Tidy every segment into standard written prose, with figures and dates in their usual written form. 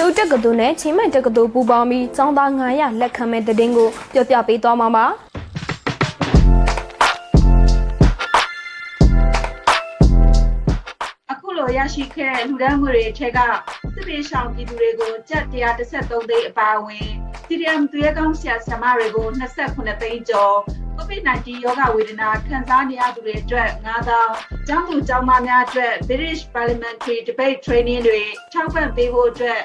ဦးတက္ကသိုလ်နဲ့ချင်းမိုင်တက္ကသိုလ်ပူးပေါင်းပြီးကျောင်းသား900လက်ခံမဲ့တဲ့တင်ကိုပြောပြပေးသွားမှာပါအခုလိုရရှိခဲ့တဲ့လူဒန်းငွေတွေထက်ကစစ်ပေးဆောင်ပြည်သူတွေကိုကျပ်113သိန်းအပါအဝင် CDM သူရဲကောင်းဆရာဆရာမတွေကို29သိန်းကျော် COVID-19 ရောဂါဝေဒနာခံစားနေရသူတွေအတွက်9000ကျောင်းသူကျောင်းမများအတွက် British Parliamentary Debate Training တွေထောက်ပံ့ပေးဖို့အတွက်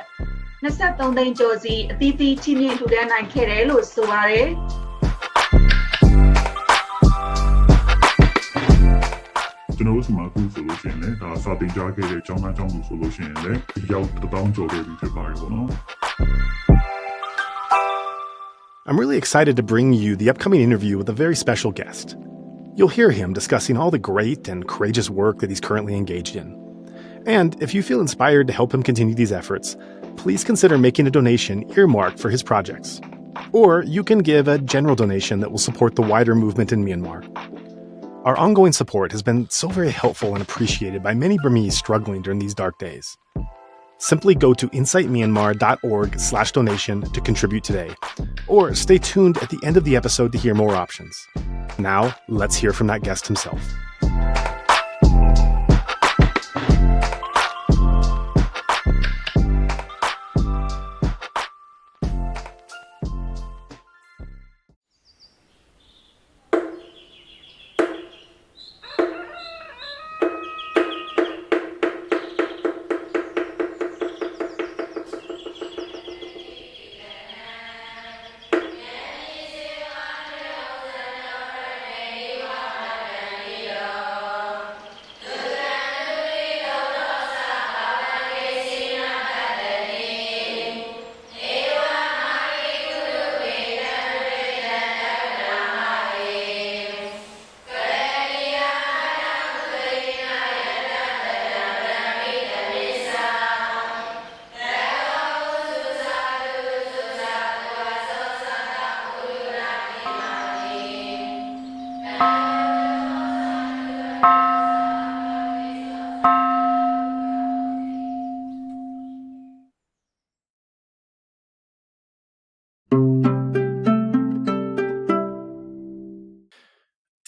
23သိန်းကျော်စီအသီးသီးချင်းမြင့်ထူထမ်းနိုင်ခဲ့တယ်လို့ဆိုပါတယ်ကျွန်တော်တို့ဒီမှာအခုဆိုလို့ရှိရင်လည်းဒါစာသင်ကြားခဲ့တဲ့ကျောင်းသားကျောင်းသူဆိုလို့ရှိရင်လည်းရောက်1000ကျော်ခဲ့ပြီဖြစ်ပါတယ်ပေါ့နော် I'm really excited to bring you the upcoming interview with a very special guest. You'll hear him discussing all the great and courageous work that he's currently engaged in. And if you feel inspired to help him continue these efforts, please consider making a donation earmarked for his projects. Or you can give a general donation that will support the wider movement in Myanmar. Our ongoing support has been so very helpful and appreciated by many Burmese struggling during these dark days. Simply go to insightmyanmar.org/donation to contribute today, or stay tuned at the end of the episode to hear more options. Now, let's hear from that guest himself.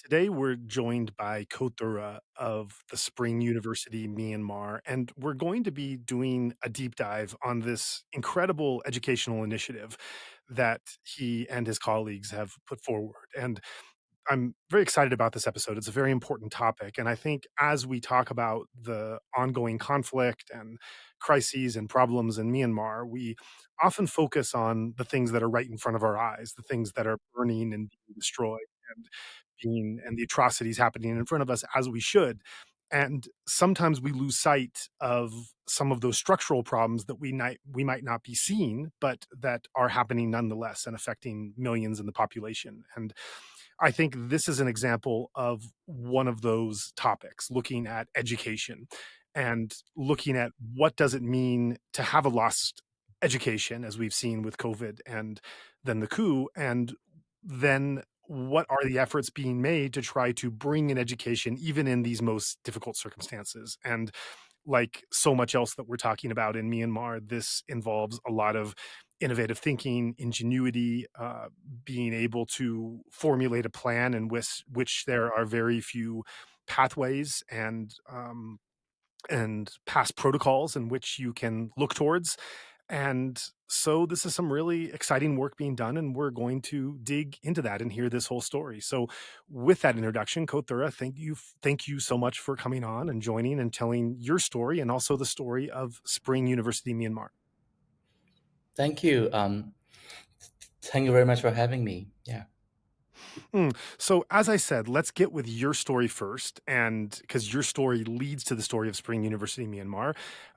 Today, we're joined by Thura of the Spring University Myanmar, and we're going to be doing a deep dive on this incredible educational initiative that he and his colleagues have put forward. And I'm very excited about this episode. It's a very important topic. And I think as we talk about the ongoing conflict and crises and problems in Myanmar, we often focus on the things that are right in front of our eyes, the things that are burning and being destroyed and the atrocities happening in front of us, as we should. And sometimes we lose sight of some of those structural problems that we might not be seeing, but that are happening nonetheless and affecting millions in the population. And I think this is an example of one of those topics, looking at education and looking at what does it mean to have a lost education, as we've seen with COVID and then the coup, and then what are the efforts being made to try to bring in education even in these most difficult circumstances. And like so much else that we're talking about in Myanmar, this involves a lot of innovative thinking, ingenuity, being able to formulate a plan in which there are very few pathways and past protocols in which you can look towards. And so this is some really exciting work being done, and we're going to dig into that and hear this whole story. So with that introduction, Thura, thank you so much for coming on and joining and telling your story and also the story of Spring University Myanmar. Thank you. Thank you very much for having me. Yeah. So as I said, let's get with your story first, and because your story leads to the story of Spring University Myanmar.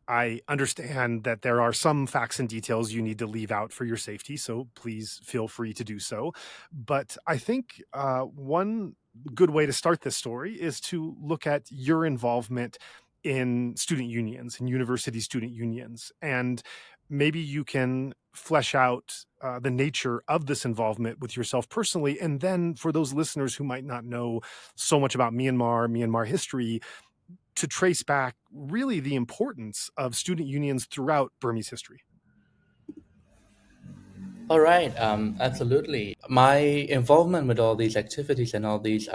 I understand that there are some facts and details you need to leave out for your safety, so please feel free to do so. But I think one good way to start this story is to look at your involvement in student unions, in university student unions, and maybe you can flesh out the nature of this involvement with yourself personally. And then for those listeners who might not know so much about Myanmar history, to trace back really the importance of student unions throughout Burmese history. All right, absolutely. My involvement with all these activities and all these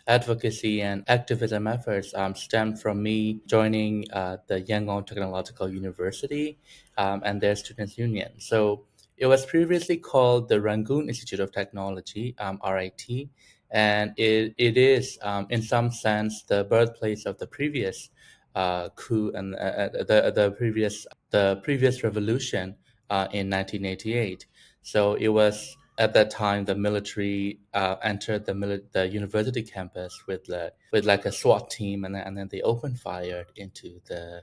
advocacy and activism efforts stemmed from me joining the Yangon Technological University and their students' union. So it was previously called the Rangoon Institute of Technology, RIT, and it is, in some sense, the birthplace of the previous coup and the previous revolution in 1988. So it was at that time the military entered the university campus with like a SWAT team, and then they opened fire into the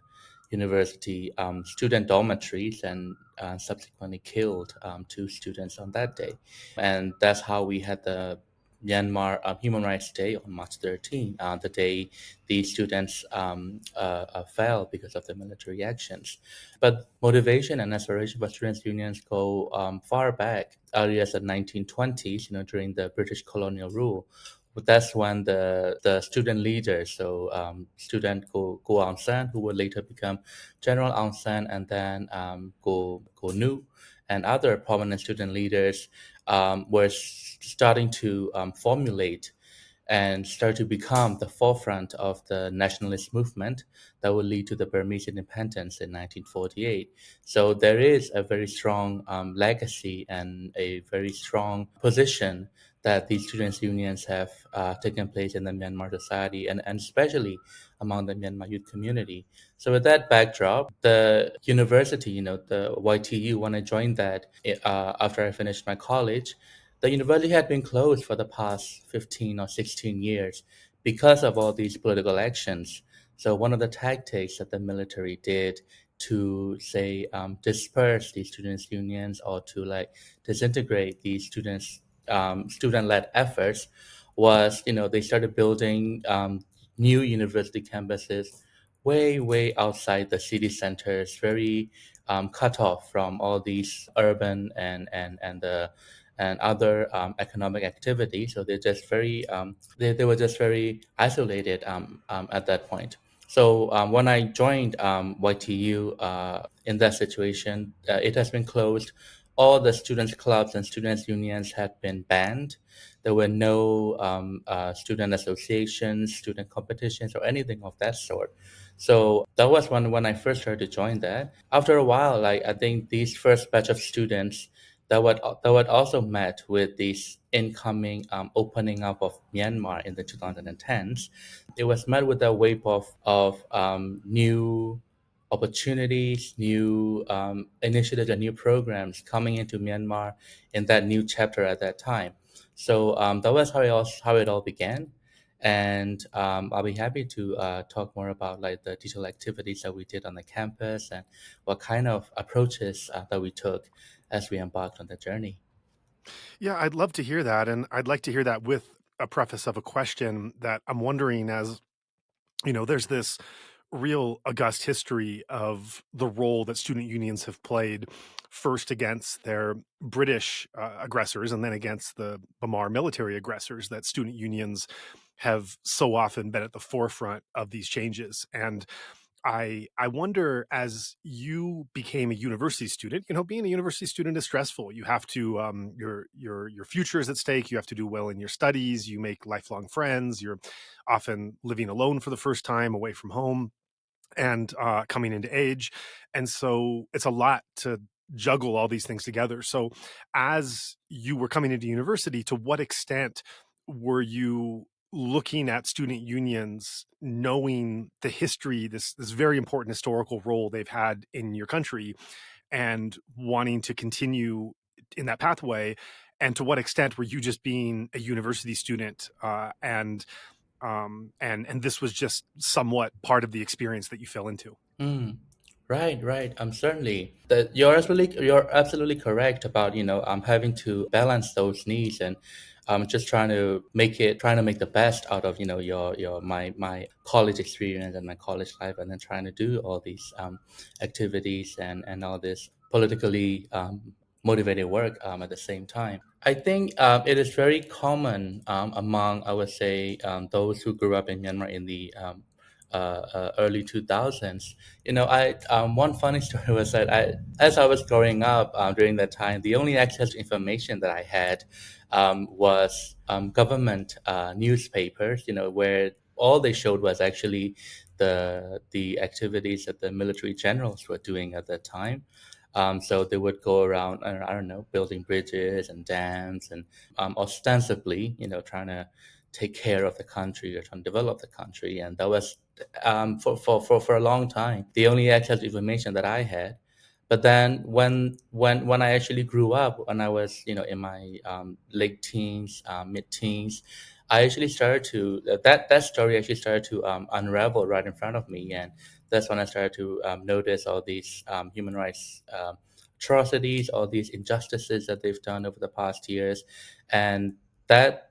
university student dormitories and subsequently killed two students on that day. And that's how we had the Myanmar Human Rights Day on March 13, the day the students fell because of the military actions. But motivation and aspiration for students' unions go far back, early as the 1920s, during the British colonial rule. But that's when the student leaders, so student Go Aung San, who would later become General Aung San, and then Go Nu, and other prominent student leaders were starting to formulate and start to become the forefront of the nationalist movement that would lead to the Burmese independence in 1948. So there is a very strong legacy and a very strong position that these students' unions have taken place in the Myanmar society, and especially among the Myanmar youth community. So with that backdrop, the university, the YTU, when I joined that after I finished my college, the university had been closed for the past 15 or 16 years because of all these political actions. So one of the tactics that the military did to say disperse these students' unions or to like disintegrate these student-led efforts was, they started building new university campuses way outside the city centers, very cut off from all these urban and other economic activities. So they're just very they were just very isolated at that point. So when I joined YTU in that situation, it has been closed. All the students' clubs and students' unions had been banned. There were no student associations, student competitions, or anything of that sort. So that was when I first started to join that. After a while, like I think these first batch of students that would also met with this incoming opening up of Myanmar in the 2010s. It was met with a wave of new opportunities, new initiatives, and new programs coming into Myanmar in that new chapter at that time. So that was how it all began. And I'll be happy to talk more about like the digital activities that we did on the campus and what kind of approaches that we took as we embarked on the journey. Yeah, I'd love to hear that. And I'd like to hear that with a preface of a question that I'm wondering as, there's this real august history of the role that student unions have played first against their British aggressors and then against the Bamar military aggressors, that student unions have so often been at the forefront of these changes. And I wonder, as you became a university student, being a university student is stressful. You have to your future is at stake. You have to do well in your studies. You make lifelong friends. You're often living alone for the first time, away from home, and coming into age. And so it's a lot to juggle all these things together. So as you were coming into university, to what extent were you looking at student unions, knowing the history, this very important historical role they've had in your country, and wanting to continue in that pathway? And to what extent were you just being a university student and this was just somewhat part of the experience that you fell into? Mm. Right. Certainly. That you're absolutely correct about having to balance those needs and just trying to make the best out of your my college experience and my college life, and then trying to do all these activities and all this politically motivated work at the same time. I think it is very common among, I would say, those who grew up in Myanmar in the early 2000s. I one funny story was that as I was growing up during that time, the only access to information that I had was government newspapers. Where all they showed was actually the activities that the military generals were doing at that time. So they would go around, I don't know, building bridges and dams, and ostensibly, trying to take care of the country or trying to develop the country. And that was for a long time the only access to information that I had. But then when I actually grew up, when I was in my late teens, mid teens, I actually started to that story actually started to unravel right in front of me. And that's when I started to notice all these human rights atrocities, all these injustices that they've done over the past years. And that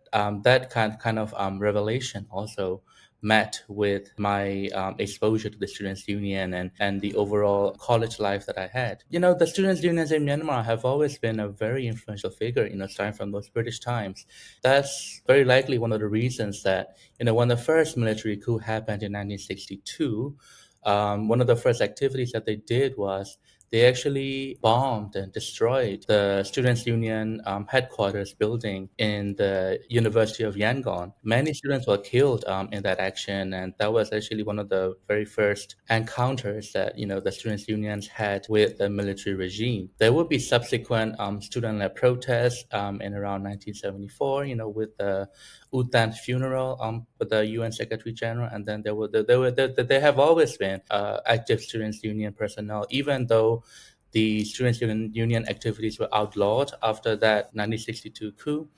kind of revelation also met with my exposure to the Students' Union and the overall college life that I had. The Students' Unions in Myanmar have always been a very influential figure, starting from those British times. That's very likely one of the reasons that, when the first military coup happened in 1962, one of the first activities that they did was they actually bombed and destroyed the Students' Union headquarters building in the University of Yangon. Many students were killed in that action, and that was actually one of the very first encounters that the Students' Unions had with the military regime. There would be subsequent student-led protests in around 1974, with the Utan funeral with the UN Secretary General, and then there have always been active Students' Union personnel, even though the Students' Union activities were outlawed after that 1962 coup.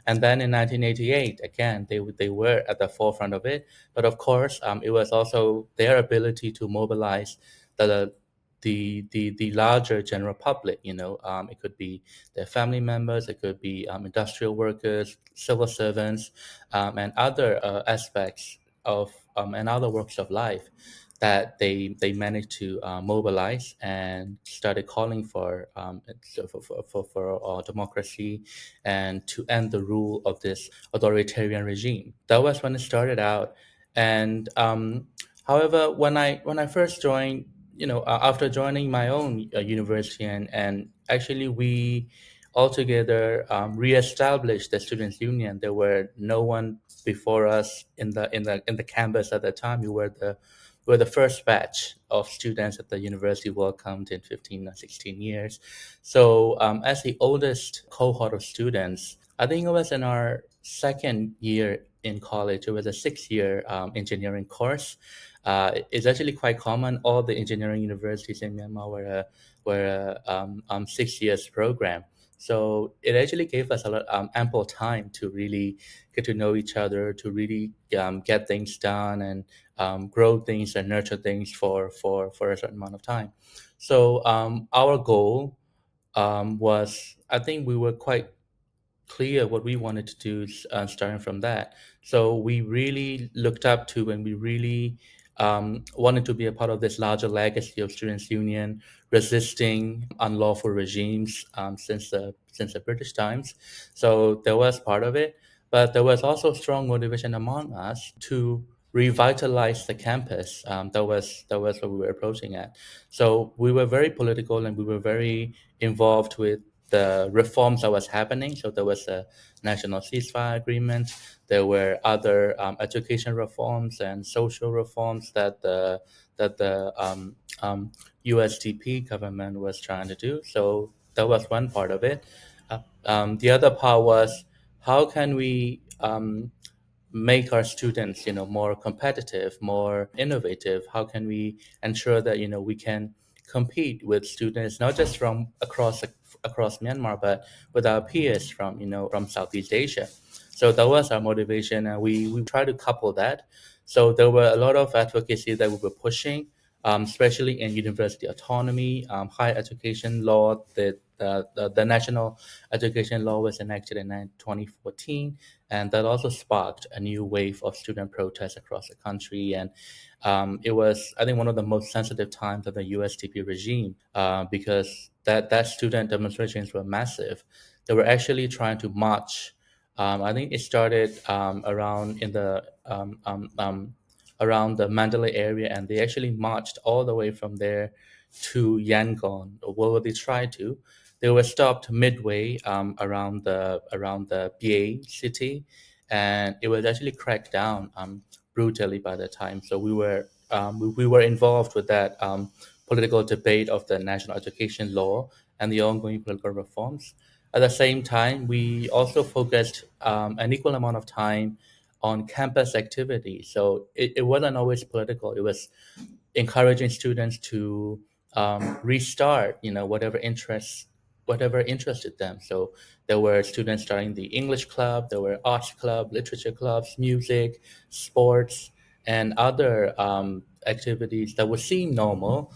And then in 1988, again, they were at the forefront of it. But of course, it was also their ability to mobilize the larger general public. It could be their family members, it could be industrial workers, civil servants, and other aspects of and other works of life that they managed to mobilize and started calling for democracy and to end the rule of this authoritarian regime. That was when it started out. And however, when I first joined, after joining my own university, and actually we altogether reestablished the Students' Union. There were no one before us in the campus at that time. We were the first batch of students at the university welcomed in 15 or 16 years. So as the oldest cohort of students, I think it was in our second year in college. It was a 6-year engineering course. It's actually quite common. All the engineering universities in Myanmar were a 6 years program. So it actually gave us a lot ample time to really get to know each other, to really get things done and grow things and nurture things for a certain amount of time. So our goal was, I think we were quite clear what we wanted to do starting from that. So we really looked up to and we really wanted to be a part of this larger legacy of Students' Union, resisting unlawful regimes since the British times. So there was part of it, but there was also strong motivation among us to revitalize the campus. That was what we were approaching at. So we were very political and we were very involved with the reforms that was happening. So there was a national ceasefire agreement. There were other education reforms and social reforms that the USDP government was trying to do. So that was one part of it. The other part was, how can we make our students, more competitive, more innovative? How can we ensure that we can compete with students not just from across Myanmar, but with our peers from Southeast Asia? So that was our motivation, and we try to couple that. So there were a lot of advocacy that we were pushing, especially in university autonomy, higher education law. The national education law was enacted in 2014, and that also sparked a new wave of student protests across the country. And it was, I think, one of the most sensitive times of the USDP regime because that student demonstrations were massive. They were actually trying to march. I think it started around in the around the Mandalay area, and they actually marched all the way from there to Yangon, or where they tried to. They were stopped midway around the PA city, and it was actually cracked down brutally by the time. So we were involved with that political debate of the national education law and the ongoing political reforms. At the same time, we also focused an equal amount of time on campus activities. So it wasn't always political. It was encouraging students to restart, whatever interested them. So there were students starting the English club, there were arts club, literature clubs, music, sports, and other activities that would seem normal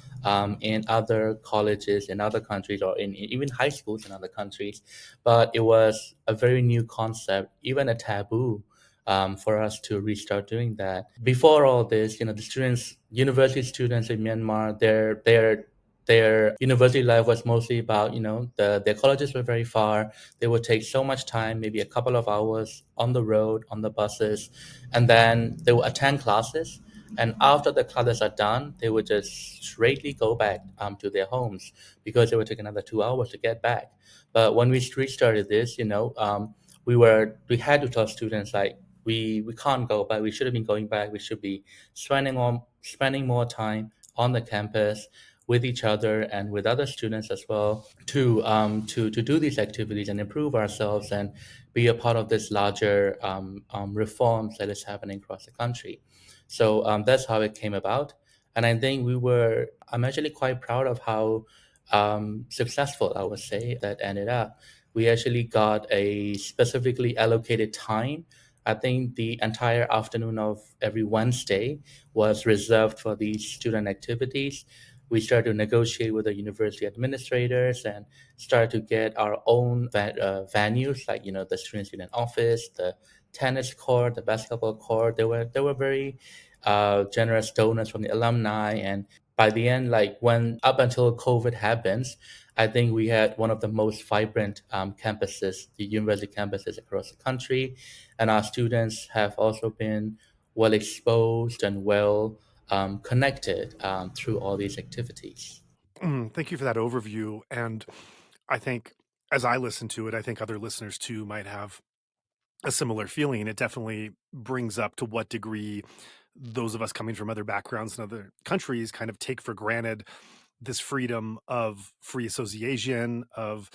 in other colleges in other countries, or in even high schools in other countries. But it was a very new concept, even a taboo for us to restart doing that. Before all this, the university students in Myanmar, their university life was mostly about, their colleges were very far. They would take so much time, maybe a couple of hours on the road, on the buses, and then they would attend classes. And after the classes are done, they would just straightly go back to their homes, because it would take another 2 hours to get back. But when we restarted this, we had to tell students, like, we can't go back. We should have been going back. We should be spending more time on the campus with each other and with other students as well, to do these activities and improve ourselves and be a part of this larger reforms that is happening across the country. So that's how it came about. And I think I'm actually quite proud of how successful, I would say, that ended up. We actually got a specifically allocated time. I think the entire afternoon of every Wednesday was reserved for these student activities. We started to negotiate with the university administrators and started to get our own venues, like, the student union office, the tennis court, the basketball court. There were very generous donors from the alumni, and by the end, like, when up until COVID happens, I think we had one of the most vibrant campuses, the university campuses across the country, and our students have also been well exposed and well connected through all these activities. Thank you for that overview. And I think, as I listen to it, I think other listeners too might have a similar feeling. It definitely brings up to what degree those of us coming from other backgrounds in other countries kind of take for granted this freedom of free association, of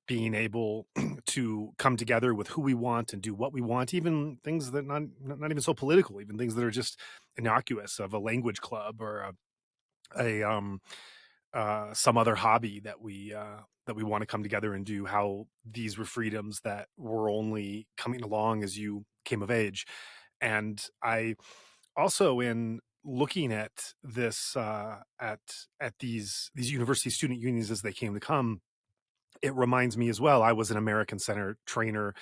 being able to come together with who we want and do what we want, even things that not even so political, even things that are just innocuous, of a language club or a some other hobby that we want to come together and do. How these were freedoms that were only coming along as you came of age. And I also, in looking at this, at these university student unions as they came to come, it reminds me as well. I was an American Center trainer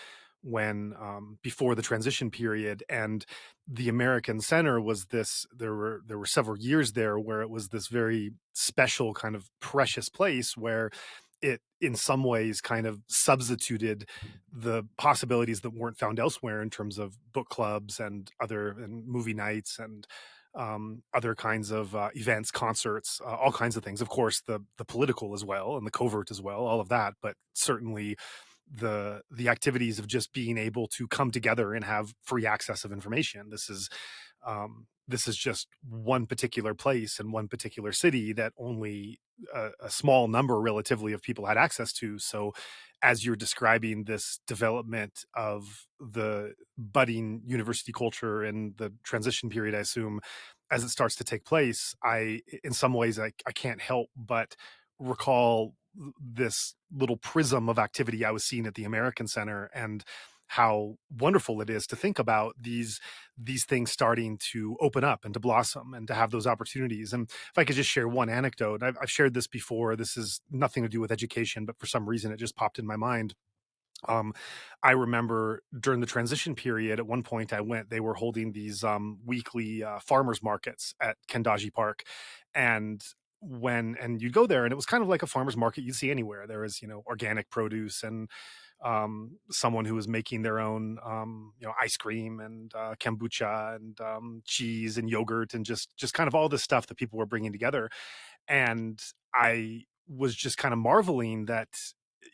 when before the transition period, and the American Center was this. There were several years there where it was this very special, kind of precious place where it, in some ways, kind of substituted the possibilities that weren't found elsewhere in terms of book clubs and movie nights and other kinds of events, concerts, all kinds of things. Of course, the political as well and the covert as well, all of that. But certainly the activities of just being able to come together and have free access of information. This is just one particular place in one particular city that only a small number, relatively, of people had access to. So as you're describing this development of the budding university culture and the transition period, I assume, as it starts to take place, in some ways, I can't help but recall this little prism of activity I was seeing at the American Center, and how wonderful it is to think about these things starting to open up and to blossom and to have those opportunities. And if I could just share one anecdote, I've shared this before. This is nothing to do with education, but for some reason it just popped in my mind. Um, I remember during the transition period, at one point they were holding these weekly farmers markets at Kendaji Park. And and you'd go there, and it was kind of like a farmer's market you'd see anywhere. There was, organic produce, and someone who was making their own, ice cream and kombucha and cheese and yogurt, and just kind of all this stuff that people were bringing together. And I was just kind of marveling that,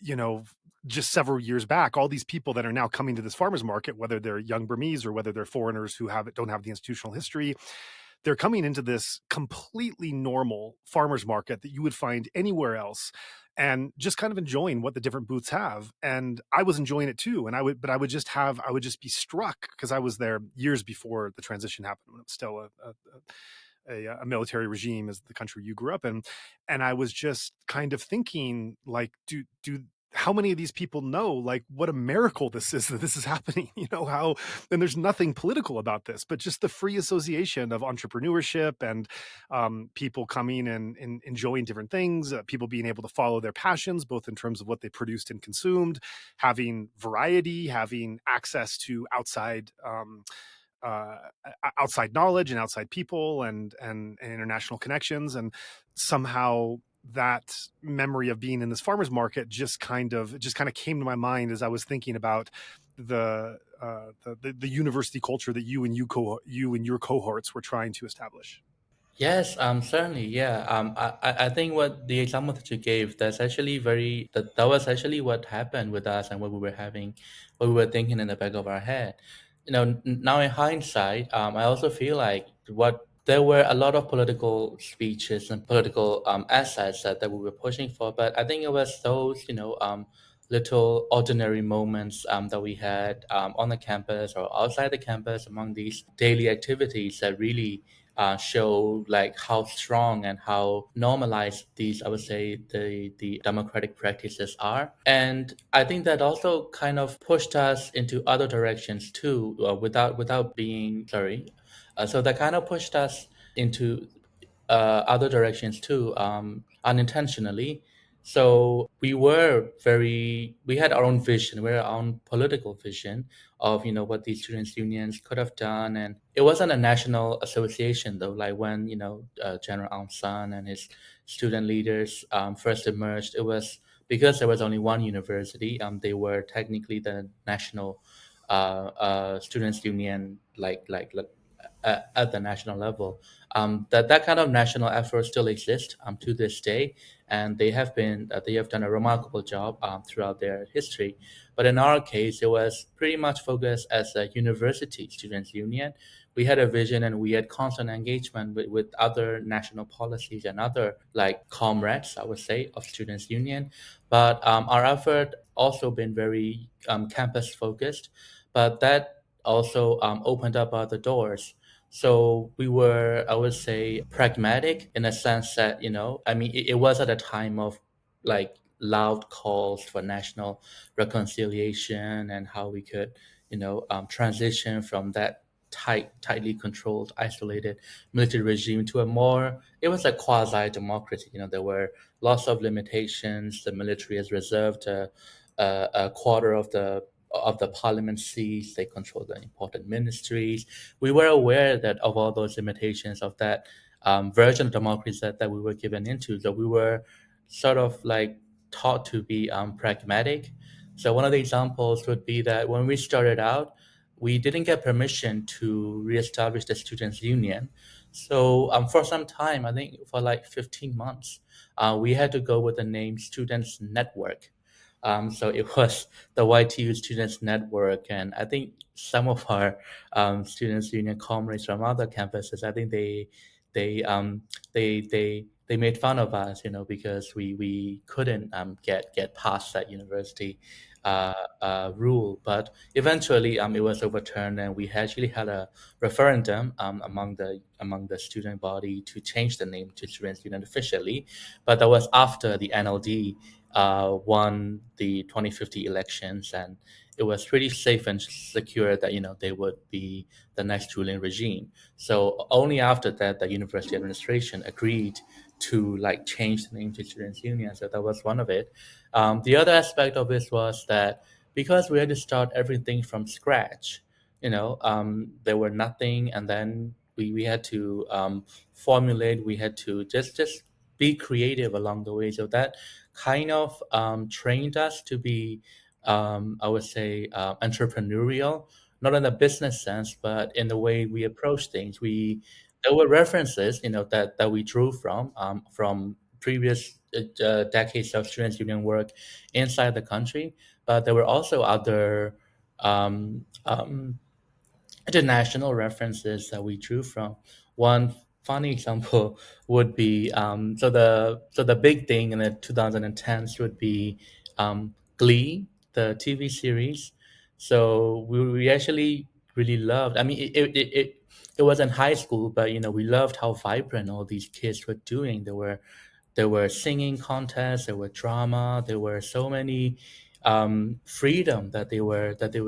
you know, just several years back, all these people that are now coming to this farmers market, whether they're young Burmese or whether they're foreigners who don't have the institutional history, they're coming into this completely normal farmers market that you would find anywhere else, and just kind of enjoying what the different booths have. And I was enjoying it too. And I would just be struck, because I was there years before the transition happened, when it was still a military regime as the country you grew up in. And I was just kind of thinking, like, do how many of these people know, like, what a miracle this is, that this is happening, how, and there's nothing political about this, but just the free association of entrepreneurship and people coming and enjoying different things, people being able to follow their passions, both in terms of what they produced and consumed, having variety, having access to outside outside knowledge and outside people and international connections. And somehow that memory of being in this farmers market just kind of came to my mind as I was thinking about the university culture that you and your cohorts were trying to establish. Yes, certainly, yeah. I think what the example that you gave, that was actually what happened with us and what we were thinking in the back of our head. Now in hindsight, I also feel like there were a lot of political speeches and political assets that we were pushing for, but I think it was those, little ordinary moments that we had on the campus or outside the campus among these daily activities that really show like how strong and how normalized these, I would say, the democratic practices are. And I think that also kind of pushed us into other directions too, without being sorry. So that kind of pushed us into other directions too, unintentionally. So we had our own vision, our own political vision of, what these students' unions could have done. And it wasn't a national association though, like when, General Aung San and his student leaders first emerged. It was because there was only one university. They were technically the national students' union, at the national level. That kind of national effort still exists to this day, and they have done a remarkable job throughout their history. But in our case, it was pretty much focused as a university students' union. We had a vision, and we had constant engagement with other national policies and other like comrades, I would say, of students' union. But our effort also been very campus focused, but that also opened up other doors. So we were, I would say, pragmatic in a sense that, I mean, it was at a time of like loud calls for national reconciliation and how we could, transition from that tightly controlled, isolated military regime to it was a quasi-democracy. There were lots of limitations. The military has reserved a quarter of the parliament seats. They control the important ministries. We were aware that of all those limitations of that version of democracy that we were given into. So we were sort of like taught to be pragmatic. So one of the examples would be that when we started out, we didn't get permission to reestablish the students' union. So for some time, I think for like 15 months, we had to go with the name Students Network. So it was the YTU Students Network, and I think some of our students' union comrades from other campuses, I think they um, they made fun of us, because we couldn't get past that university rule. But eventually, it was overturned, and we actually had a referendum among the student body to change the name to Students Union officially. But that was after the NLD won the 2050 elections, and it was pretty safe and secure that they would be the next ruling regime. So only after that, the university administration agreed to like change the name to Students Union. So that was one of it. The other aspect of this was that because we had to start everything from scratch, there were nothing, and then we had to formulate. We had to just be creative along the way. So that kind of trained us to be, I would say, entrepreneurial, not in a business sense, but in the way we approach things. There were references, that we drew from previous decades of students' union work inside the country, but there were also other um, um, international references that we drew from. One funny example would be so the big thing in the 2010s would be Glee, the TV series. So we actually really loved. I mean, it was in high school, but we loved how vibrant all these kids were doing. There were singing contests, there were drama, there were so many freedom that they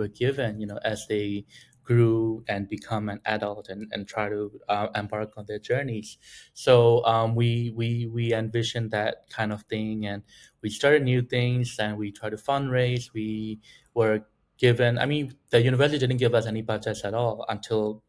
were given, as they grew and become an adult and try to embark on their journeys. So we envisioned that kind of thing, and we started new things, and we tried to fundraise. We were given. I mean, the university didn't give us any budgets at all until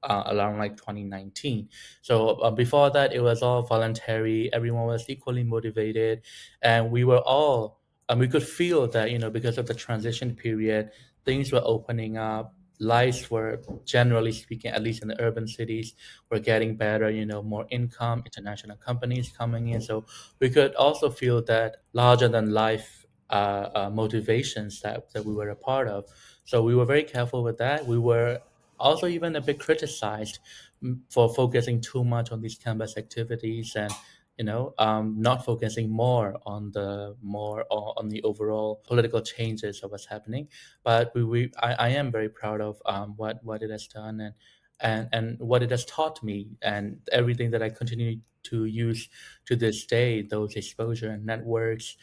around like 2019. So before that, it was all voluntary. Everyone was equally motivated, and we were all, and we could feel that, because of the transition period, things were opening up. Lives were, generally speaking, at least in the urban cities, were getting better. More income, international companies coming in. So we could also feel that larger than life motivations that we were a part of. So we were very careful with that. We were also even a bit criticized for focusing too much on these campus activities, and not focusing on the overall political changes of what's happening. But I am very proud of what it has done, and what it has taught me, and everything that I continue to use to this day, those exposure and networks,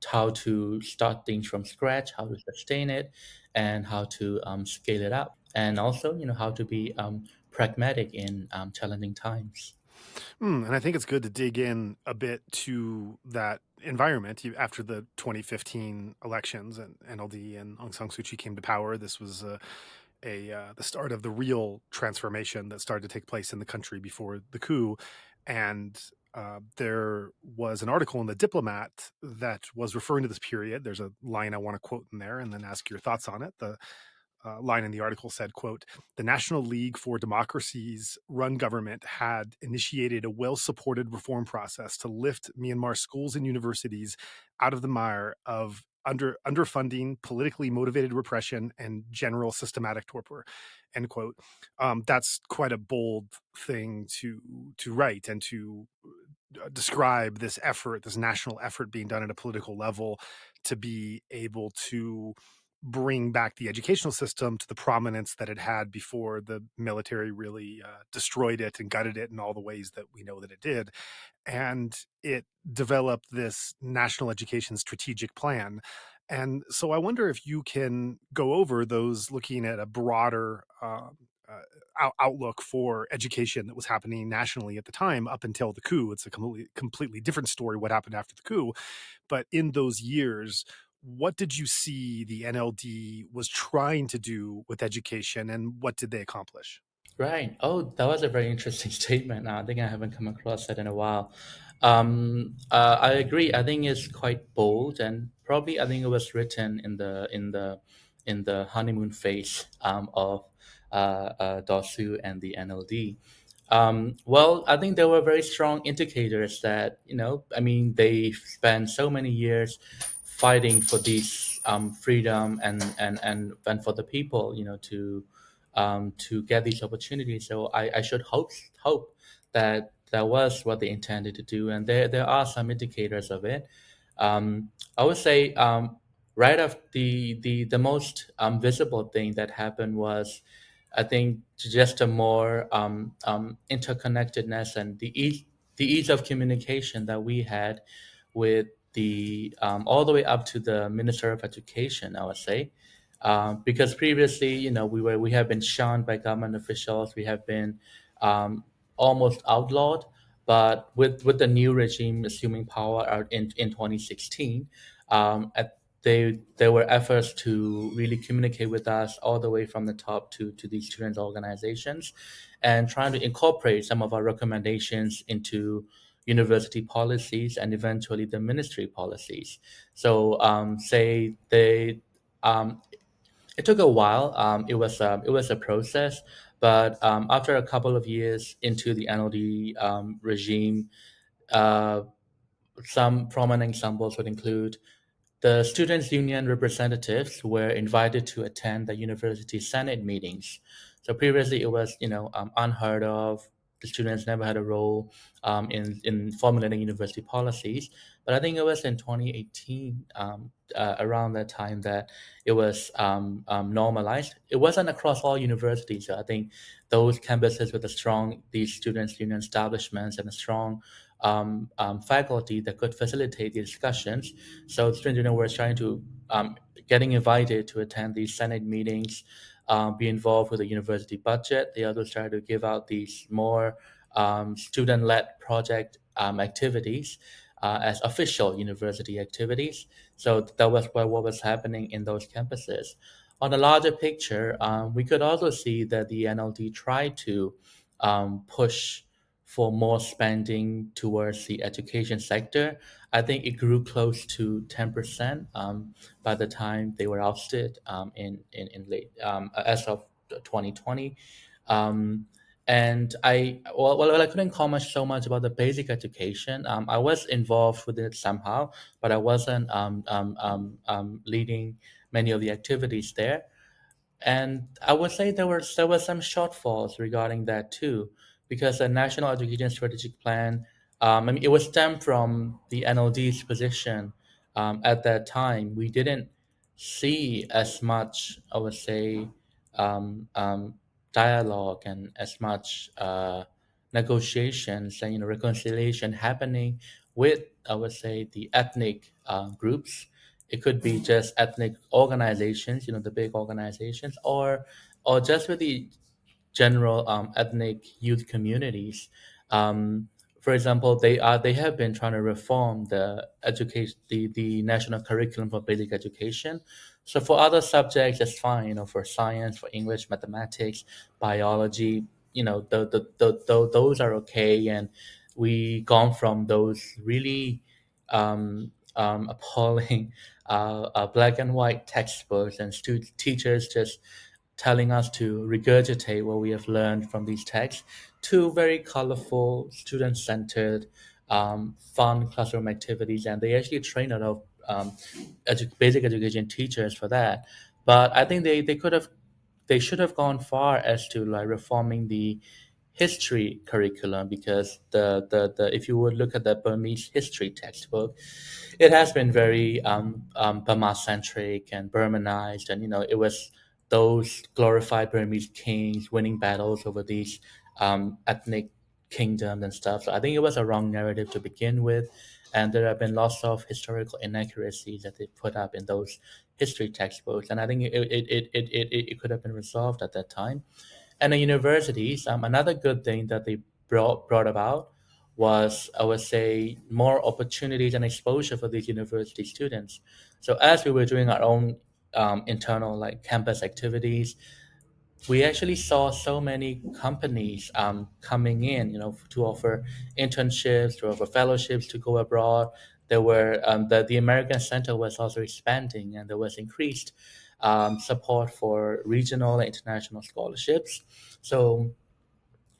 how to start things from scratch, how to sustain it, and how to scale it up, and also how to be pragmatic in challenging times. And I think it's good to dig in a bit to that environment. After the 2015 elections and NLD and Aung San Suu Kyi came to power, this was the start of the real transformation that started to take place in the country before the coup. And there was an article in the Diplomat that was referring to this period. There's a line I want to quote in there and then ask your thoughts on it. The line in the article said, quote, "The National League for Democracy's run government had initiated a well-supported reform process to lift Myanmar schools and universities out of the mire of underfunding, politically motivated repression, and general systematic torpor," end quote. That's quite a bold thing to write and to describe this effort, this national effort being done at a political level to be able to bring back the educational system to the prominence that it had before the military really destroyed it and gutted it in all the ways that we know that it did. And it developed this national education strategic plan. And so I wonder if you can go over those, looking at a broader outlook for education that was happening nationally at the time up until the coup. It's a completely different story what happened after the coup. But in those years, what did you see the NLD was trying to do with education, and what did they accomplish? Right. Oh, that was a very interesting statement. I think I haven't come across that in a while. I agree. I think it's quite bold, and probably I think it was written in the honeymoon phase of Dosu and the NLD. Well, I think there were very strong indicators that, I mean, they spent so many years fighting for these freedom and for the people, to get these opportunities. So I should hope that that was what they intended to do, and there are some indicators of it. I would say right after the most visible thing that happened was, I think, just a more interconnectedness and the ease of communication that we had with the all the way up to the Minister of Education, I would say, because previously, we have been shunned by government officials. We have been almost outlawed. But with the new regime assuming power out in 2016, there were efforts to really communicate with us all the way from the top to these student organizations, and trying to incorporate some of our recommendations into university policies and eventually the ministry policies. So it took a while. It was a process, but after a couple of years into the NLD regime, uh, some prominent examples would include the students' union representatives were invited to attend the university senate meetings. So previously, it was unheard of. The students never had a role in formulating university policies. But I think it was in 2018, around that time, that it was normalized. It wasn't across all universities. So I think those campuses with these students' union establishments and a strong faculty that could facilitate the discussions. So students were trying to getting invited to attend these senate meetings, be involved with the university budget. They also started to give out these more student-led project activities as official university activities. So that was what was happening in those campuses. On a larger picture, we could also see that the NLD tried to push for more spending towards the education sector. I think it grew close to 10% by the time they were ousted in late as of 2020. Um, and I couldn't comment so much about the basic education. I was involved with it somehow, but I wasn't leading many of the activities there. And I would say there were some shortfalls regarding that too, because the National Education Strategic Plan, I mean, it was stemmed from the NLD's position at that time. We didn't see as much, I would say, dialogue and as much negotiations and reconciliation happening with, I would say, the ethnic groups. It could be just ethnic organizations, the big organizations, or just with the general ethnic youth communities. Um, for example, they have been trying to reform the national curriculum for basic education. So for other subjects, that's fine. For science, for English, mathematics, biology, those are okay. And we gone from those really appalling black and white textbooks and teachers just telling us to regurgitate what we have learned from these texts to very colorful, student-centered, fun classroom activities. And they actually train a lot of basic education teachers for that. But I think they should have gone far as to like reforming the history curriculum, because the if you would look at the Burmese history textbook, it has been very Burma centric and Burmanized, and it was those glorified Burmese kings winning battles over these ethnic kingdoms and stuff. So I think it was a wrong narrative to begin with, and there have been lots of historical inaccuracies that they put up in those history textbooks, and I think it could have been resolved at that time. And the universities, another good thing that they brought about was, I would say, more opportunities and exposure for these university students. So as we were doing our own internal like campus activities, we actually saw so many companies coming in, to offer internships, to offer fellowships, to go abroad. There were the American Center was also expanding, and there was increased support for regional and international scholarships. So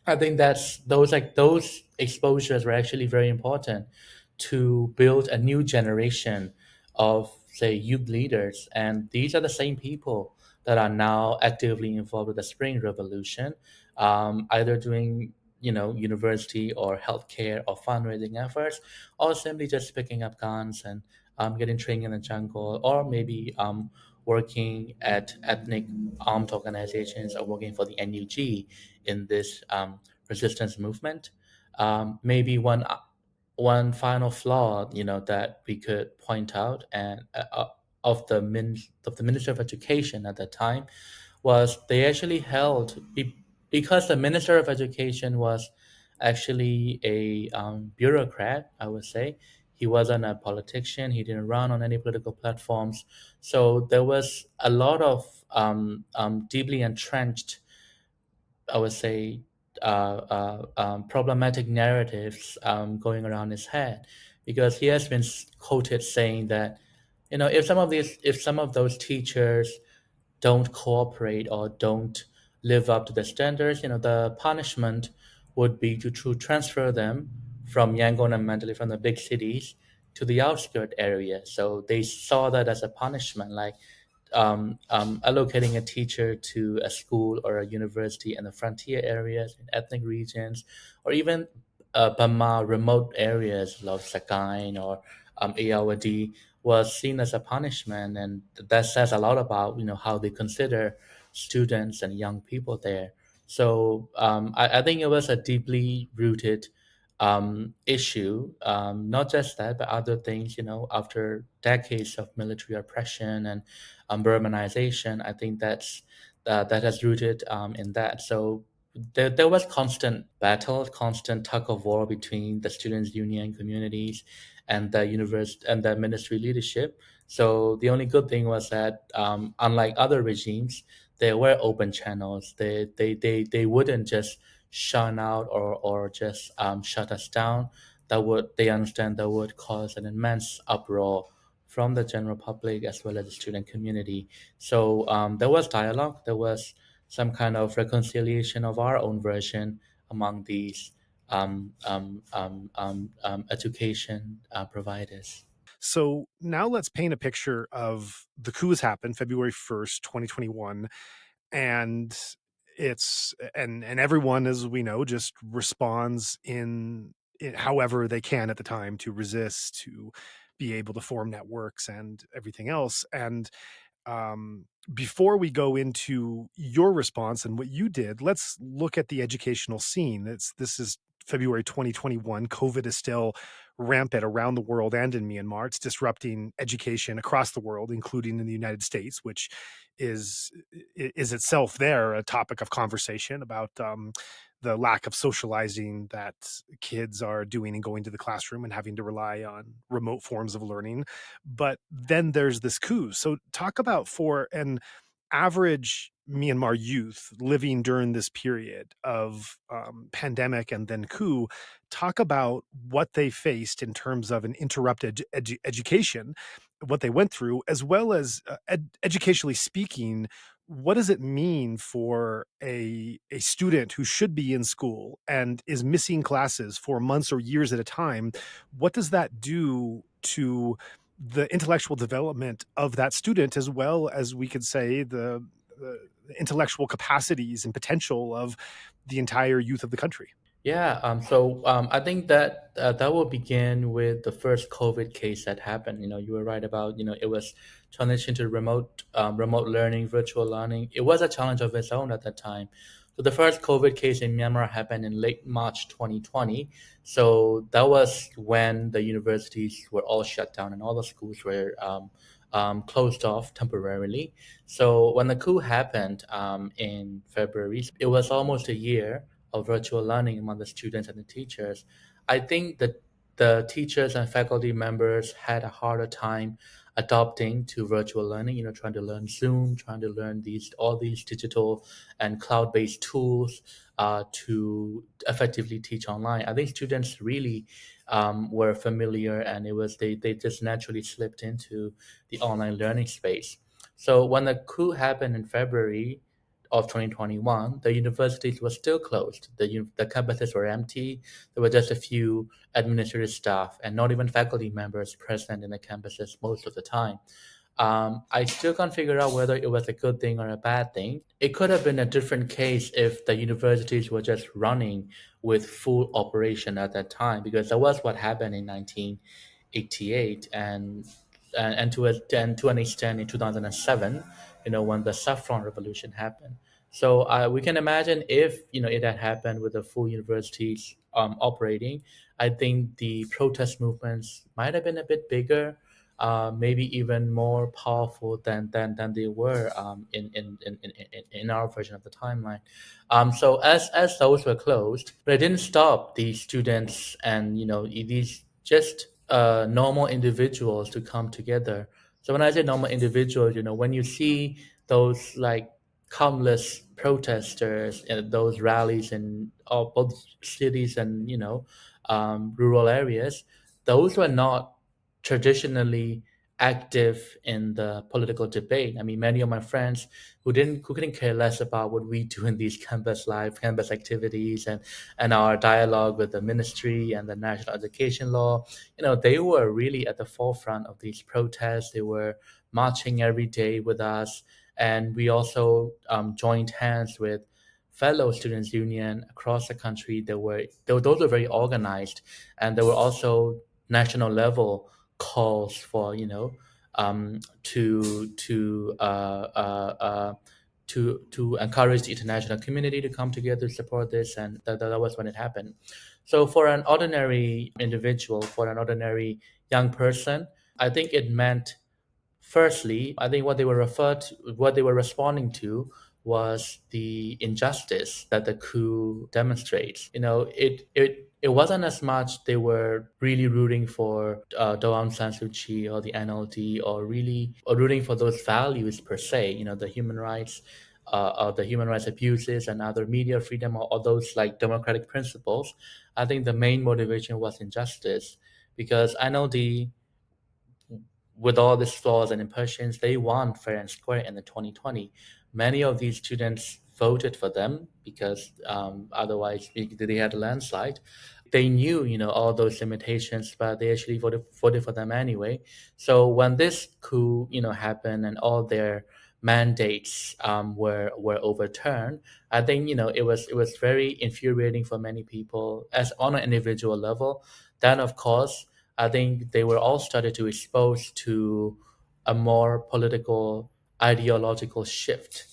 I think those exposures were actually very important to build a new generation of, say, youth leaders, and these are the same people that are now actively involved with the Spring Revolution, either doing university or healthcare or fundraising efforts, or simply just picking up guns and getting trained in the jungle, or maybe working at ethnic armed organizations or working for the NUG in this resistance movement. Maybe one final flaw, that we could point out, and of the Minister of Education at that time, was they actually because the Minister of Education was actually a bureaucrat, I would say. He wasn't a politician. He didn't run on any political platforms. So there was a lot of deeply entrenched, I would say, problematic narratives going around his head, because he has been quoted saying that, if some of those teachers don't cooperate or don't live up to the standards, the punishment would be to transfer them from Yangon and Mandalay, from the big cities, to the outskirt area. So they saw that as a punishment, like allocating a teacher to a school or a university in the frontier areas, in ethnic regions, or even Burma remote areas like Sagaing or Ayeyarwady, was seen as a punishment, and that says a lot about how they consider students and young people there. So I think it was a deeply rooted issue. Not just that, but other things. After decades of military oppression and Burmanization, I think that has rooted in that. So there was constant battle, constant tug of war between the students' union communities and the university and the ministry leadership. So the only good thing was that, unlike other regimes, there were open channels. They wouldn't just shun out or just shut us down. They understand that would cause an immense uproar from the general public as well as the student community. So there was dialogue. There was some kind of reconciliation of our own version among these education providers. So now let's paint a picture of the coup has happened February 1st, 2021, and and everyone, as we know, just responds in however they can at the time to resist, to be able to form networks and everything else. And before we go into your response and what you did, let's look at the educational scene. This is February 2021. COVID is still rampant around the world and in Myanmar. It's disrupting education across the world, including in the United States, which is itself there a topic of conversation about the lack of socializing that kids are doing and going to the classroom and having to rely on remote forms of learning. But then there's this coup. So talk about, for an average Myanmar youth living during this period of pandemic and then coup, talk about what they faced in terms of an interrupted education, what they went through, as well as educationally speaking. What does it mean for a student who should be in school and is missing classes for months or years at a time? What does that do to the intellectual development of that student, as well as, we could say, the intellectual capacities and potential of the entire youth of the country? Yeah, so I think that that will begin with the first COVID case that happened. You were right about, it was transition to remote learning, virtual learning. It was a challenge of its own at that time. So the first COVID case in Myanmar happened in late March 2020. So that was when the universities were all shut down and all the schools were closed off temporarily. So when the coup happened in February, it was almost a year of virtual learning among the students and the teachers. I think that the teachers and faculty members had a harder time adopting to virtual learning, trying to learn Zoom, trying to learn all these digital and cloud-based tools to effectively teach online. I think students really were familiar, and they just naturally slipped into the online learning space. So when the coup happened in February of 2021, the universities were still closed. The campuses were empty. There were just a few administrative staff and not even faculty members present in the campuses most of the time. I still can't figure out whether it was a good thing or a bad thing. It could have been a different case if the universities were just running with full operation at that time, because that was what happened in 1988 and to an extent in 2007, when the saffron revolution happened. So we can imagine if it had happened with the full universities operating, I think the protest movements might have been a bit bigger, maybe even more powerful than they were in our version of the timeline. So as those were closed, but it didn't stop the students and these just normal individuals to come together. So when I say normal individuals, when you see those like countless protesters at those rallies in all both cities and rural areas. Those were not traditionally active in the political debate. I mean, many of my friends who couldn't care less about what we do in these campus activities and our dialogue with the ministry and the national education law, they were really at the forefront of these protests. They were marching every day with us, and we also joined hands with fellow students union across the country. Those were very organized, and there were also national level calls for to encourage the international community to come together to support this, and that was when it happened. So for an ordinary individual, for an ordinary young person, I think it meant, firstly, I think what they were responding to was the injustice that the coup demonstrates. It wasn't as much they were really rooting for Aung San Suu Kyi or the NLD, or rooting for those values per se. The human rights abuses and other media freedom, or those like democratic principles. I think the main motivation was injustice, because NLD, with all these flaws and imperfections, they won fair and square in the 2020. Many of these students voted for them because otherwise they had a landslide. They knew, all those limitations, but they actually voted for them anyway. So when this coup, happened and all their mandates were overturned, I think it was very infuriating for many people as on an individual level. Then of course, I think they were all started to expose to a more political ideological shift.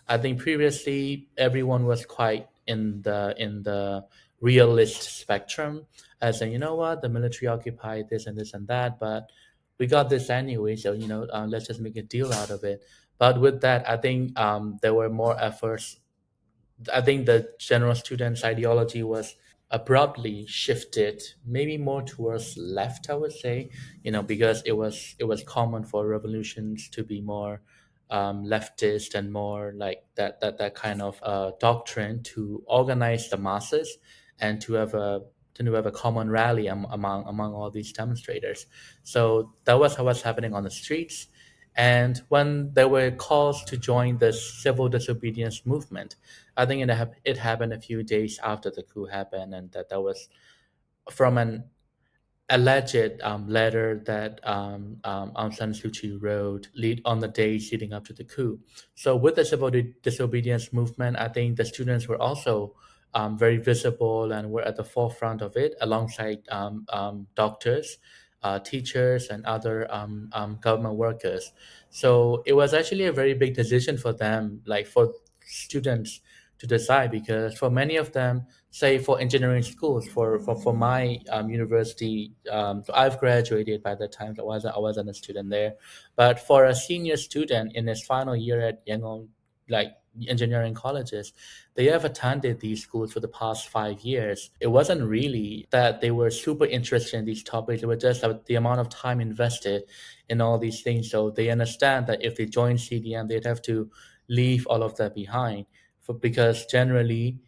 I think previously everyone was quite in the realist spectrum, as in, what, the military occupied this and this and that, but we got this anyway, so let's just make a deal out of it. But with that, I think there were more efforts. I think the general students' ideology was abruptly shifted, maybe more towards left, I would say, because it was common for revolutions to be more leftist and more like that kind of doctrine to organize the masses and to have a common rally among all these demonstrators. So that was what's happening on the streets. And when there were calls to join the civil disobedience movement, I think it happened a few days after the coup happened, and that was from an alleged letter that Aung San Suu Kyi wrote lead on the days leading up to the coup. So with the civil disobedience movement, I think the students were also very visible and were at the forefront of it, alongside doctors, teachers, and other government workers. So it was actually a very big decision for them, like for students to decide, because for many of them, say for engineering schools, for my university, so I've graduated by the time I wasn't a student there, but for a senior student in his final year at Yangon, like engineering colleges, they have attended these schools for the past 5 years. It wasn't really that they were super interested in these topics. It was just that the amount of time invested in all these things. So they understand that if they join CDM, they'd have to leave all of that behind, because generally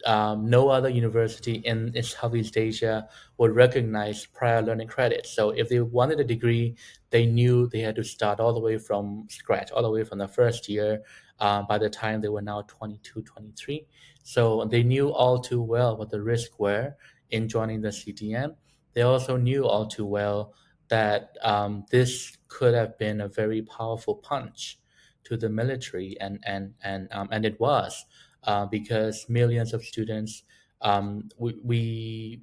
no other university in Southeast Asia would recognize prior learning credits. So if they wanted a degree, they knew they had to start all the way from scratch, all the way from the first year, by the time they were now 22, 23. So they knew all too well what the risks were in joining the CDM. They also knew all too well that this could have been a very powerful punch to the military, and it was, because millions of students. We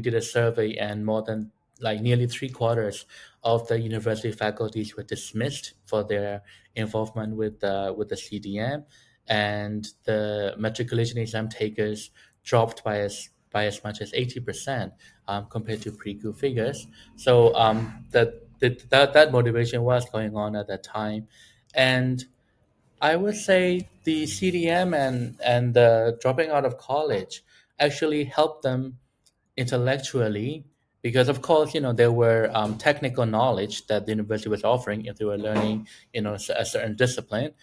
did a survey, and more than like nearly 3/4 of the university faculties were dismissed for their involvement with the CDM, and the matriculation exam takers dropped by as much as 80%, compared to pre-coup figures. So that motivation was going on at that time, and I would say the CDM and the dropping out of college actually helped them intellectually because of course, there were technical knowledge that the university was offering if they were learning, a certain discipline,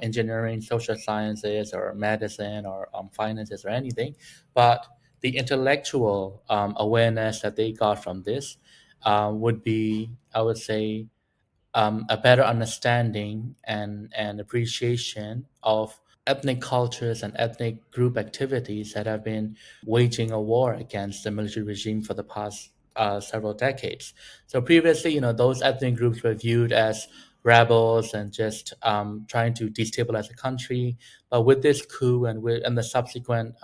engineering, social sciences, or medicine, or finances, or anything. But the intellectual awareness that they got from this would be, I would say, a better understanding and appreciation of ethnic cultures and ethnic group activities that have been waging a war against the military regime for the past several decades. So previously, those ethnic groups were viewed as rebels and just trying to destabilize the country. But with this coup and the subsequent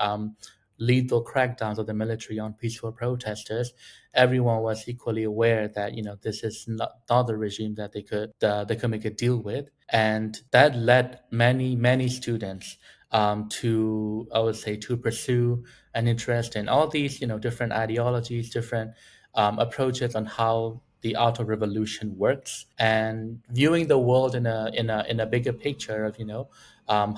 lethal crackdowns of the military on peaceful protesters, everyone was equally aware that this is not the regime that they could make a deal with, and that led many students to, I would say, to pursue an interest in all these different ideologies, different approaches on how the auto revolution works, and viewing the world in a bigger picture of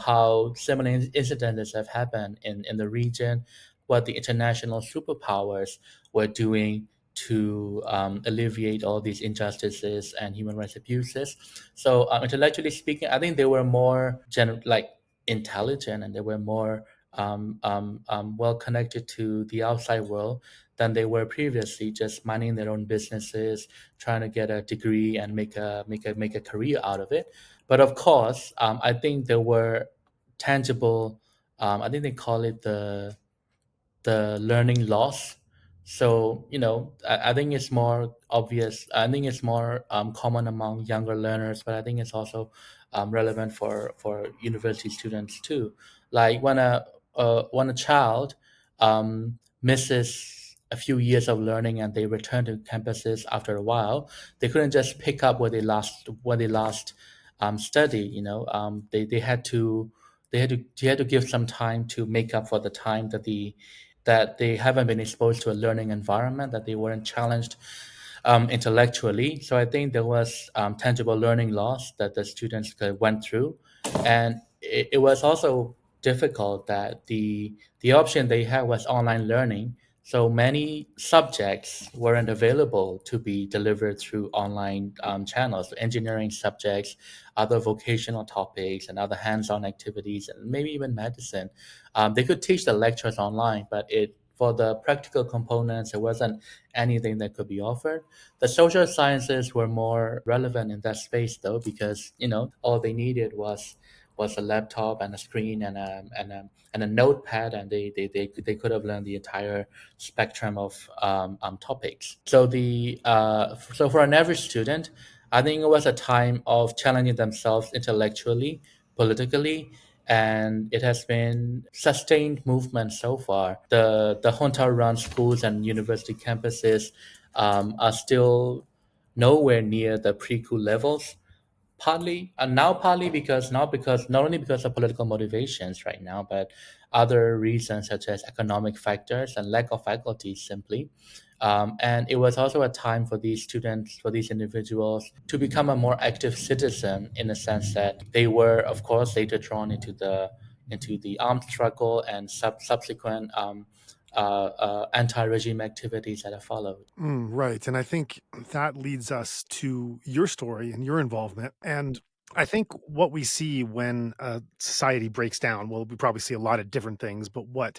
how similar incidents have happened in the region, what the international superpowers were doing to alleviate all these injustices and human rights abuses. So intellectually speaking, I think they were more intelligent, and they were more well connected to the outside world than they were previously, just minding their own businesses, trying to get a degree and make a career out of it. But of course, I think there were tangible. I think they call it the learning loss. So, I think it's more obvious. I think it's more common among younger learners, but I think it's also relevant for university students too. Like when a child misses a few years of learning and they return to campuses after a while, they couldn't just pick up where they last studied. They had to give some time to make up for the time that they haven't been exposed to a learning environment, that they weren't challenged intellectually. So I think there was tangible learning loss that the students went through, and it was also difficult that the option they had was online learning. So many subjects weren't available to be delivered through online channels. Engineering subjects, other vocational topics, and other hands-on activities, and maybe even medicine. They could teach the lectures online, but for the practical components, there wasn't anything that could be offered. The social sciences were more relevant in that space, though, because all they needed was a laptop and a screen and a notepad, and they could have learned the entire spectrum of topics. So for an average student, I think it was a time of challenging themselves intellectually, politically, and it has been sustained movement so far. The junta-run schools and university campuses are still nowhere near the pre-coup levels. Partly because not only because of political motivations right now, but other reasons such as economic factors and lack of faculty simply. And it was also a time for these students, for these individuals, to become a more active citizen, in the sense that they were, of course, later drawn into the armed struggle and subsequent anti-regime activities that have followed. Right. And I think that leads us to your story and your involvement. And I think what we see when a society breaks down, well, we probably see a lot of different things, but what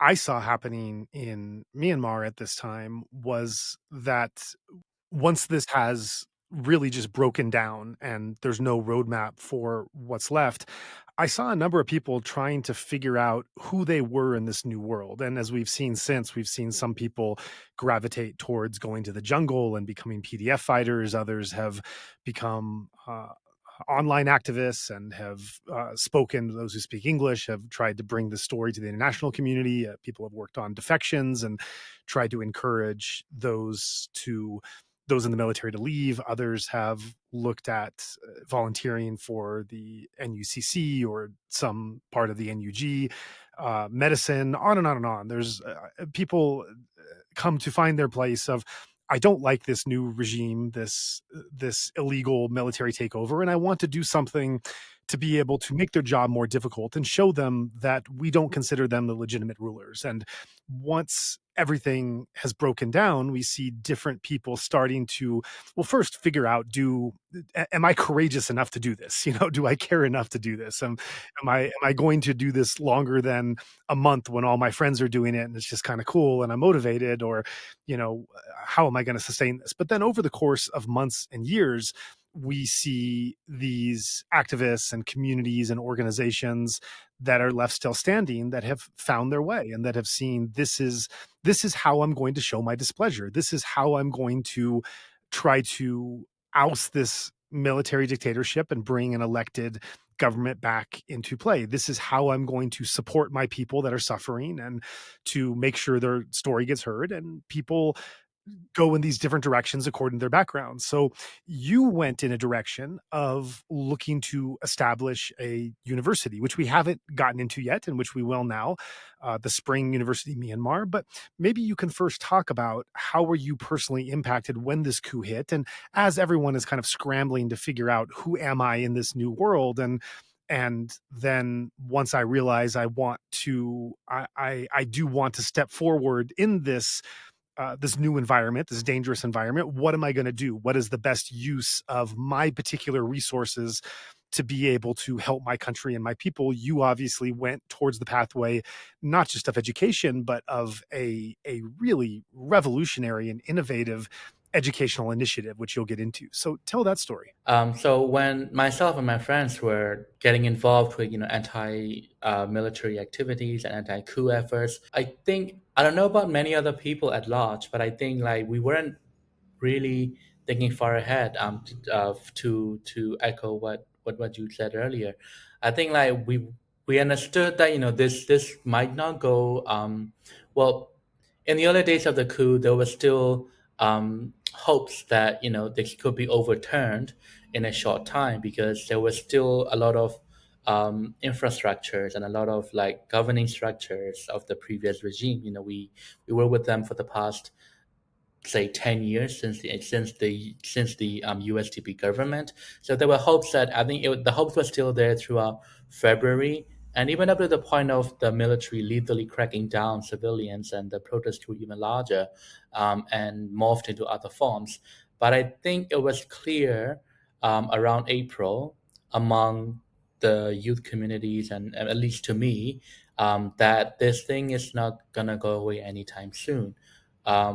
I saw happening in Myanmar at this time was that once this has really just broken down and there's no roadmap for what's left, I saw a number of people trying to figure out who they were in this new world. And as we've seen since, we've seen some people gravitate towards going to the jungle and becoming PDF fighters. Others have become online activists and have spoken. Those who speak English have tried to bring the story to the international community. People have worked on defections and tried to encourage those in the military to leave. Others have looked at volunteering for the NUCC or some part of the NUG, medicine, on and on and on. There's people come to find their place of, I don't like this new regime, this illegal military takeover, and I want to do something to be able to make their job more difficult and show them that we don't consider them the legitimate rulers. And once everything has broken down, we see different people starting to, well, first figure out, am I courageous enough to do this? Do I care enough to do this? Am I going to do this longer than a month when all my friends are doing it and it's just kind of cool and I'm motivated? Or, how am I going to sustain this? But then over the course of months and years, we see these activists and communities and organizations that are left still standing, that have found their way and that have seen, this is how I'm going to show my displeasure. This is how I'm going to try to oust this military dictatorship and bring an elected government back into play. This is how I'm going to support my people that are suffering and to make sure their story gets heard. And people go in these different directions according to their backgrounds. So you went in a direction of looking to establish a university, which we haven't gotten into yet and which we will now, the Spring University Myanmar. But maybe you can first talk about, how were you personally impacted when this coup hit? And as everyone is kind of scrambling to figure out, who am I in this new world? And then once I realize I do want to step forward in this new environment, this dangerous environment, what am I going to do? What is the best use of my particular resources to be able to help my country and my people? You obviously went towards the pathway, not just of education, but of a really revolutionary and innovative educational initiative, which you'll get into. So tell that story. So when myself and my friends were getting involved with anti-military activities and anti-coup efforts, I don't know about many other people at large, but I think we weren't really thinking far ahead. To echo what you said earlier, I think we understood that this might not go well. In the early days of the coup, there was still hopes that this could be overturned in a short time, because there was still a lot of infrastructures and a lot of governing structures of the previous regime. We were with them for the past, say, 10 years since the USDP government. So there were hopes that, I think the hopes were still there throughout February, and even up to the point of the military lethally cracking down civilians, and the protests grew even larger and morphed into other forms. But I think it was clear around April, among the youth communities, and at least to me, that this thing is not gonna go away anytime soon.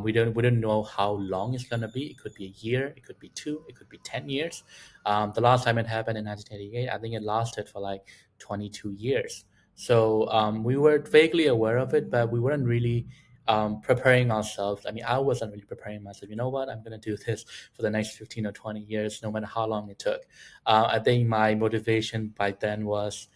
We don't know how long it's gonna be. It could be a year, it could be 2, it could be 10 years. The last time it happened in 1988, I think it lasted for 22 years. So we were vaguely aware of it, but we weren't really preparing ourselves. I mean, I wasn't really preparing myself. You know what? I'm gonna do this for the next 15 or 20 years, no matter how long it took. I think my motivation by then was,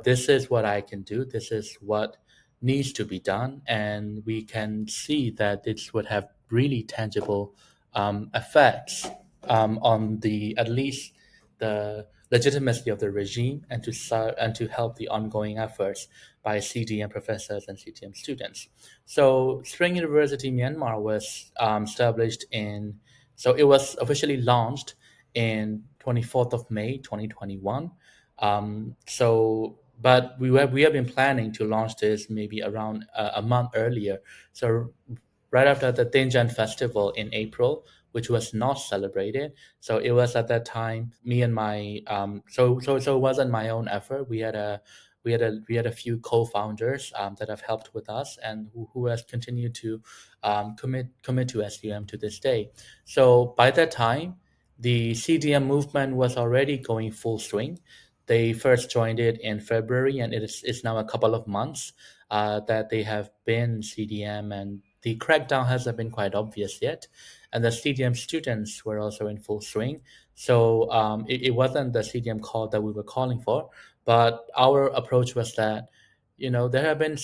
this is what I can do. This is what needs to be done, and we can see that this would have really tangible effects on at least the legitimacy of the regime, and to help the ongoing efforts by CDM professors and CDM students. So Spring University Myanmar was established so it was officially launched in 24th of May 2021. But we have been planning to launch this maybe around a month earlier. So right after the Tenjan festival in April, which was not celebrated. So it was at that time, me and my so it wasn't my own effort. We had a few co-founders that have helped with us, and who has continued to commit to SUM to this day. So by that time, the CDM movement was already going full swing. They first joined it in February, and it's now a couple of months that they have been CDM, and the crackdown hasn't been quite obvious yet. And the CDM students were also in full swing. So it wasn't the CDM call that we were calling for, but our approach was that, there have been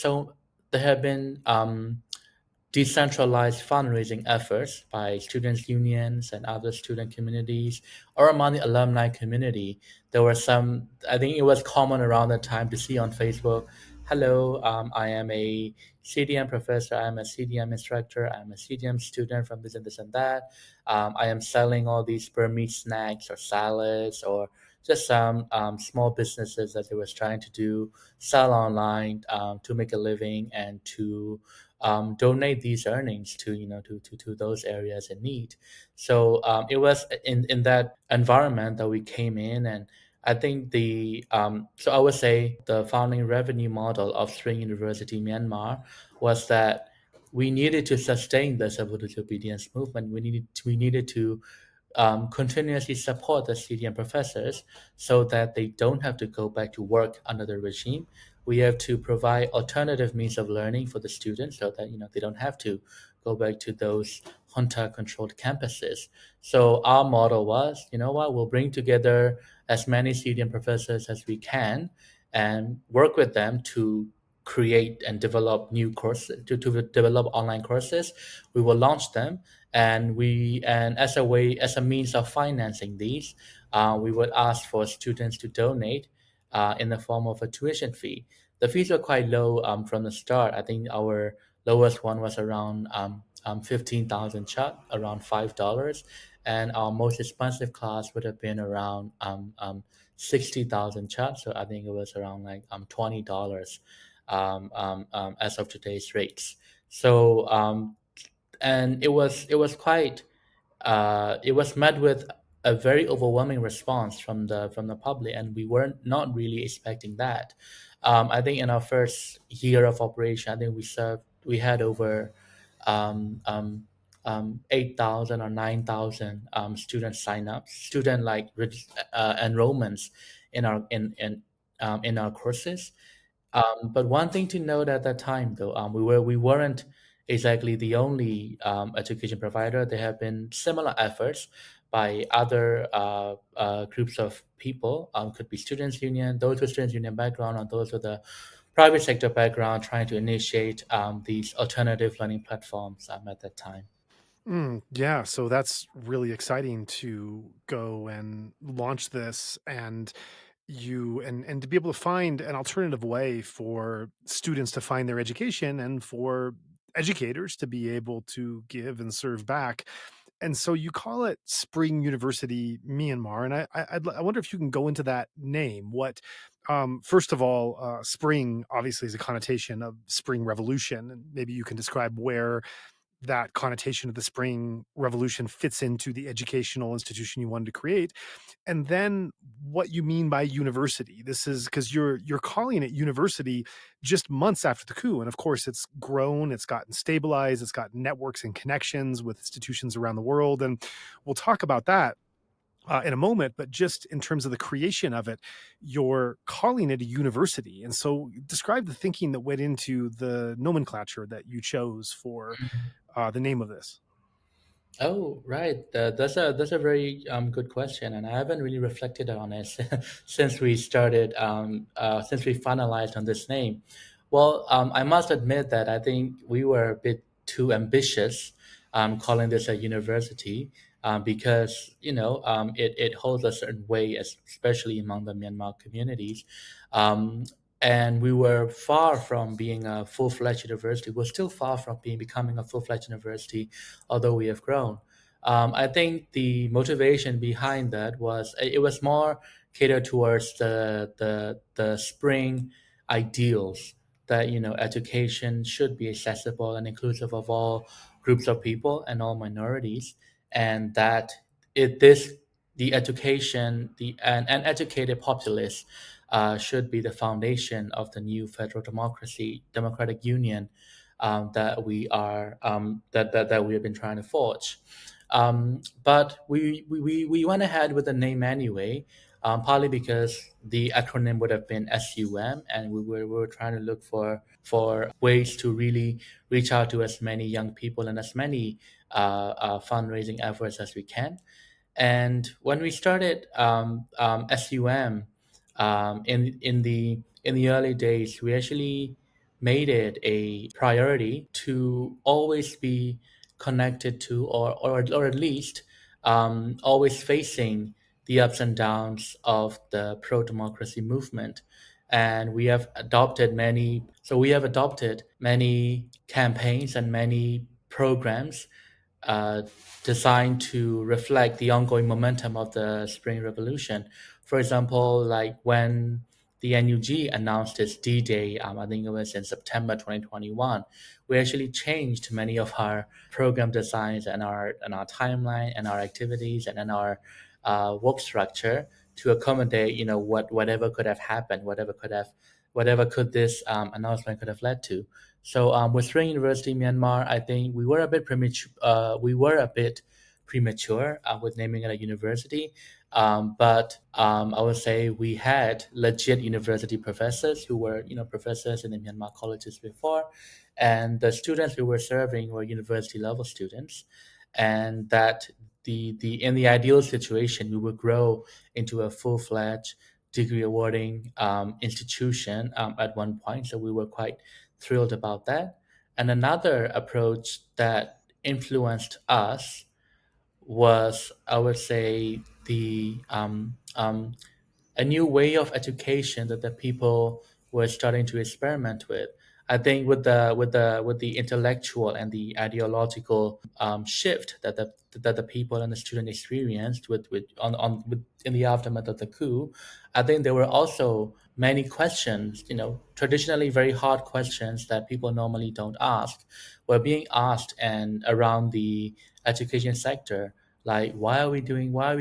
decentralized fundraising efforts by students' unions and other student communities, or among the alumni community. There were some, I think it was common around that time to see on Facebook, hello, I am a CDM professor, I'm a CDM instructor, I'm a CDM student from this and this and that. I am selling all these Burmese snacks or salads or just some small businesses that they was trying to do, sell online to make a living and to donate these earnings to to those areas in need. So it was in that environment that we came in, and I think so I would say the founding revenue model of Spring University Myanmar was that we needed to sustain the civil disobedience movement. We needed to continuously support the student professors so that they don't have to go back to work under the regime. We have to provide alternative means of learning for the students so that they don't have to go back to those junta-controlled campuses. So our model was, we'll bring together as many student professors as we can and work with them to create and develop new courses, to develop online courses. We will launch them, and as a means of financing these, we would ask for students to donate in the form of a tuition fee. The fees were quite low from the start. I think our lowest one was around 15,000 kyat, around $5, and our most expensive class would have been around 60,000 kyat. So I think it was around like $20 as of today's rates. So and it was quite it was met with a very overwhelming response from the public, and we were not really expecting that. I think in our first year of operation, I think we had over 8,000 or 9,000 student signups, student enrollments in our courses. But one thing to note at that time, though, we weren't exactly the only education provider. There have been similar efforts by other groups of people. Could be students' union, those with students' union background, or those with a private sector background, trying to initiate these alternative learning platforms at that time. Yeah, so that's really exciting to go and launch this, and to be able to find an alternative way for students to find their education and for educators to be able to give and serve back. And so you call it Spring University Myanmar, and I wonder if you can go into that name. What first of all, spring obviously is a connotation of spring revolution, and maybe you can describe where that connotation of the spring revolution fits into the educational institution you wanted to create, and then what you mean by university. This is because you're calling it university just months after the coup, and of course it's grown, it's gotten stabilized, it's got networks and connections with institutions around the world, and we'll talk about that in a moment. But just in terms of the creation of it, you're calling it a university. And so describe the thinking that went into the nomenclature that you chose for the name of this. Oh, right. That's a very good question, and I haven't really reflected on it since we started, since we finalized on this name. Well, I must admit that I think we were a bit too ambitious, calling this a university, because it holds a certain weight, especially among the Myanmar communities. Um, and we were far from being a full-fledged university. We're still far from becoming a full-fledged university, although we have grown. I think the motivation behind that was it was more catered towards the spring ideals that education should be accessible and inclusive of all groups of people and all minorities, and that it this the education the an educated populace should be the foundation of the new federal democratic union that we have been trying to forge. But we went ahead with the name anyway, partly because the acronym would have been SUM, and we were trying to look for ways to really reach out to as many young people and as many fundraising efforts as we can. And when we started SUM in the early days, we actually made it a priority to always be connected to, or at least always facing the ups and downs of the pro democracy movement. And we have adopted many campaigns and many programs uh, designed to reflect the ongoing momentum of the Spring Revolution. For example, like when the NUG announced its D-Day, I think it was in September 2021, we actually changed many of our program designs and our timeline and our activities and our work structure to accommodate, whatever could have happened, whatever could this announcement could have led to. So with Spring University Myanmar, I think we were a bit premature. With naming it a university, but I would say we had legit university professors who were, professors in the Myanmar colleges before, and the students we were serving were university level students, and that the in the ideal situation we would grow into a full-fledged degree awarding institution at one point. So we were quite thrilled about that. And another approach that influenced us was, I would say, a new way of education that the people were starting to experiment with. I think with the intellectual and the ideological shift that the people and the student experienced in the aftermath of the coup, I think there were also many questions, traditionally very hard questions that people normally don't ask, were being asked and around the education sector. Like, why are we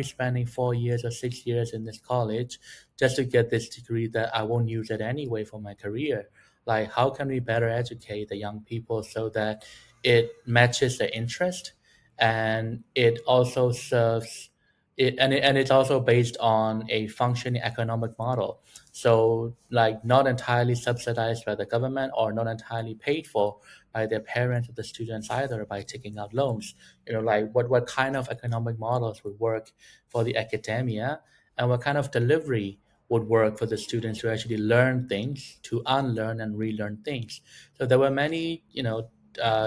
spending 4 years or 6 years in this college just to get this degree that I won't use it anyway for my career? Like, how can we better educate the young people so that it matches their interest, and it also serves and it's also based on a functioning economic model. So, like, not entirely subsidized by the government or not entirely paid for by their parents or the students either by taking out loans. Like what kind of economic models would work for the academia, and what kind of delivery would work for the students to actually learn things, to unlearn and relearn things. So there were many,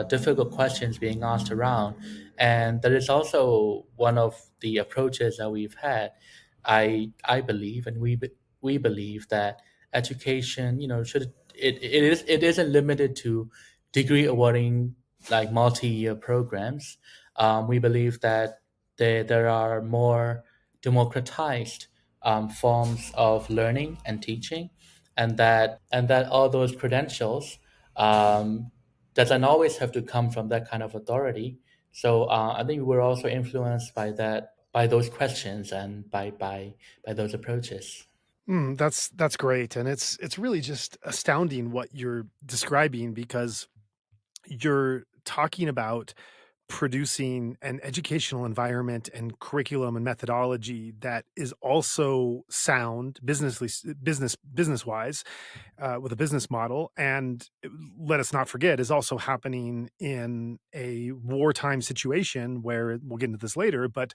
difficult questions being asked around, and that is also one of the approaches that we've had. I believe, and we believe that education, it isn't limited to degree awarding like multi-year programs. We believe that there are more democratized forms of learning and teaching, and that all those credentials doesn't always have to come from that kind of authority. So I think we're also influenced by that, by those questions, and by those approaches. That's great, and it's really just astounding what you're describing, because you're talking about producing an educational environment and curriculum and methodology that is also sound business wise, with a business model, and let us not forget, is also happening in a wartime situation where we'll get into this later, but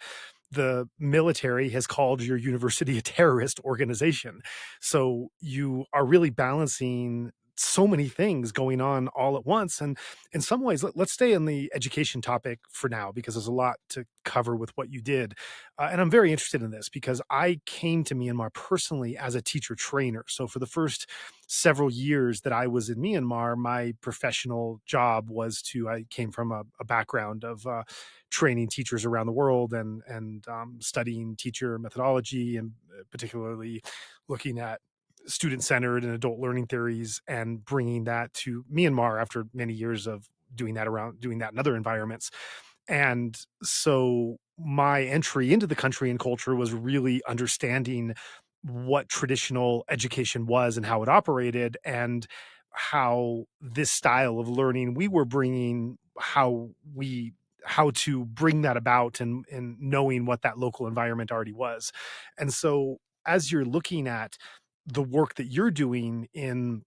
the military has called your university a terrorist organization. So you are really balancing so many things going on all at once. And in some ways, let's stay on the education topic for now, because there's a lot to cover with what you did. And I'm very interested in this because I came to Myanmar personally as a teacher trainer. So for the first several years that I was in Myanmar, my professional job was I came from a background of training teachers around the world, and studying teacher methodology, and particularly looking at student-centered and adult learning theories, and bringing that to Myanmar after many years of doing that in other environments. And so my entry into the country and culture was really understanding what traditional education was and how it operated, and how this style of learning we were bringing, how to bring that about, and knowing what that local environment already was. And so as you're looking at the work that you're doing in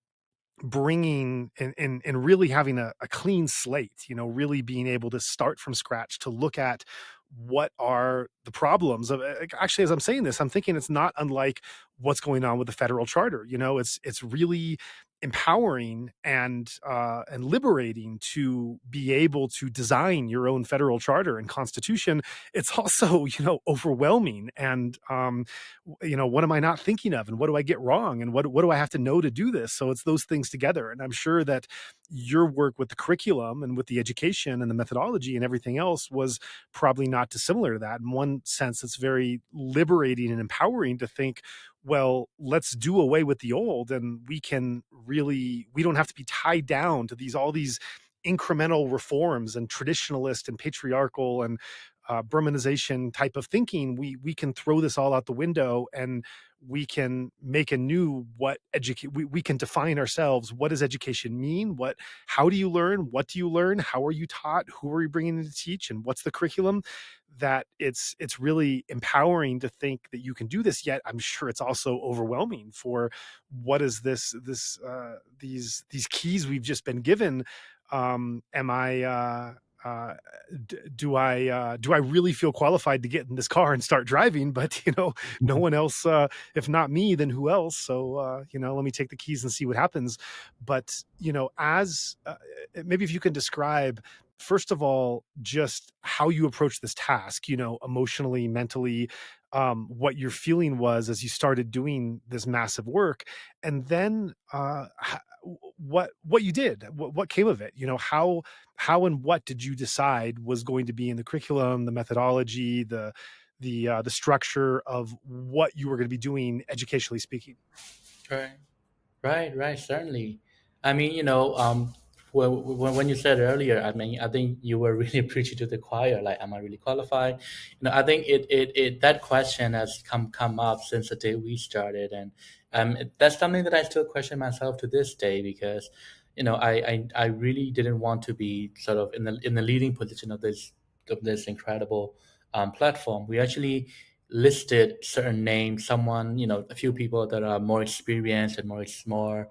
bringing and really having a clean slate, really being able to start from scratch to look at what are the problems of, actually, as I'm saying this, I'm thinking it's not unlike what's going on with the federal charter. It's really empowering and liberating to be able to design your own federal charter and constitution, it's also, overwhelming. And what am I not thinking of, and what do I get wrong, and what do I have to know to do this? So it's those things together. And I'm sure that your work with the curriculum and with the education and the methodology and everything else was probably not dissimilar to that. In one sense, it's very liberating and empowering to think, well, let's do away with the old, and we don't have to be tied down to all these incremental reforms and traditionalist and patriarchal and Burmanization type of thinking. We can throw this all out the window, and we can make a new we can define ourselves. What does education mean? How do you learn? What do you learn? How are you taught? Who are you bringing in to teach? And what's the curriculum? That it's really empowering to think that you can do this. Yet I'm sure it's also overwhelming for what is these keys we've just been given. Am I do I really feel qualified to get in this car and start driving? But no one else, if not me, then who else? So let me take the keys and see what happens. But as maybe if you can describe, first of all, just how you approach this task, emotionally, mentally, what your feeling was as you started doing this massive work, and then what you did, what came of it. How and what did you decide was going to be in the curriculum, the methodology, the structure of what you were going to be doing, educationally speaking? Right, certainly. I mean, when you said earlier, I mean, I think you were really preaching to the choir. Like, am I really qualified? I think it that question has come up since the day we started, and that's something that I still question myself to this day, because I really didn't want to be sort of in the leading position of this incredible platform. We actually listed certain names, someone, a few people that are more experienced and more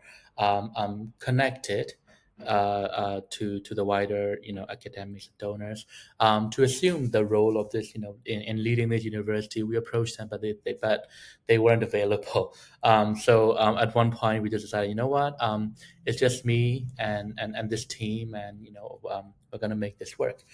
connected to the wider, academics and donors, to assume the role of this, in leading this university. We approached them, but they weren't available. So at one point we just decided, you know what, it's just me and this team, and we're gonna make this work.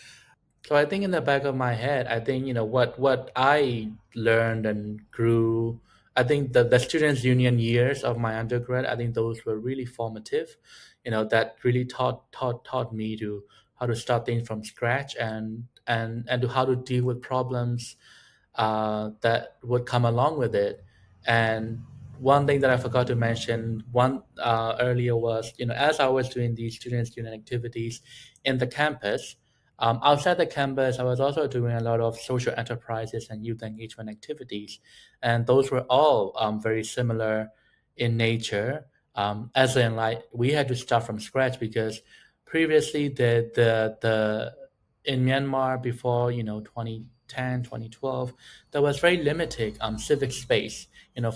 So I think in the back of my head, I think what I learned and grew. I think the students' union years of my undergrad, I think those were really formative. That really taught me to how to start things from scratch, and to how to deal with problems that would come along with it. And one thing that I forgot to mention earlier was, as I was doing these students' union activities in the campus. Outside the campus, I was also doing a lot of social enterprises and youth engagement activities, and those were all very similar in nature. As in, like, we had to start from scratch, because previously the in Myanmar before 2010, 2012, there was very limited civic space,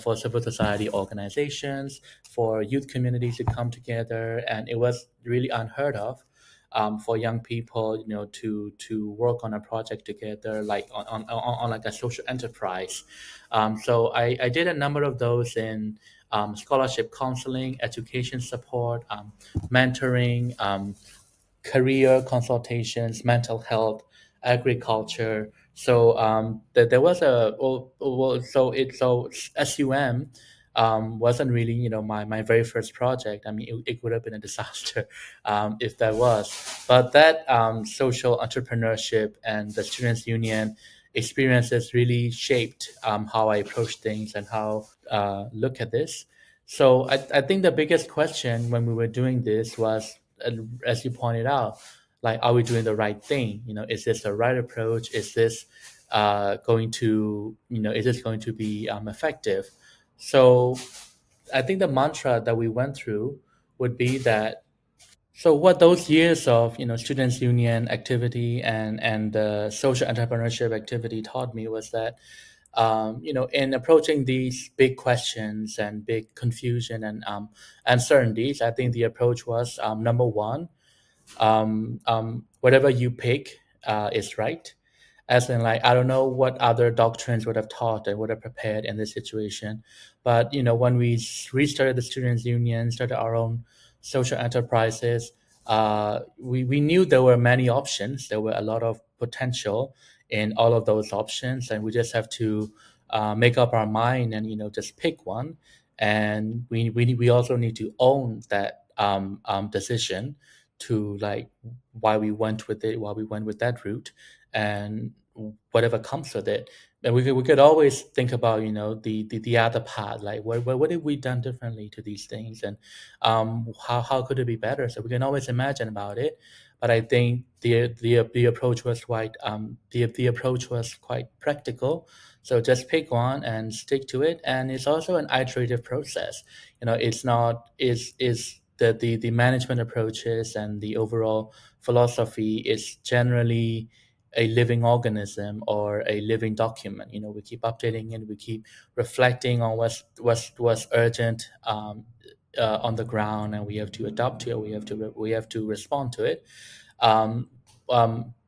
for civil society organizations, for youth communities to come together, and it was really unheard of for young people, to work on a project together, like on like a social enterprise. So I did a number of those in scholarship counseling, education support, mentoring, career consultations, mental health, agriculture. So there was so SUM wasn't really my very first project. I mean, it would have been a disaster if that was. But that social entrepreneurship and the students union experiences really shaped how I approach things and how look at this. So I think the biggest question when we were doing this was, as you pointed out, like, are we doing the right thing? Is this the right approach? Is this going to be effective? So I think the mantra that we went through would be that. So what those years of students union activity and social entrepreneurship activity taught me was that in approaching these big questions and big confusion and uncertainties, I think the approach was, number one, whatever you pick is right. as in like I don't know what other doctrines would have taught and would have prepared in this situation, but when we restarted the students' union, started our own social enterprises, we knew there were many options. There were a lot of potential in all of those options, and we just have to make up our mind and just pick one. And we also need to own that decision to like why we went with it, why we went with that route, and whatever comes with it. And we could always think about the other part, like what have we done differently to these things, and how could it be better? So we can always imagine about it. But I think the approach was the approach was quite practical. So just pick one and stick to it, and it's also an iterative process. It's not is the management approaches and the overall philosophy is generally a living organism or a living document. We keep updating it, we keep reflecting on what's urgent on the ground, and we have to adapt to it. We have to respond to it. Um,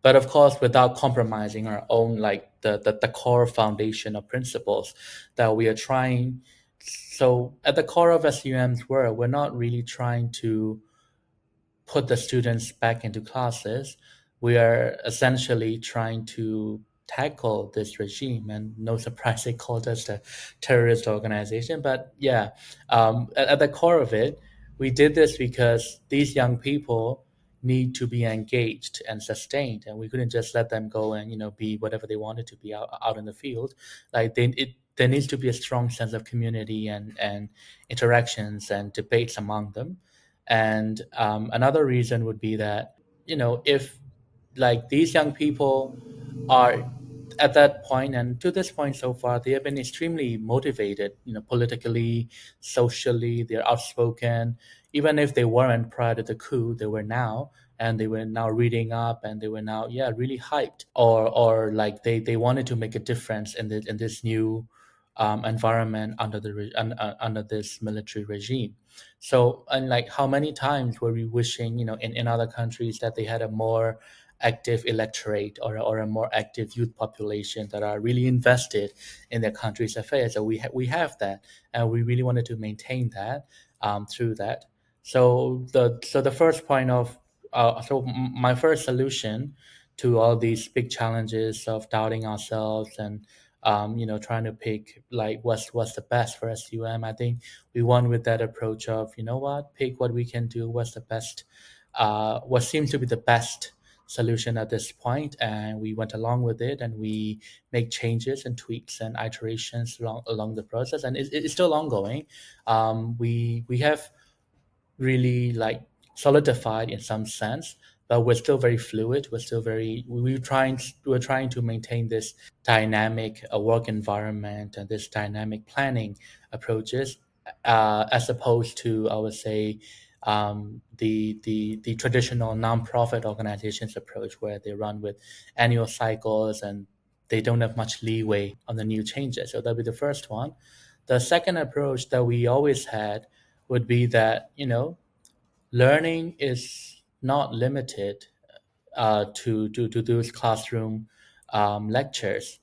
but of course, without compromising our own like the core foundation of principles that we are trying. So at the core of SUM's work, we're not really trying to put the students back into classes. We are essentially trying to tackle this regime, and no surprise they called us a terrorist organization. But yeah, at the core of it, we did this because these young people need to be engaged and sustained, and we couldn't just let them go and be whatever they wanted to be out in the field. Like there needs to be a strong sense of community and interactions and debates among them. And another reason would be that, if like these young people are at that point and to this point so far, they have been extremely motivated, politically, socially, they're outspoken. Even if they weren't prior to the coup, they were now, and they were now reading up, and they were now, yeah, really hyped, or like they wanted to make a difference in this new environment under under this military regime. So, and like how many times were we wishing, in other countries that they had a more active electorate or a more active youth population that are really invested in their country's affairs. So we have that, and we really wanted to maintain that through that. So the first point of my first solution to all these big challenges of doubting ourselves and trying to pick like what's the best for SUM. I think we won with that approach of pick what we can do, what's the best, what seems to be the best solution at this point, and we went along with it, and we make changes and tweaks and iterations along the process, and it's still ongoing. We have really like solidified in some sense, but we're still very fluid. We're trying to maintain this dynamic work environment and this dynamic planning approaches, as opposed to, I would say, the traditional nonprofit organizations approach, where they run with annual cycles and they don't have much leeway on the new changes. So that'll be the first one. The second approach that we always had would be that learning is not limited to those classroom lectures,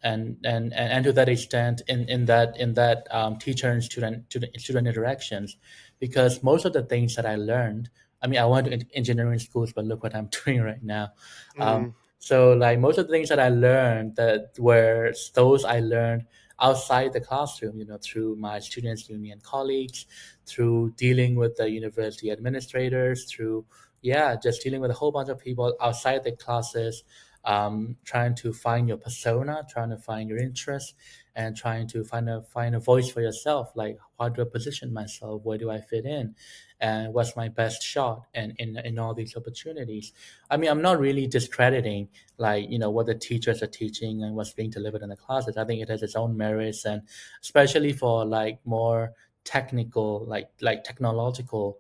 and to that extent, in that teacher and student interactions, because most of the things that I learned. I mean, I went to engineering schools, but look what I'm doing right now. Mm. So, like most of the things that I learned, that were those I learned outside the classroom, through my students' union colleagues, through dealing with the university administrators, through just dealing with a whole bunch of people outside the classes, trying to find your persona, trying to find your interest, and trying to find a voice for yourself. Like, how do I position myself? Where do I fit in? And what's my best shot? And in all these opportunities, I mean, I'm not really discrediting like what the teachers are teaching and what's being delivered in the classes. I think it has its own merits, and especially for like more technical, like technological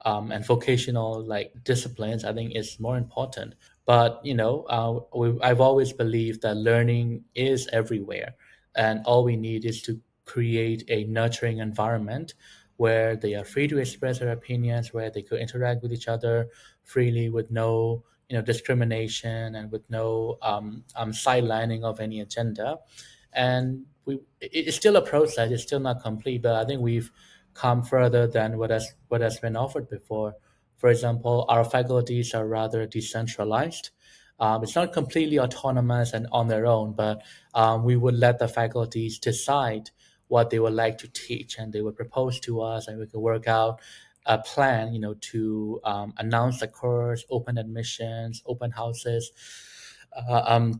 and vocational like disciplines, I think is more important. But I've always believed that learning is everywhere, and all we need is to create a nurturing environment where they are free to express their opinions, where they could interact with each other freely with no discrimination and with no sidelining of any agenda. And it's still a process. It's still not complete, but I think we've come further than what has been offered before. For example, our faculties are rather decentralized. It's not completely autonomous and on their own, but we would let the faculties decide what they would like to teach, and they would propose to us, and we could work out a plan, to announce the course, open admissions, open houses,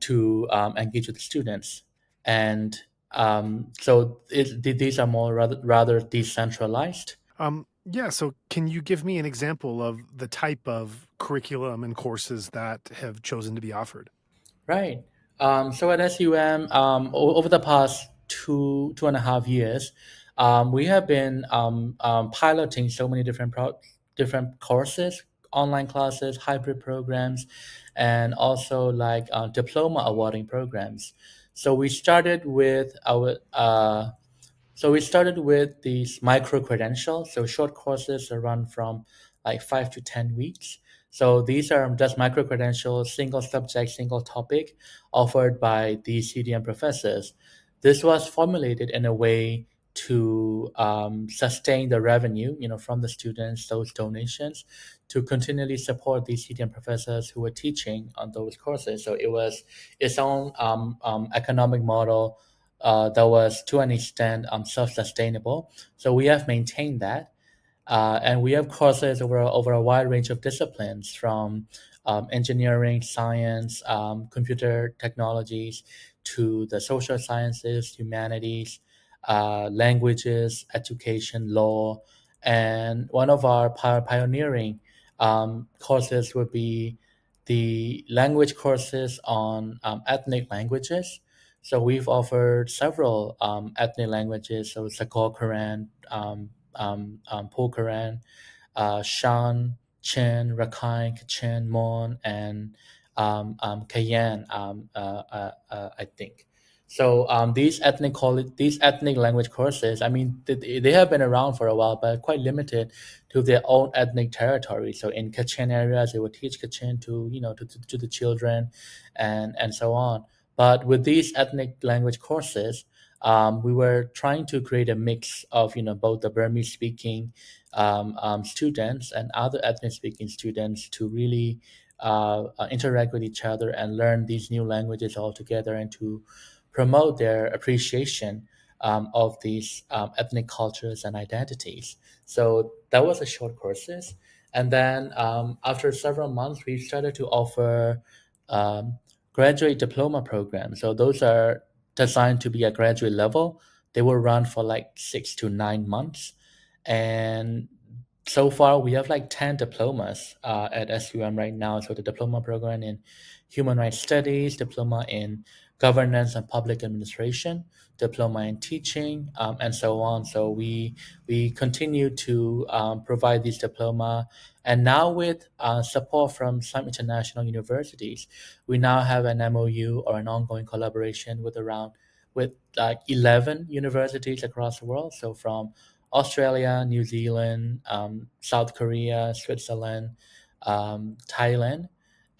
to engage with the students. And so these are more rather decentralized. Yeah, so can you give me an example of the type of curriculum and courses that have chosen to be offered? Right. So at SUM, over the past two and a half years, we have been piloting so many different courses, online classes, hybrid programs, and also like diploma awarding programs. So we started with these micro credentials, so short courses that run from like 5 to 10 weeks. So these are just micro credentials, single subject, single topic, offered by these CDM professors. This was formulated in a way to sustain the revenue, from the students, those donations, to continually support these CDM professors who were teaching on those courses. So it was its own economic model that was to an extent self-sustainable. So we have maintained that. And we have courses over a wide range of disciplines, from engineering, science, computer technologies, to the social sciences, humanities, languages, education, law. And one of our pioneering courses would be the language courses on ethnic languages. So we've offered several ethnic languages, so Sakor Quran, Pokuran, Shan, Chin, Rakhine, Kachin, Mon, and Kayan, I think. So these ethnic language courses, I mean, they have been around for a while, but quite limited to their own ethnic territory. So in Kachin areas, they would teach Kachin to the children, and so on. But with these ethnic language courses, we were trying to create a mix of both the Burmese speaking students and other ethnic speaking students to really interact with each other and learn these new languages all together, and to promote their appreciation of these ethnic cultures and identities. So that was a short courses. And then after several months, we started to offer um, graduate diploma programs. So those are designed to be at graduate level. They will run for like 6 to 9 months. And so far, we have like 10 diplomas at SUM right now. So the diploma program in human rights studies, diploma in governance and public administration, diploma in teaching, and so on. So we continue to provide these diploma, and now with support from some international universities, we now have an MOU, or an ongoing collaboration, with like 11 universities across the world. So from Australia, New Zealand, South Korea, Switzerland, Thailand,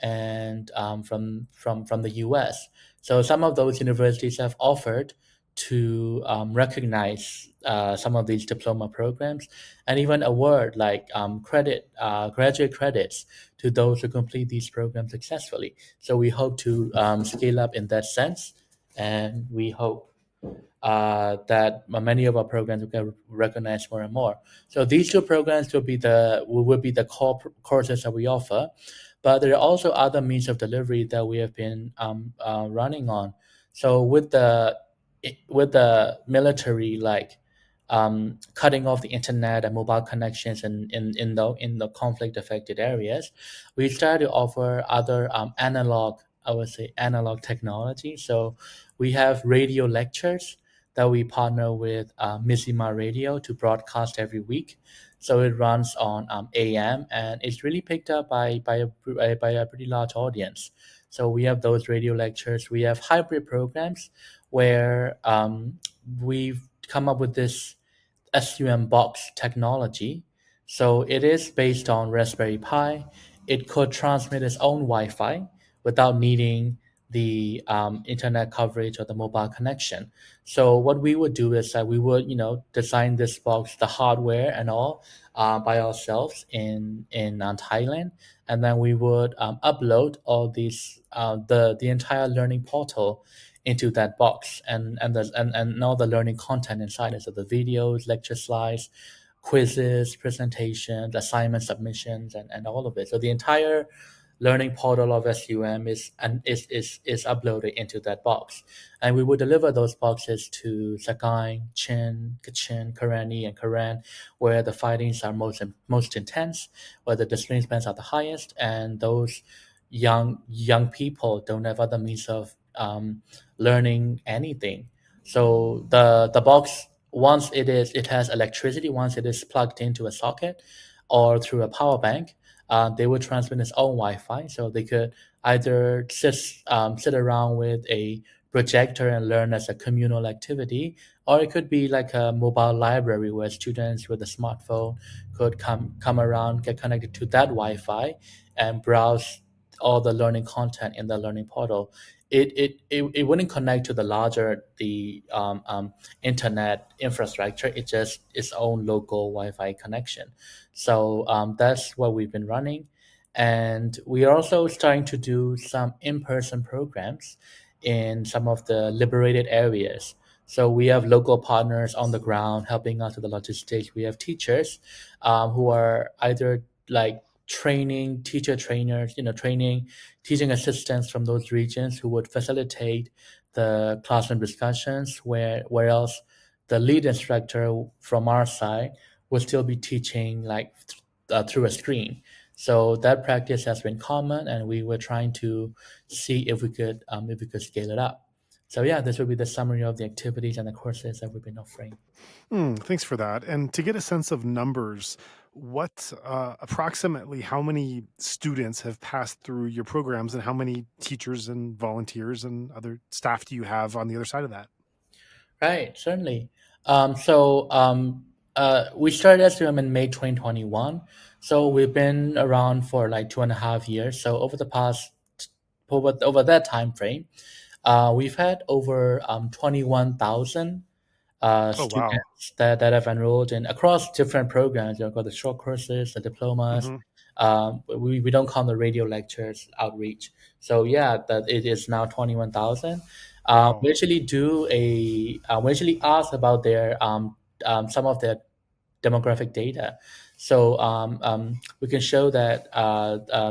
and from the US. So some of those universities have offered to recognize some of these diploma programs, and even award like graduate credits to those who complete these programs successfully. So we hope to scale up in that sense, and we hope that many of our programs will get recognized more and more. So these two programs will be the core courses that we offer, but there are also other means of delivery that we have been running on. So with the military, like cutting off the internet and mobile connections in the conflict affected areas, we started to offer other analog technology. So we have radio lectures that we partner with Mizima Radio to broadcast every week. So it runs on AM, and it's really picked up by a pretty large audience. So we have those radio lectures. We have hybrid programs where we've come up with this SUM box technology. So it is based on Raspberry Pi. it could transmit its own Wi-Fi without needing the internet coverage or the mobile connection. So what we would do is that we would, design this box, the hardware and all, by ourselves in Thailand, and then we would upload all these the entire learning portal into that box, and all the learning content inside it, so the videos, lecture slides, quizzes, presentations, assignment submissions, and all of it. So the entire learning portal of SUM is uploaded into that box, and we will deliver those boxes to Sagaing, Chin, Kachin, Karani, and Karan, where the fightings are most intense, where the discipline spans are the highest, and those young people don't have other means of learning anything. So the box, once it has electricity, once it is plugged into a socket or through a power bank, they will transmit its own Wi-Fi, so they could either sit around with a projector and learn as a communal activity, or it could be like a mobile library where students with a smartphone could come around, get connected to that Wi-Fi, and browse all the learning content in the learning portal. It wouldn't connect to the larger internet infrastructure. It's just its own local Wi-Fi connection. So that's what we've been running, and we are also starting to do some in-person programs in some of the liberated areas. So we have local partners on the ground helping us with the logistics. We have teachers who are either like teacher trainers, training teaching assistants from those regions who would facilitate the classroom discussions, where else the lead instructor from our side will still be teaching like through a screen. So that practice has been common, and we were trying to see if we could scale it up. So yeah, this would be the summary of the activities and the courses that we've been offering. Thanks for that. And to get a sense of numbers, what approximately how many students have passed through your programs, and how many teachers and volunteers and other staff do you have on the other side of that? Right, certainly. We started SUM in May 2021. So we've been around for like 2.5 years. So over that time frame, we've had over 21,000 Oh, wow. students that have enrolled in across different programs. Got the short courses, the diplomas. Hmm. We don't count the radio lectures outreach. So yeah, that it is now 21,000. Wow. We actually ask about their some of their demographic data. So we can show that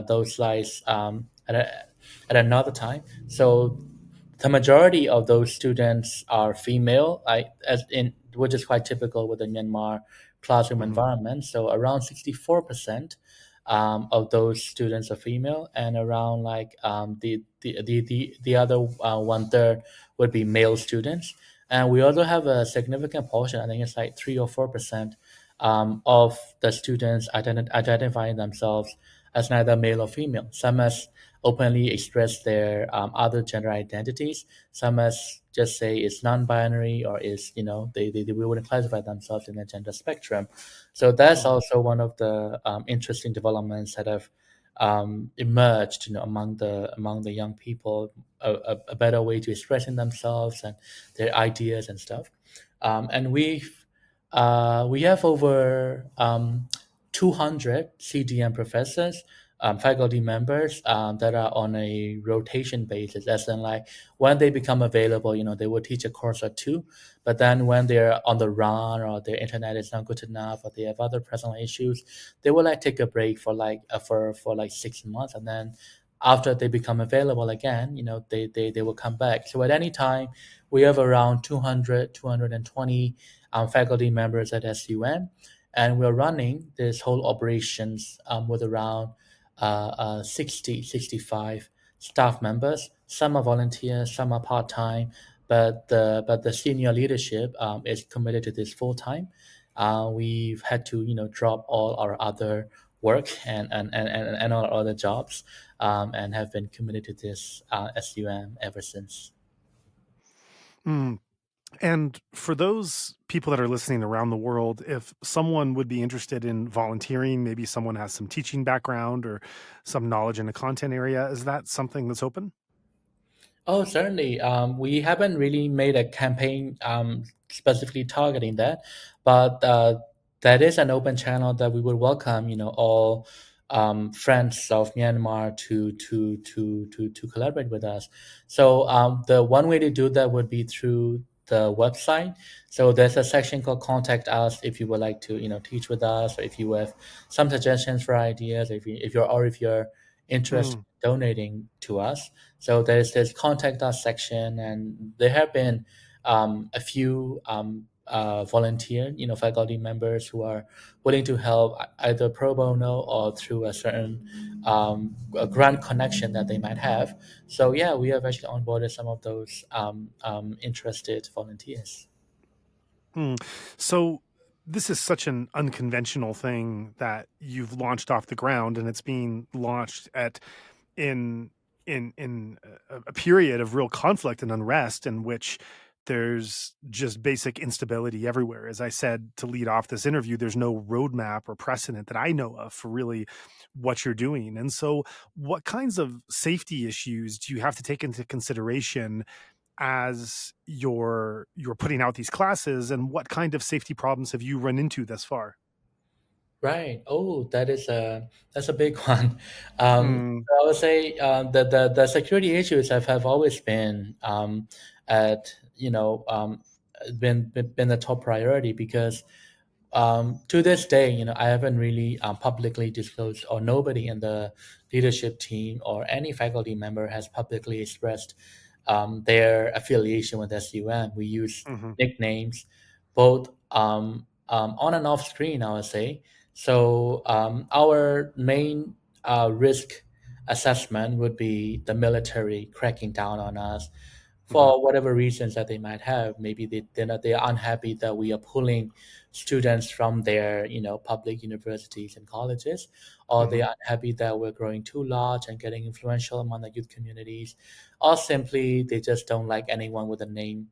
those slides at another time. So the majority of those students are female, which is quite typical with the Myanmar classroom Hmm. environment. So around 64% of those students are female, and around like the other 1/3 would be male students. And we also have a significant portion, I think it's like 3 or 4%, of the students identifying themselves as neither male or female. Some as openly express their other gender identities. Some as just say it's non-binary, or is they wouldn't classify themselves in the gender spectrum. So that's Hmm. also one of the interesting developments that have emerged, among the young people, a better way to expressing themselves and their ideas and stuff. And we have over 200 CDM professors, faculty members that are on a rotation basis, as in like when they become available, they will teach a course or two, but then when they're on the run, or their internet is not good enough, or they have other personal issues, they will like take a break for like for like 6 months, and then after they become available again, they will come back. So at any time, we have around 220 faculty members at SUM, and we're running this whole operations with around 65 staff members. Some are volunteers, some are part-time, but the senior leadership is committed to this full-time. We've had to drop all our other work and all our other jobs, and have been committed to this SUM ever since. Mm. And for those people that are listening around the world, if someone would be interested in volunteering, maybe someone has some teaching background or some knowledge in a content area, is that something that's open? Oh, certainly. We haven't really made a campaign specifically targeting that, but that is an open channel that we would welcome. All friends of Myanmar to collaborate with us. So the one way to do that would be through the website. So there's a section called "Contact Us" if you would like to teach with us, or if you have some suggestions for ideas, if you're interested Mm, in donating to us. So there's this contact us section, and there have been a few volunteer, faculty members who are willing to help either pro bono or through a certain a grant connection that they might have. So yeah, we have actually onboarded some of those interested volunteers. mm. So this is such an unconventional thing that you've launched off the ground, and it's being launched at in a period of real conflict and unrest in which there's just basic instability everywhere. As I said to lead off this interview, there's no roadmap or precedent that I know of for really what you're doing. And so, what kinds of safety issues do you have to take into consideration as you're putting out these classes, and what kind of safety problems have you run into thus far? Right. Oh, that's a big one. Mm, I would say the security issues have always been at been the top priority because to this day, I haven't really publicly disclosed, or nobody in the leadership team or any faculty member has publicly expressed their affiliation with SUM. We use mhm, nicknames, both on and off screen, I would say. So our main risk assessment would be the military cracking down on us mhm, for whatever reasons that they might have. Maybe they're unhappy that we are pulling students from their public universities and colleges, or they mhm, are unhappy that we're growing too large and getting influential among the youth communities, or simply they just don't like anyone with a name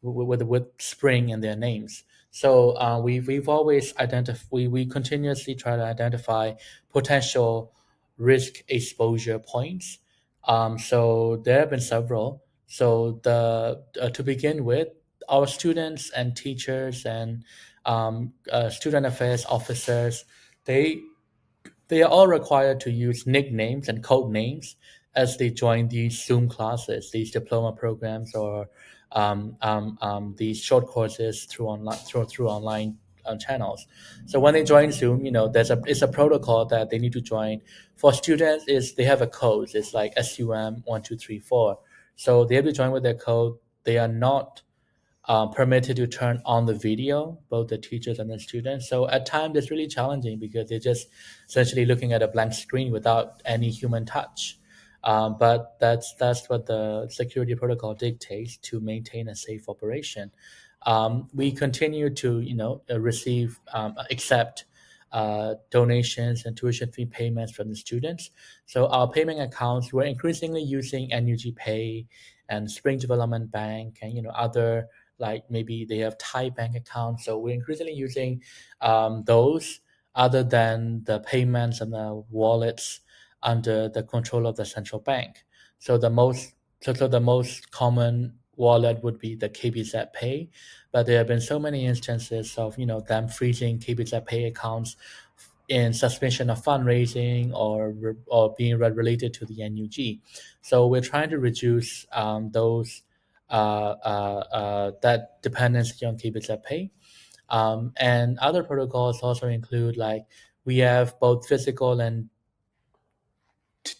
with spring in their names. So we've always identified, we continuously try to identify potential risk exposure points. So there have been several. So the to begin with, our students and teachers and student affairs officers, they they are all required to use nicknames and code names as they join these Zoom classes, these diploma programs, or these short courses through online channels. So when they join Zoom, it's a protocol that they need to join. For students, is they have a code. It's like SUM 1234. So they have to join with their code. They are not permitted to turn on the video, both the teachers and the students. So at times it's really challenging because they're just essentially looking at a blank screen without any human touch. But that's what the security protocol dictates to maintain a safe operation. We continue to receive accept donations and tuition fee payments from the students. So our payment accounts, we're increasingly using NUG Pay and Spring Development Bank and other, like maybe they have Thai bank accounts. So we're increasingly using those other than the payments and the wallets under the control of the central bank. So the most common wallet would be the KBZ Pay, but there have been so many instances of them freezing KBZ Pay accounts in suspicion of fundraising or being related to the NUG. So we're trying to reduce those that dependency on KBZ Pay. And other protocols also include, like, we have both physical and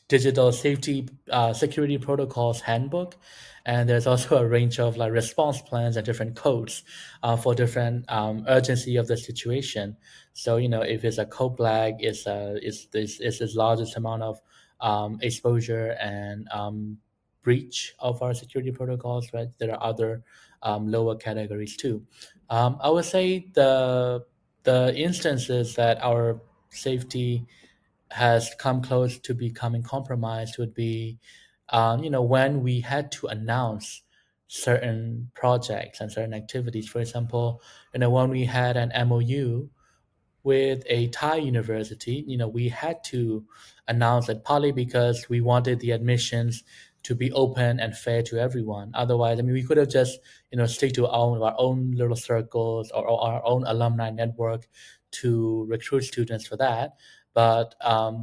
digital safety security protocols handbook, and there's also a range of like response plans and different codes for different urgency of the situation. So if it's a code black, it's its largest amount of exposure and breach of our security protocols, right? There are other lower categories too. I would say the instances that our safety has come close to becoming compromised would be, when we had to announce certain projects and certain activities. For example, when we had an MOU with a Thai university, we had to announce it, partly because we wanted the admissions to be open and fair to everyone. Otherwise, we could have just, stick to our own little circles or our own alumni network to recruit students for that. But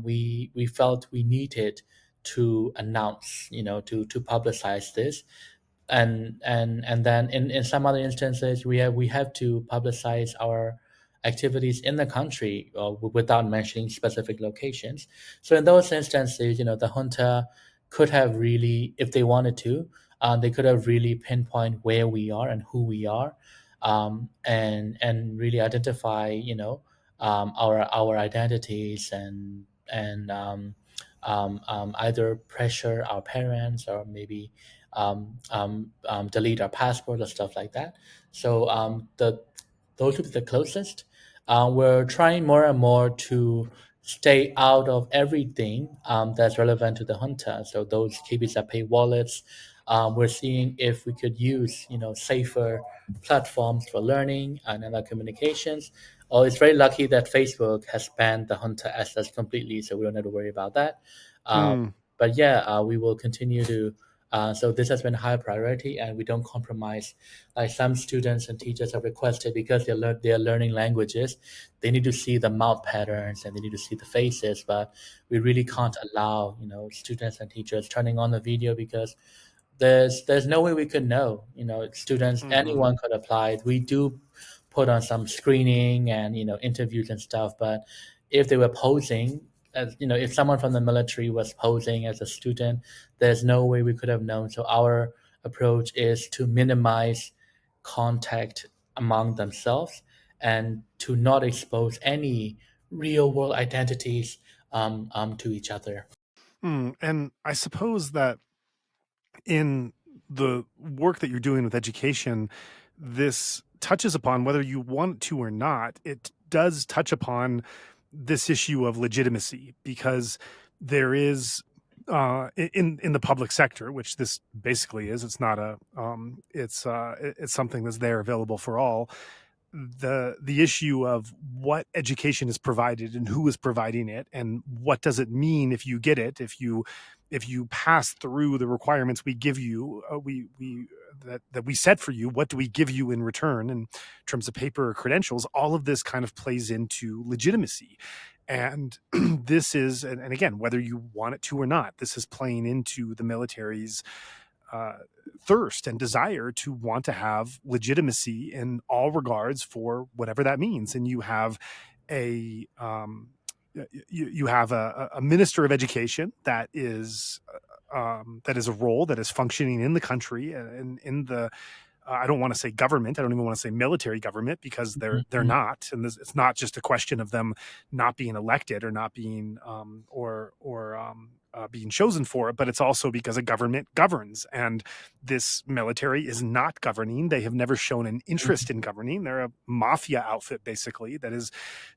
we felt we needed to announce, to publicize this. And then in some other instances we have to publicize our activities in the country without mentioning specific locations. So in those instances, the junta could have really, if they wanted to, they could have really pinpoint where we are and who we are, and really identify, our identities, and either pressure our parents or maybe delete our passport or stuff like that. So those would be the closest. We're trying more and more to stay out of everything that's relevant to the junta. So those KBs pay wallets. We're seeing if we could use, safer platforms for learning and other communications. Oh, it's very lucky that Facebook has banned the junta assets completely, so we don't have to worry about that. But yeah, we will continue to. So this has been a high priority, and we don't compromise. Like some students and teachers have requested, because they're learning languages, they need to see the mouth patterns and they need to see the faces. But we really can't allow, students and teachers turning on the video, because there's no way we could know. Students, anyone could apply. We do put on some screening and interviews and stuff, but if they were posing as, if someone from the military was posing as a student, there's no way we could have known. So our approach is to minimize contact among themselves and to not expose any real world identities to each other. And I suppose that in the work that you're doing with education, this touches upon, whether you want to or not, it does touch upon this issue of legitimacy, because there is in the public sector, which this basically is, it's not a it's something that's there available for all. The issue of what education is provided and who is providing it, and what does it mean if you get it, if you pass through the requirements we give you, that we set for you, what do we give you in return in terms of paper or credentials? All of this kind of plays into legitimacy. And this is, and again, whether you want it to or not, this is playing into the military's thirst and desire to want to have legitimacy in all regards for whatever that means. And you have a minister of education that is a role that is functioning in the country and in the I don't want to say government. I don't even want to say military government, because they're not, and it's not just a question of them not being elected or not being being chosen for it, but it's also because a government governs, and this military is not governing. They have never shown an interest in governing. They're a mafia outfit, basically, that is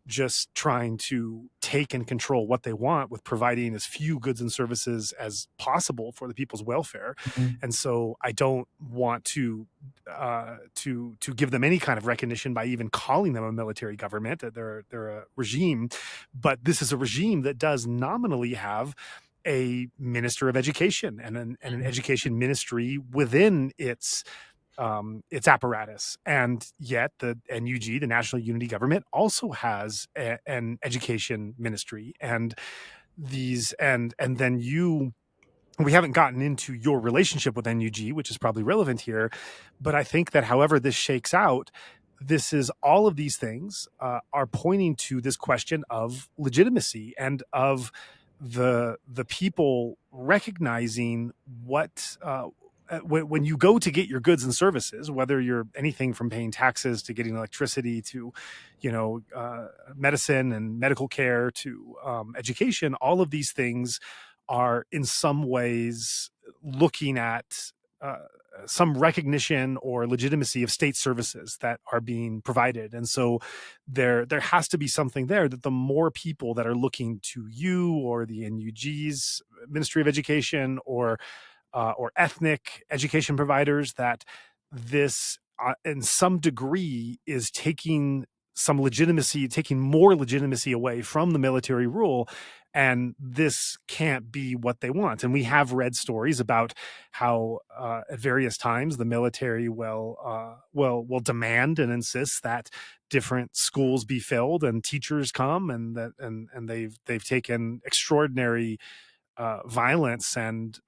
just trying to take and control what they want with providing as few goods and services as possible for the people's welfare. And so I don't want to give them any kind of recognition by even calling them a military government. They're a regime, but this is a regime that does nominally have a minister of education and an education ministry within its apparatus. And yet the NUG, the National Unity Government, also has an education ministry. And these and then we haven't gotten into your relationship with NUG, which is probably relevant here, but I think that however this shakes out, this is all of these things are pointing to this question of legitimacy and of the people recognizing what when you go to get your goods and services, whether you're anything from paying taxes to getting electricity to medicine and medical care to education, all of these things are in some ways looking at some recognition or legitimacy of state services that are being provided. And so there has to be something there, that the more people that are looking to you or the NUG's Ministry of Education or or ethnic education providers, that this, in some degree, is taking more legitimacy away from the military rule, and this can't be what they want. And we have read stories about how at various times the military will demand and insist that different schools be filled and teachers come, and that and they've taken extraordinary violence and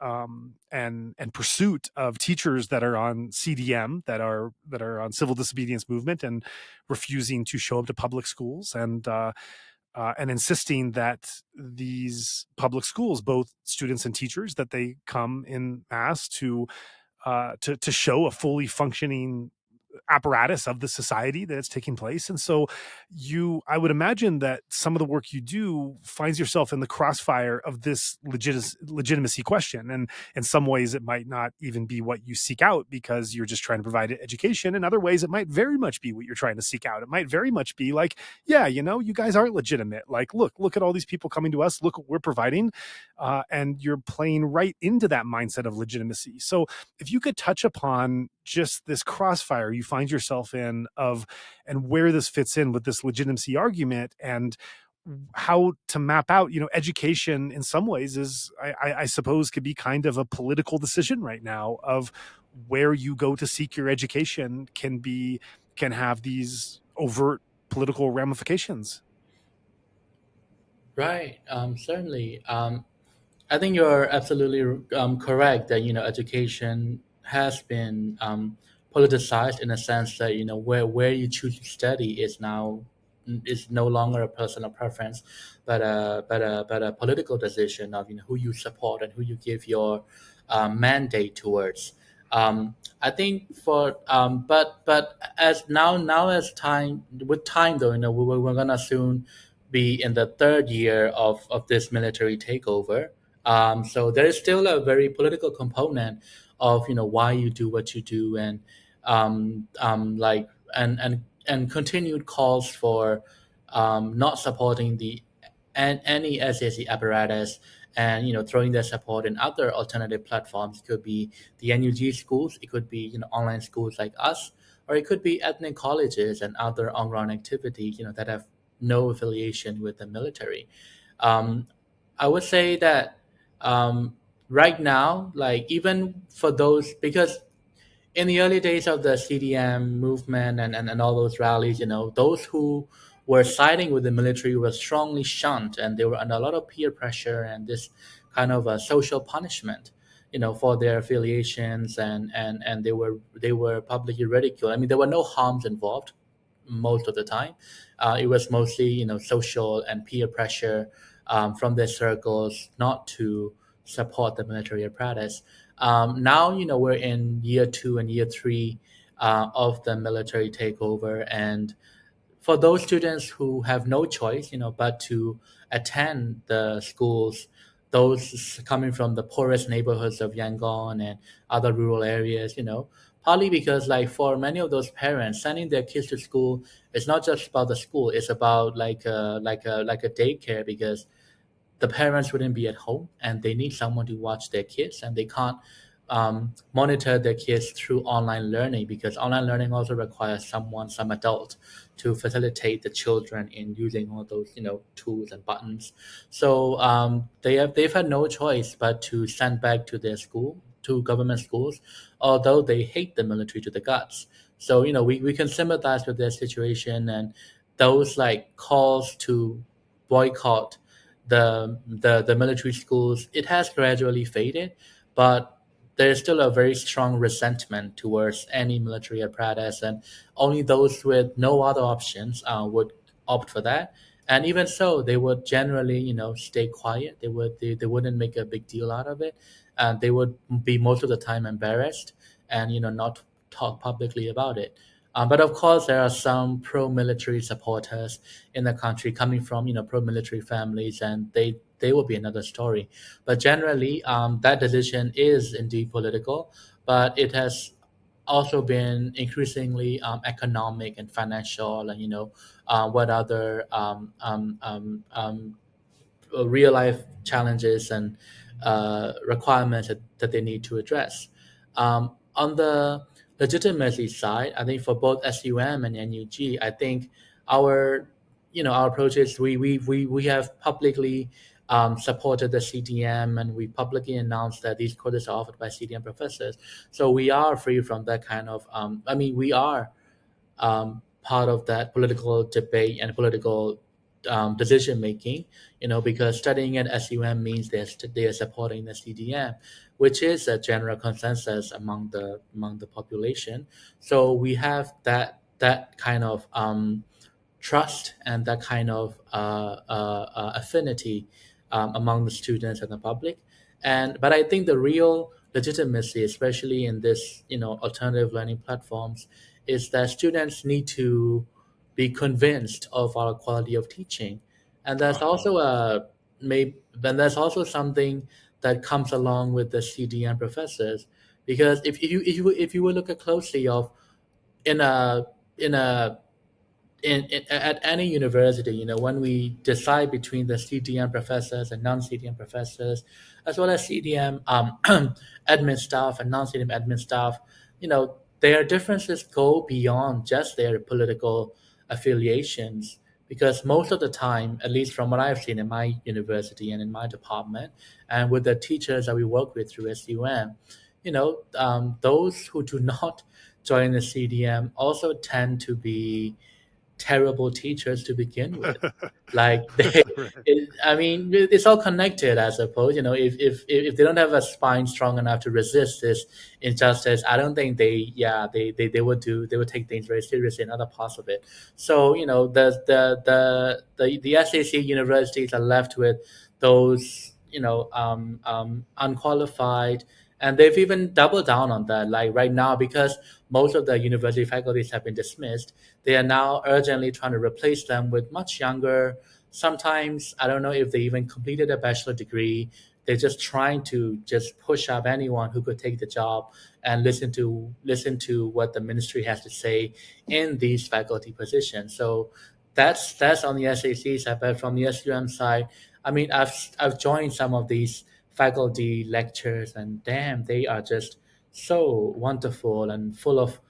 pursuit of teachers that are on CDM, that are on civil disobedience movement, and refusing to show up to public schools, and insisting that these public schools, both students and teachers, that they come in mass to show a fully functioning apparatus of the society that it's taking place. And so I would imagine that some of the work you do finds yourself in the crossfire of this legitimacy question. And in some ways it might not even be what you seek out, because you're just trying to provide education. In other ways, it might very much be what you're trying to seek out. It might very much be like, yeah, you guys aren't legitimate. Like, look at all these people coming to us. Look what we're providing. And you're playing right into that mindset of legitimacy. So if you could touch upon just this crossfire you find yourself in, and where this fits in with this legitimacy argument, and how to map out, education in some ways is, I suppose, could be kind of a political decision right now of where you go to seek your education can have these overt political ramifications. Right. Certainly. I think you're absolutely correct that education has been politicized, in a sense that where you choose to study is no longer a personal preference, but a political decision of who you support and who you give your mandate towards. I think but as now as time with time though, we're gonna soon be in the third year of this military takeover. So there is still a very political component of why you do what you do, and like and continued calls for not supporting any SAC apparatus, and throwing their support in other alternative platforms. It could be the NUG schools, it could be online schools like us, or it could be ethnic colleges and other on-ground activities that have no affiliation with the military. Um, I would say that right now, like even for those, because in the early days of the CDM movement and all those rallies, those who were siding with the military were strongly shunned, and they were under a lot of peer pressure and this kind of a social punishment, for their affiliations, and they were publicly ridiculed. I mean, there were no harms involved most of the time. It was mostly, social and peer pressure from their circles not to support the military apparatus. Now, we're in year 2 and year 3 of the military takeover, and for those students who have no choice, but to attend the schools, those coming from the poorest neighborhoods of Yangon and other rural areas, partly because, like, for many of those parents, sending their kids to school is not just about the school; it's about like a daycare, because the parents wouldn't be at home and they need someone to watch their kids, and they can't monitor their kids through online learning, because online learning also requires some adult to facilitate the children in using all those tools and buttons. So they've had no choice but to send back to their school, to government schools, although they hate the military to the guts. So we can sympathize with their situation, and those like calls to boycott the military schools, it has gradually faded, but there is still a very strong resentment towards any military apparatus, and only those with no other options would opt for that. And even so, they would generally, stay quiet. They wouldn't make a big deal out of it, and they would be most of the time embarrassed and not talk publicly about it. But of course, there are some pro-military supporters in the country coming from pro-military families, and they will be another story. But generally, that decision is indeed political, but it has also been increasingly economic and financial, and what other real life challenges and requirements that they need to address. On the legitimacy side, I think for both SUM and NUG, I think our our approach is we have publicly supported the CDM, and we publicly announced that these courses are offered by CDM professors. So we are free from that kind of we are part of that political debate and political decision making, because studying at SUM means they are supporting the CDM, which is a general consensus among the population. So we have that kind of trust and that kind of affinity among the students and the public. But I think the real legitimacy, especially in this alternative learning platforms, is that students need to be convinced of our quality of teaching, and that's also that's also something that comes along with the CDM professors, because if you will look at closely of in a in a at any university, when we decide between the CDM professors and non-CDM professors, as well as CDM admin staff and non-CDM admin staff, their differences go beyond just their political affiliations. Because most of the time, at least from what I've seen in my university and in my department, and with the teachers that we work with through SUM, those who do not join the CDM also tend to be terrible teachers to begin with. Like Right. it's all connected, I suppose. If they don't have a spine strong enough to resist this injustice, I don't think they would take things very seriously in other parts of it. So the SAC universities are left with those unqualified, and they've even doubled down on that. Like right now, because most of the university faculties have been dismissed, they are now urgently trying to replace them with much younger. Sometimes I don't know if they even completed a bachelor degree. They're just trying to just push up anyone who could take the job and listen to what the ministry has to say in these faculty positions. So that's on the SAC side. But from the SUM side, I've joined some of these faculty lectures, and damn, they are just so wonderful and full of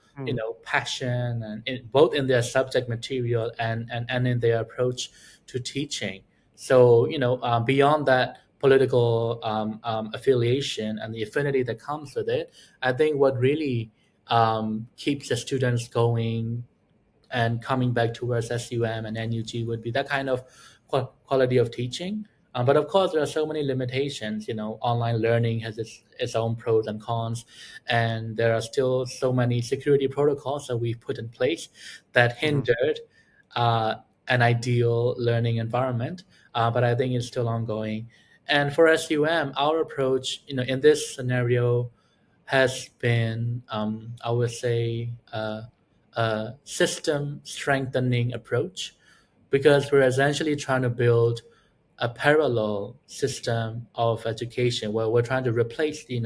passion, and both in their subject material and in their approach to teaching. So beyond that political affiliation and the affinity that comes with it, I think what really keeps the students going and coming back towards SUM and NUG would be that kind of quality of teaching. But of course, there are so many limitations. Online learning has its own pros and cons, and there are still so many security protocols that we've put in place that hindered uh, an ideal learning environment. But I think it's still ongoing. And for SUM, our approach, in this scenario, has been, I would say, a system strengthening approach, because we're essentially trying to build a parallel system of education where we're trying to replace the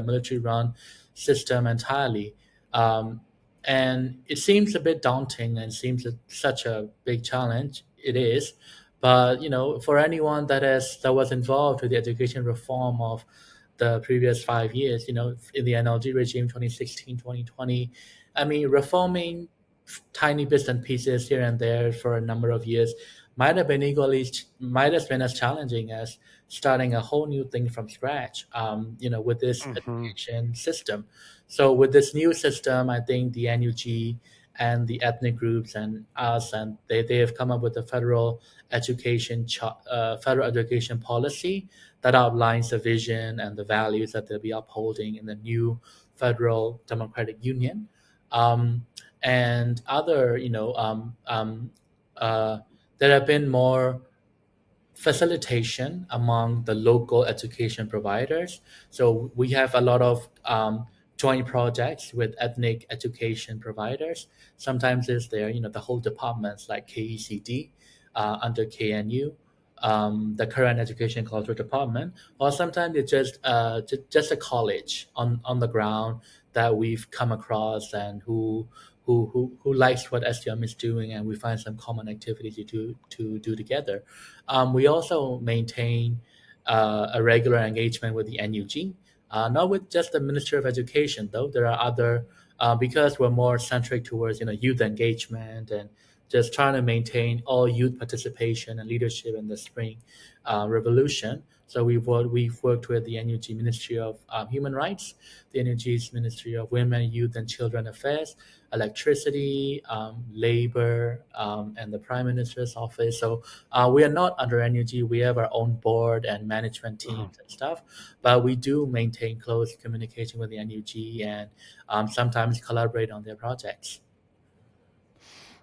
military run system entirely. And it seems a bit daunting and seems such a big challenge. It is. But for anyone that was involved with the education reform of the previous 5 years, in the NLG regime 2016, 2020, reforming tiny bits and pieces here and there for a number of years might have been as challenging as starting a whole new thing from scratch. With this education system. So with this new system, I think the NUG and the ethnic groups and us, and they have come up with a federal education policy that outlines the vision and the values that they'll be upholding in the new federal democratic union. And other, there have been more facilitation among the local education providers. So we have a lot of joint projects with ethnic education providers. Sometimes it's there, the whole departments like KECD under KNU, the current education culture department, or sometimes it's just a college on the ground that we've come across and who likes what STM is doing, and we find some common activities to do together. We also maintain a regular engagement with the NUG, not with just the Ministry of Education, though. There are other, because we're more centric towards youth engagement and just trying to maintain all youth participation and leadership in the Spring Revolution. So we've worked with the NUG Ministry of Human Rights, the NUG's Ministry of Women, Youth and Children Affairs, Electricity, Labor, and the Prime Minister's Office. So we are not under NUG. We have our own board and management teams and stuff, but we do maintain close communication with the NUG and sometimes collaborate on their projects.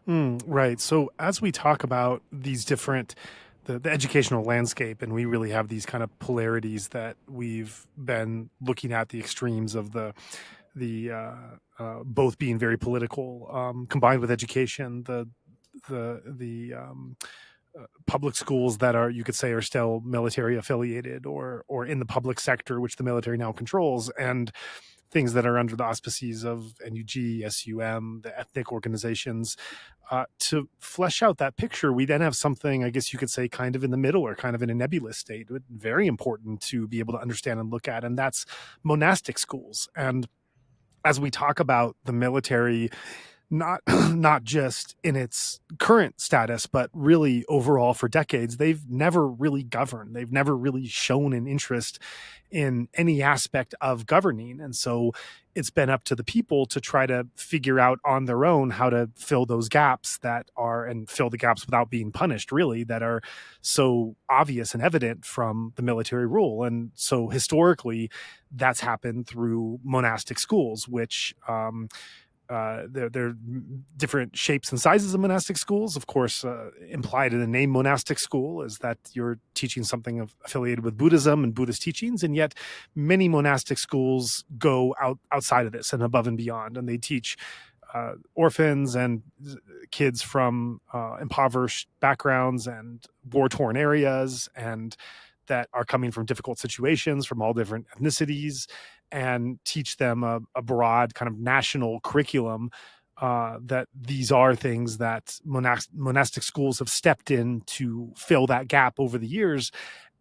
Right. So as we talk about these different, the educational landscape, and we really have these kind of polarities that we've been looking at the extremes of the both being very political, combined with education, the public schools that are, you could say, are still military affiliated or in the public sector, which the military now controls, and things that are under the auspices of NUG, SUM, the ethnic organizations. To flesh out that picture, we then have something, I guess you could say, kind of in the middle or kind of in a nebulous state, but very important to be able to understand and look at, and that's monastic schools. And as we talk about the military, not not just in its current status, but really overall for decades, they've never really governed. They've never really shown an interest in any aspect of governing. And so it's been up to the people to try to figure out on their own how to fill those gaps that are, and fill the gaps without being punished, really, that are so obvious and evident from the military rule. And so historically, that's happened through monastic schools, which there are different shapes and sizes of monastic schools. Of course, implied in the name monastic school is that you're teaching something affiliated with Buddhism and Buddhist teachings, and yet many monastic schools go outside of this and above and beyond, and they teach orphans and kids from impoverished backgrounds and war-torn areas, and that are coming from difficult situations from all different ethnicities, and teach them a broad kind of national curriculum, that these are things that monastic schools have stepped in to fill that gap over the years,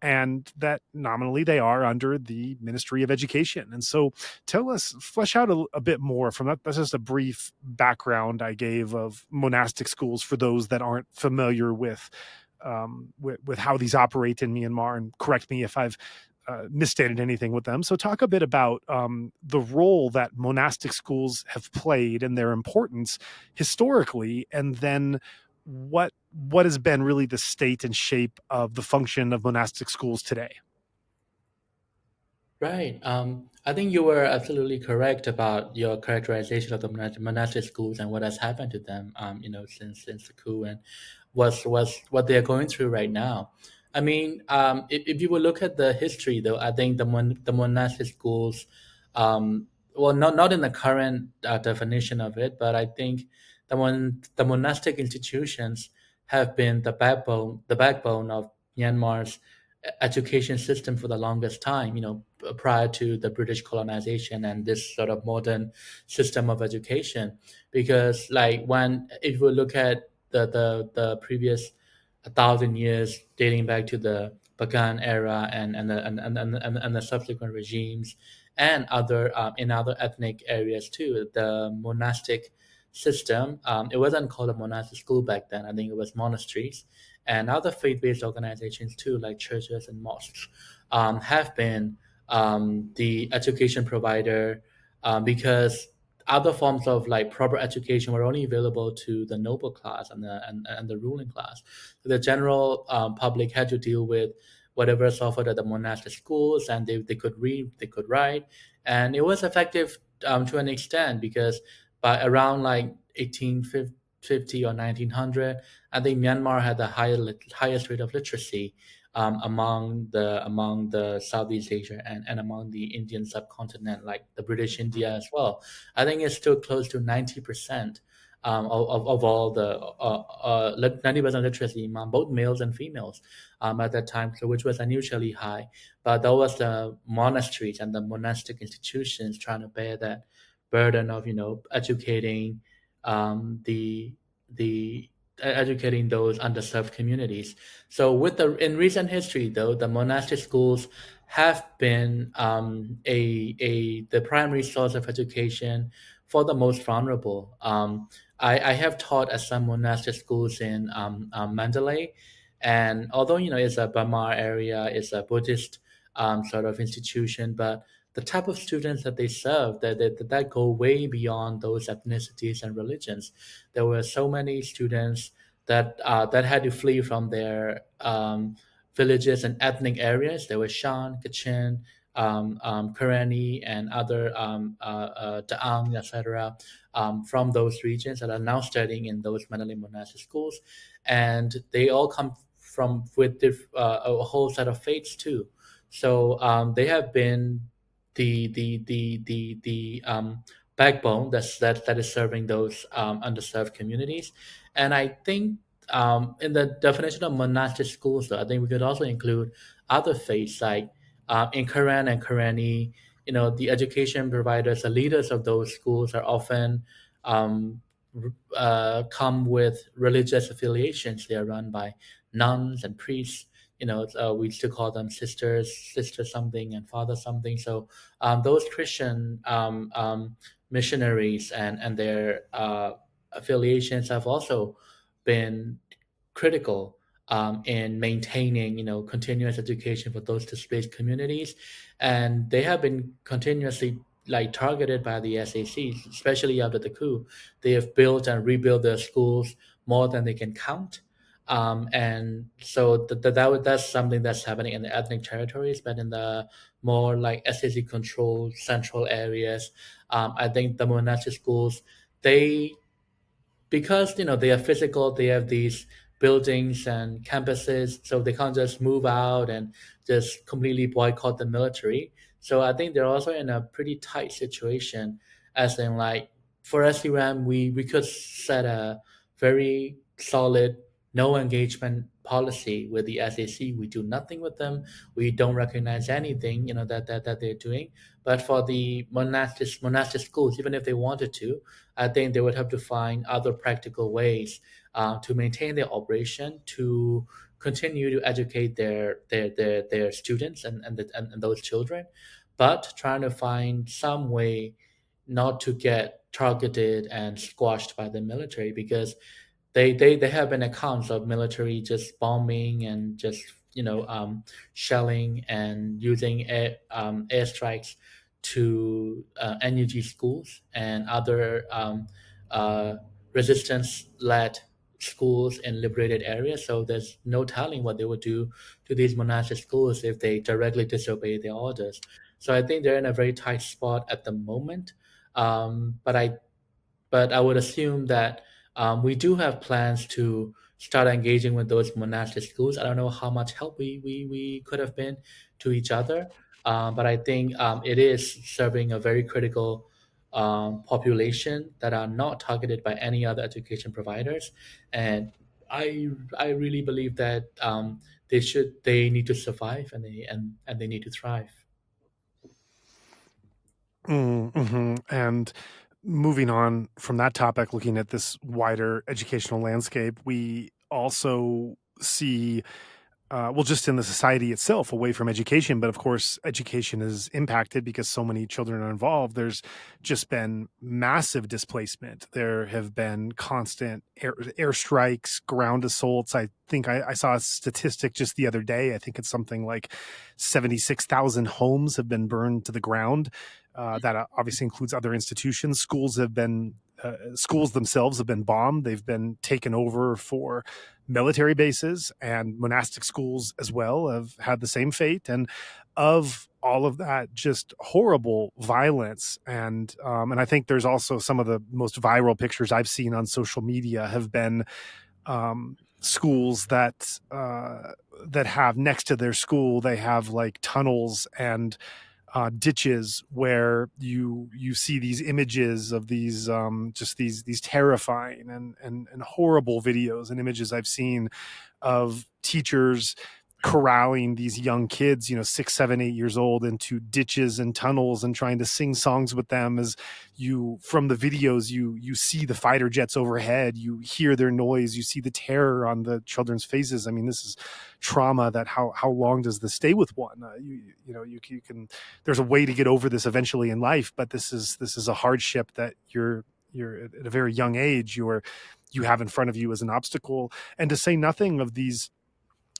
and that nominally they are under the Ministry of Education. And so flesh out a bit more from that. That's just a brief background I gave of monastic schools for those that aren't familiar with how these operate in Myanmar, and correct me if I've misstated anything with them. So talk a bit about the role that monastic schools have played and their importance historically, and then what has been really the state and shape of the function of monastic schools today. Right. I think you were absolutely correct about your characterization of the monastic schools and what has happened to them, since the coup, and what they are going through right now. I mean, if you will look at the history, though, I think the monastic schools, well, not in the current definition of it, but I think the monastic institutions have been the backbone of Myanmar's education system for the longest time, prior to the British colonization and this sort of modern system of education. Because if we look at the previous 1,000 years dating back to the Pagan era and the subsequent regimes, and other in other ethnic areas too, the monastic system, it wasn't called a monastic school back then. I think it was monasteries, and other faith-based organizations too, like churches and mosques, have been the education provider, because other forms of proper education were only available to the noble class and the ruling class. So the general public had to deal with whatever is offered at the monastic schools, and they could read, they could write, and it was effective to an extent, because by around 1850 or 1900, I think Myanmar had the highest rate of literacy among the Southeast Asia and among the Indian subcontinent, like the British India as well. I think it's still close to 90% of all the 90% literacy among both males and females at that time, so which was unusually high. But that was the monasteries and the monastic institutions trying to bear that burden of educating the educating those underserved communities. So in recent history, though, the monastic schools have been the primary source of education for the most vulnerable. I have taught at some monastic schools in Mandalay, and although it's a Burma area, it's a Buddhist sort of institution, but the type of students that they serve that go way beyond those ethnicities and religions. There were so many students that had to flee from their villages and ethnic areas. There were Shan, Kachin, Karenni, and other Daang, etc., from those regions that are now studying in those Mandalay monastic schools, and they all come from with a whole set of faiths too. So they have been the backbone that is serving those underserved communities. And I think in the definition of monastic schools, though, I think we could also include other faiths like in Quran and Qurani. The education providers, the leaders of those schools are often um, come with religious affiliations. They are run by nuns and priests. We used to call them sister something and father something. So those Christian missionaries and their affiliations have also been critical in maintaining, continuous education for those displaced communities, and they have been continuously like targeted by the SAC, especially after the coup. They have built and rebuilt their schools more than they can count. And so that's something that's happening in the ethnic territories, but in the more like SAC controlled central areas, I think the monastic schools, they because they are physical, they have these buildings and campuses, so they can't just move out and just completely boycott the military. So I think they're also in a pretty tight situation, as in like for SUM, we could set a very solid no engagement policy with the SAC. We do nothing with them. We don't recognize anything that they're doing. But for the monastic schools, even if they wanted to, I think they would have to find other practical ways to maintain their operation, to continue to educate their students and those children, but trying to find some way not to get targeted and squashed by the military, because they have been accounts of military just bombing and just shelling and using airstrikes to NUG schools and other uh, resistance-led schools in liberated areas. So there's no telling what they would do to these monastic schools if they directly disobey their orders. So I think they're in a very tight spot at the moment. But I would assume that we do have plans to start engaging with those monastic schools. I don't know how much help we could have been to each other, but I think it is serving a very critical population that are not targeted by any other education providers. And I really believe that they need to survive, and they need to thrive. Mm-hmm. And moving on from that topic, looking at this wider educational landscape, we also see, just in the society itself, away from education, but of course, education is impacted because so many children are involved. There's just been massive displacement. There have been constant airstrikes, ground assaults. I think I saw a statistic just the other day. I think it's something like 76,000 homes have been burned to the ground. That obviously includes other institutions. Schools themselves have been bombed. They've been taken over for military bases, and monastic schools as well have had the same fate. And of all of that, just horrible violence. And I think there's also some of the most viral pictures I've seen on social media have been schools that have next to their school, they have like tunnels and ditches where you see these images of these just these terrifying and horrible videos and images I've seen of teachers corralling these young kids, 6, 7, 8 years old, into ditches and tunnels and trying to sing songs with them. As from the videos, you see the fighter jets overhead, you hear their noise, you see the terror on the children's faces. I mean, this is trauma that how long does this stay with one? You can, there's a way to get over this eventually in life, but this is a hardship that you're at a very young age, you have in front of you as an obstacle. And to say nothing of these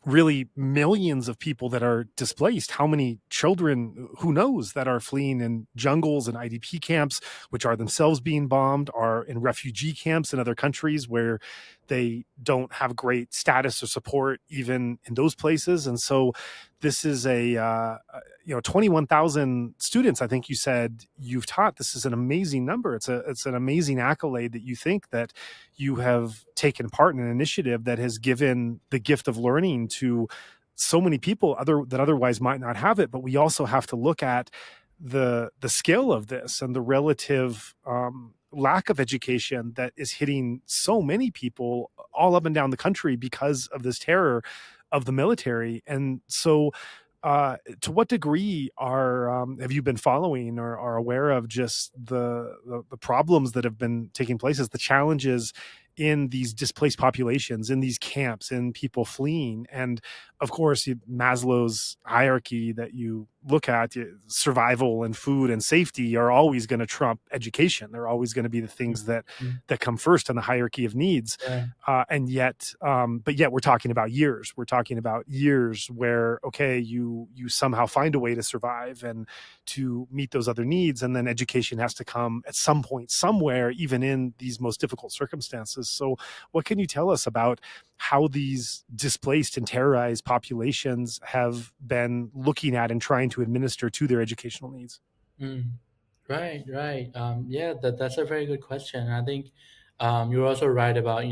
really millions of people that are displaced. How many children, who knows, that are fleeing in jungles and IDP camps, which are themselves being bombed, are in refugee camps in other countries where they don't have great status or support even in those places. And so this is 21,000 students, I think you said, you've taught. This is an amazing number. It's an amazing accolade that you think that you have taken part in an initiative that has given the gift of learning to so many people that otherwise might not have it. But we also have to look at the scale of this and the relative lack of education that is hitting so many people all up and down the country because of this terror of the military. And so to what degree have you been following or are aware of just the problems that have been taking place, as the challenges in these displaced populations, in these camps, in people fleeing? And of course, Maslow's hierarchy that you look at, survival and food and safety are always going to trump education. They're always going to be the things that come first in the hierarchy of needs. Yeah. And yet, but yet we're talking about years. We're talking about years where, okay, you somehow find a way to survive and to meet those other needs. And then education has to come at some point, somewhere, even in these most difficult circumstances. So what can you tell us about how these displaced and terrorized populations have been looking at and trying to administer to their educational needs? Right, right. Yeah, that's a very good question. I think you're also right about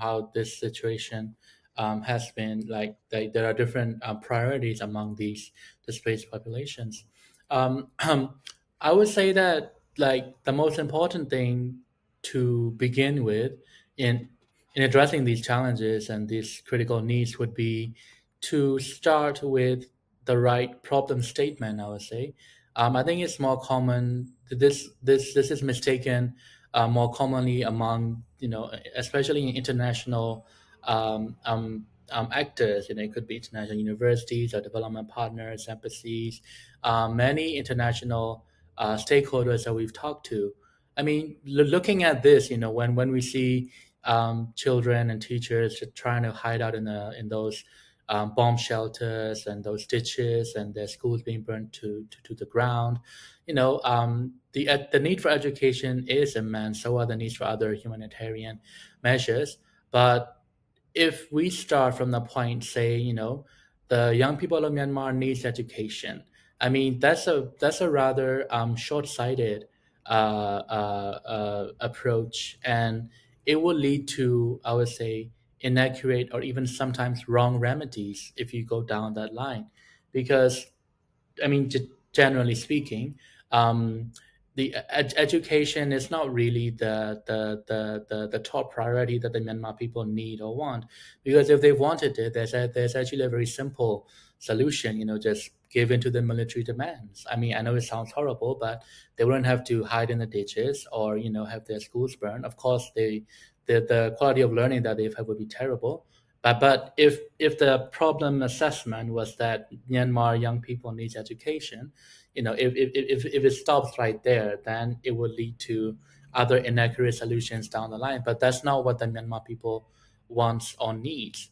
how this situation has been like there are different priorities among these displaced populations. Um, I would say that like the most important thing to begin with in in addressing these challenges and these critical needs would be to start with the right problem statement, I would say. I think it's more common. This is mistaken more commonly among especially in international actors. It could be international universities or development partners, embassies, many international stakeholders that we've talked to. I mean, looking at this, when we see children and teachers just trying to hide out in those bomb shelters and those ditches and their schools being burned to the ground. The need for education is immense. So are the needs for other humanitarian measures. But if we start from the point, say, the young people of Myanmar needs education. I mean, that's a rather short-sighted approach, and it will lead to, I would say, inaccurate or even sometimes wrong remedies if you go down that line, because I mean, generally speaking, um, the education is not really the top priority that the Myanmar people need or want. Because if they wanted it, there's actually a very simple solution. Just give in to the military demands. I mean, I know it sounds horrible, but they wouldn't have to hide in the ditches or have their schools burned. Of course, the quality of learning that they've had would be terrible. But if the problem assessment was that Myanmar young people needs education, if it stops right there, then it would lead to other inaccurate solutions down the line. But that's not what the Myanmar people wants or needs.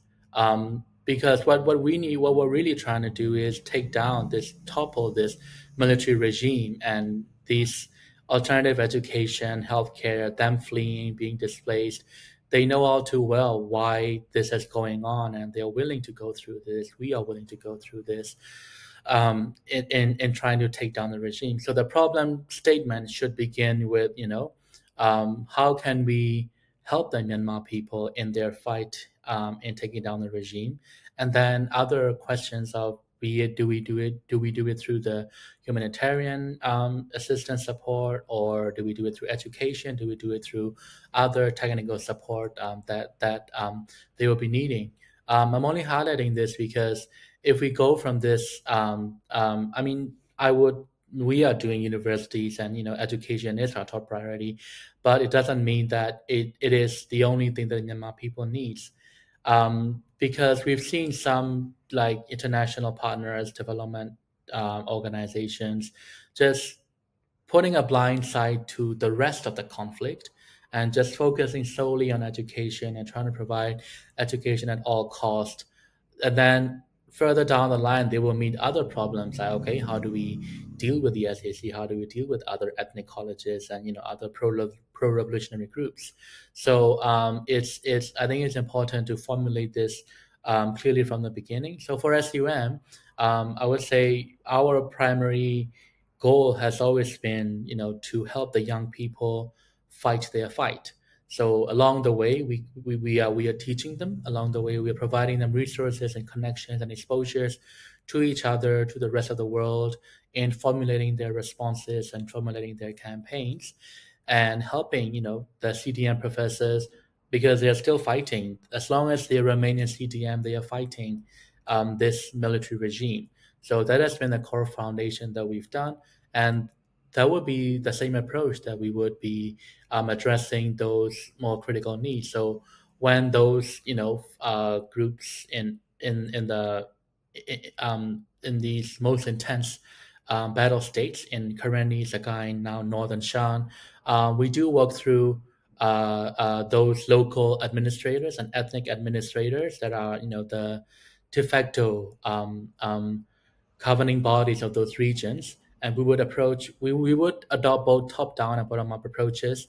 Because what we need, what we're really trying to do is topple this military regime and these alternative education, healthcare, them fleeing, being displaced. They know all too well why this is going on, and they're willing to go through this. We are willing to go through this in trying to take down the regime. So the problem statement should begin with, how can we help the Myanmar people in their fight in taking down the regime, and then other questions of be it do we do it through the humanitarian assistance support, or do we do it through education? Do we do it through other technical support that they will be needing? I'm only highlighting this because if we go from this, I mean, we are doing universities, and education is our top priority, but it doesn't mean that it is the only thing that Myanmar people needs. Because we've seen some like international partners, development organizations, just putting a blind side to the rest of the conflict and just focusing solely on education and trying to provide education at all cost. And then further down the line, they will meet other problems like, okay, how do we deal with the SAC? How do we deal with other ethnic colleges and other pro-revolutionary groups? So it's I think it's important to formulate this clearly from the beginning. So for SUM, I would say our primary goal has always been, to help the young people fight their fight. So along the way, we are teaching them. Along the way, we are providing them resources and connections and exposures to each other, to the rest of the world, in formulating their responses and formulating their campaigns, and helping the CDM professors, because they are still fighting. As long as they remain in CDM, they are fighting this military regime. So that has been the core foundation that we've done, and that would be the same approach that we would be addressing those more critical needs. So when those groups in these most intense battle states in currently Sagaing, now Northern Shan, we do work through those local administrators and ethnic administrators that are the de facto governing bodies of those regions, and we would adopt both top down and bottom up approaches,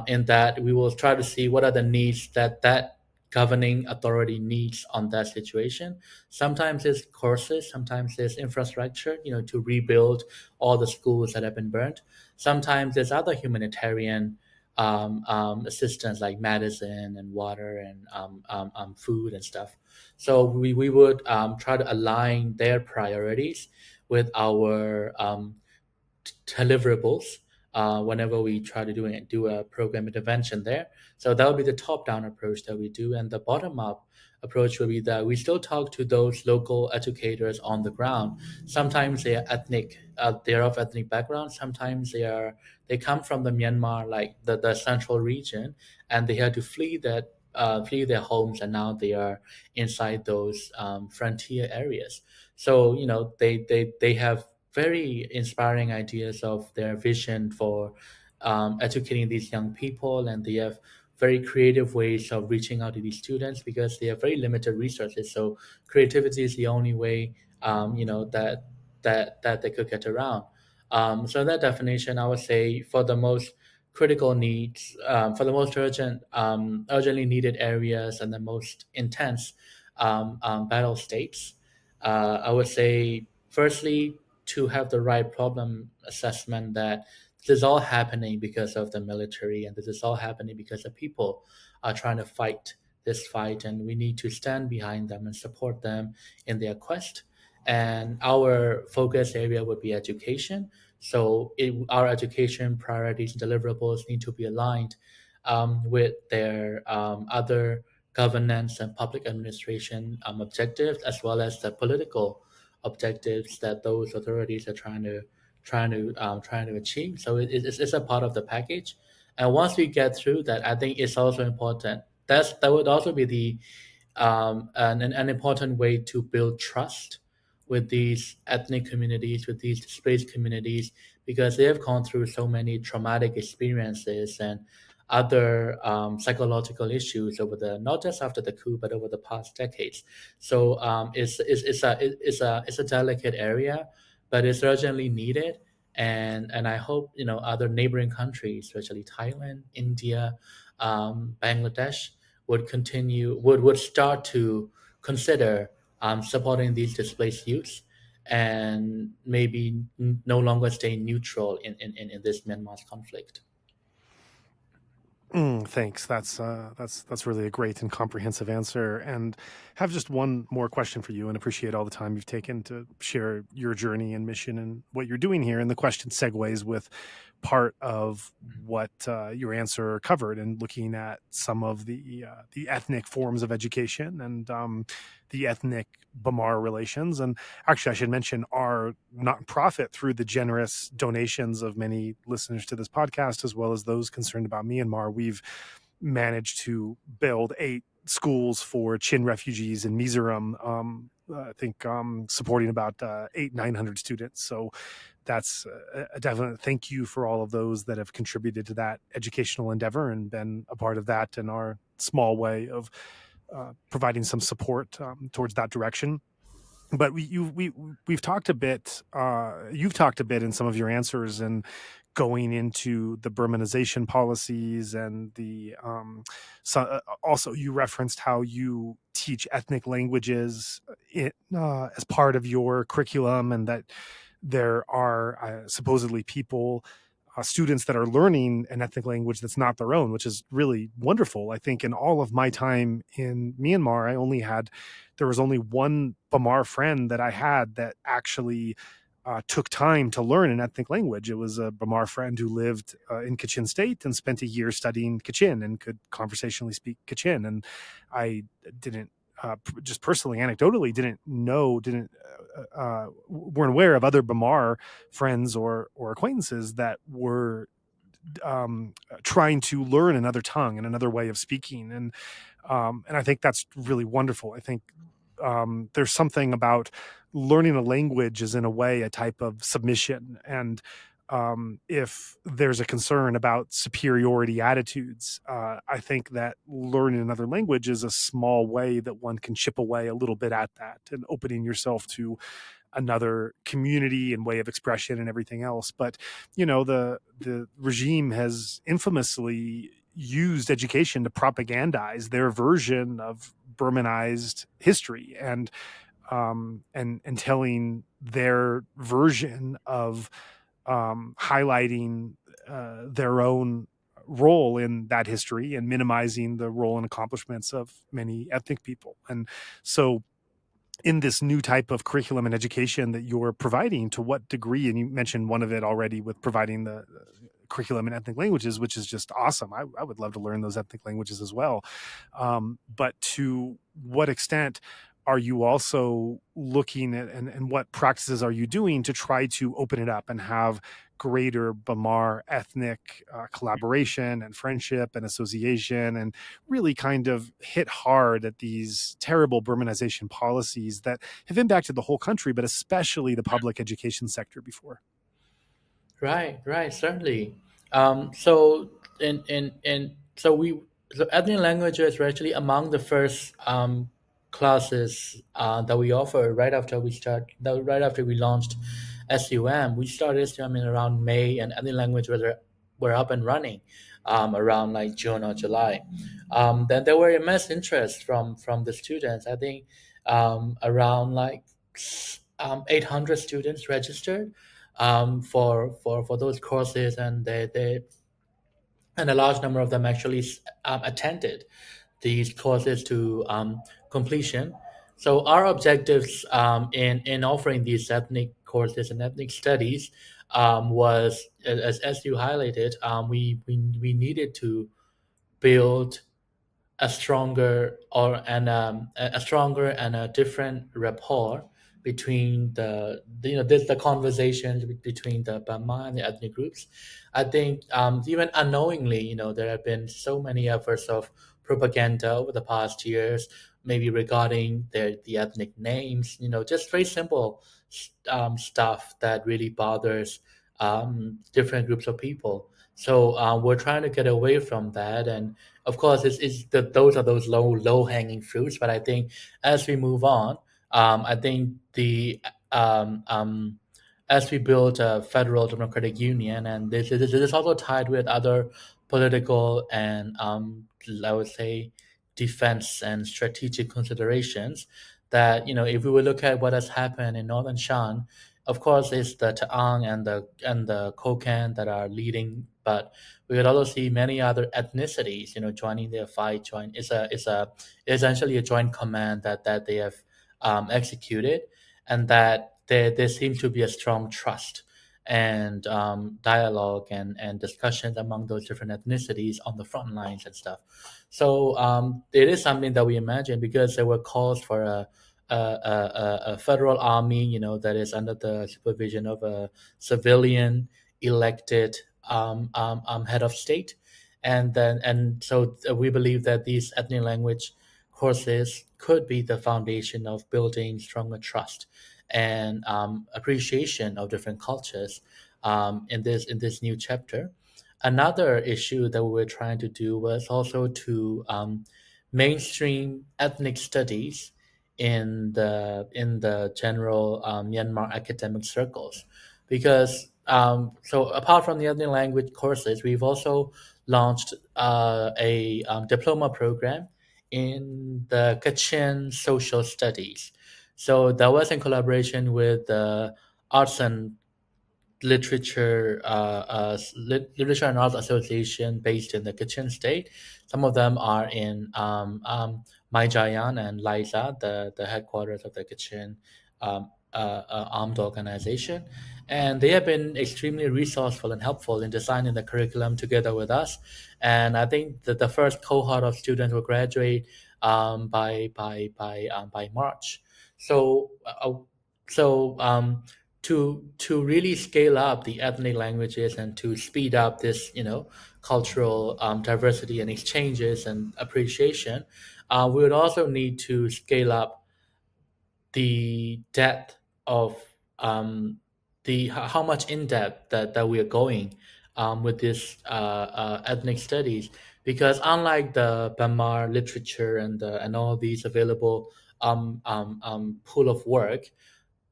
in that we will try to see what are the needs that governing authority needs on that situation. Sometimes it's courses, sometimes it's infrastructure, to rebuild all the schools that have been burnt. Sometimes there's other humanitarian assistance like medicine and water and food and stuff. So we would try to align their priorities with our deliverables whenever we try to do a program intervention there. So that would be the top-down approach that we do, and the bottom-up approach would be that we still talk to those local educators on the ground. Sometimes they are ethnic, they're of ethnic background. Sometimes they come from the Myanmar, like the central region, and they had to flee their homes, and now they are inside those frontier areas. So they have very inspiring ideas of their vision for educating these young people, and they have very creative ways of reaching out to these students because they have very limited resources. So creativity is the only way that they could get around. So that definition, I would say, for the most critical needs, for the most urgently needed areas and the most intense battle states, I would say, firstly, to have the right problem assessment that this is all happening because of the military, and this is all happening because the people are trying to fight this fight, and we need to stand behind them and support them in their quest. And our focus area would be education. So our education priorities and deliverables need to be aligned with their other governance and public administration objectives, as well as the political objectives that those authorities are trying to achieve. So it's a part of the package. And once we get through that, I think it's also important. That would also be an important way to build trust with these ethnic communities, with these displaced communities, because they have gone through so many traumatic experiences and other psychological issues over not just after the coup, but over the past decades. So it's a delicate area, but it's urgently needed. And I hope other neighboring countries, especially Thailand, India, Bangladesh, would start to consider supporting these displaced youths, and maybe no longer stay neutral in this Myanmar's conflict. Thanks. That's really a great and comprehensive answer. And have just one more question for you, and appreciate all the time you've taken to share your journey and mission and what you're doing here. And the question segues with part of what your answer covered, and looking at some of the ethnic forms of education and the ethnic Bamar relations. And actually, I should mention our nonprofit, through the generous donations of many listeners to this podcast, as well as those concerned about Myanmar, we've managed to build 8 schools for Chin refugees in Mizoram. I think supporting about 900 students. So that's a definite thank you for all of those that have contributed to that educational endeavor and been a part of that in our small way of providing some support towards that direction. But we've talked a bit. You've talked a bit in some of your answers and going into the Burmanization policies and the also you referenced how you teach ethnic languages as part of your curriculum, and that there are supposedly students that are learning an ethnic language that's not their own, which is really wonderful. I think in all of my time in Myanmar, there was only one Bamar friend that I had that actually took time to learn an ethnic language. It was a Bamar friend who lived in Kachin State and spent a year studying Kachin and could conversationally speak Kachin. And I didn't, just personally, anecdotally, weren't aware of other Bamar friends or acquaintances that were trying to learn another tongue and another way of speaking. And I think that's really wonderful. I think there's something about learning a language is in a way a type of submission. And if there's a concern about superiority attitudes, I think that learning another language is a small way that one can chip away a little bit at that, and opening yourself to another community and way of expression and everything else. But the regime has infamously used education to propagandize their version of Burmanized history and telling their version of highlighting their own role in that history and minimizing the role and accomplishments of many ethnic people. And so in this new type of curriculum and education that you're providing, to what degree, and you mentioned one of it already with providing the curriculum in ethnic languages, which is just awesome. I would love to learn those ethnic languages as well. But to what extent are you also looking at, and what practices are you doing to try to open it up and have greater Bamar ethnic collaboration and friendship and association, and really kind of hit hard at these terrible Burmanization policies that have impacted the whole country, but especially the public education sector before? Right, certainly. So so ethnic languages were actually among the first classes that we offer right after we launched SUM. We started SUM in around May, and ethnic languages were up and running around like June or July. Then there were immense interest from the students. I think around like 800 students registered for those courses, and a large number of them actually attended these courses to completion. So our objectives in offering these ethnic courses and ethnic studies was, as you highlighted, we needed to build a stronger and a different rapport between the conversations between the Burma and the ethnic groups. I think even unknowingly, there have been so many efforts of propaganda over the past years, maybe regarding the ethnic names, just very simple stuff that really bothers different groups of people. So we're trying to get away from that, and of course, those are those low hanging fruits. But I think as we move on, I think as we build a federal democratic union, and this is also tied with other political and I would say defense and strategic considerations. That if we would look at what has happened in northern Shan, of course, it's the Taang and the Kokand that are leading, but we could also see many other ethnicities, joining their fight. It's essentially a joint command that they have executed, and that there seems to be a strong trust. and dialogue and discussions among those different ethnicities on the front lines and stuff. So it is something that we imagine, because there were calls for a federal army, that is under the supervision of a civilian elected head of state, and so we believe that these ethnic language courses could be the foundation of building stronger trust and appreciation of different cultures in this new chapter. Another issue that we were trying to do was also to mainstream ethnic studies in the general Myanmar academic circles, because so apart from the ethnic language courses, we've also launched a diploma program in the Kachin social studies. So that was in collaboration with the Arts and Literature and Arts Association based in the Kachin state. Some of them are in Maijayan and Liza, the headquarters of the Kachin armed organization. And they have been extremely resourceful and helpful in designing the curriculum together with us. And I think that the first cohort of students will graduate by March. So to really scale up the ethnic languages and to speed up this cultural diversity and exchanges and appreciation, we would also need to scale up the depth of the how much in depth that we are going with this ethnic studies, because unlike the Bamar literature and all these available pool of work,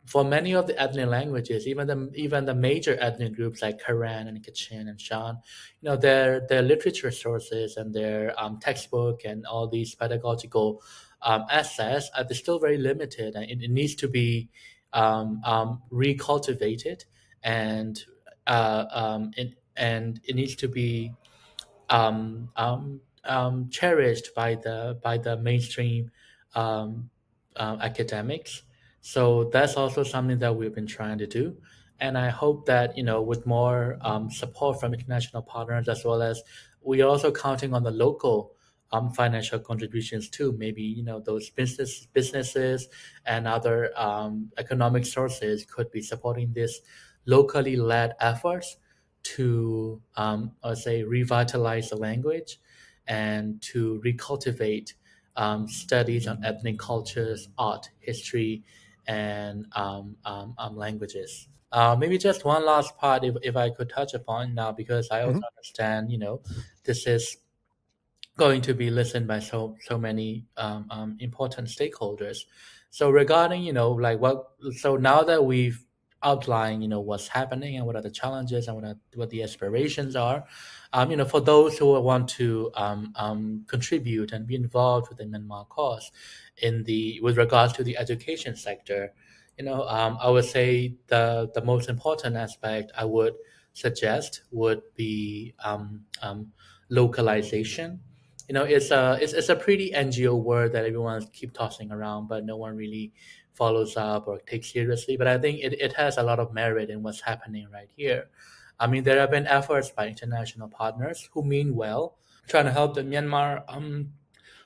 for many of the ethnic languages, even the major ethnic groups like Karen and Kachin and Shan, their literature sources and their textbook and all these pedagogical assets are still very limited, and it needs to be recultivated, and it needs to be cherished by the mainstream academics. So that's also something that we've been trying to do, and I hope that with more support from international partners, as well as we are also counting on the local financial contributions too. Maybe those businesses and other economic sources could be supporting this locally led efforts to, let's say, revitalize the language and to recultivate studies on ethnic cultures, art, history, and languages. Maybe just one last part, if I could touch upon now, because I also understand, this is going to be listened by so many important stakeholders. So regarding like so now that we've outlined what's happening and what are the challenges and what the aspirations are, for those who want to contribute and be involved with the Myanmar cause with regards to the education sector, I would say the most important aspect I would suggest would be localization. It's a pretty NGO word that everyone keep tossing around, but no one really follows up or takes seriously. But I think it has a lot of merit in what's happening right here. I mean, there have been efforts by international partners who mean well, trying to help the Myanmar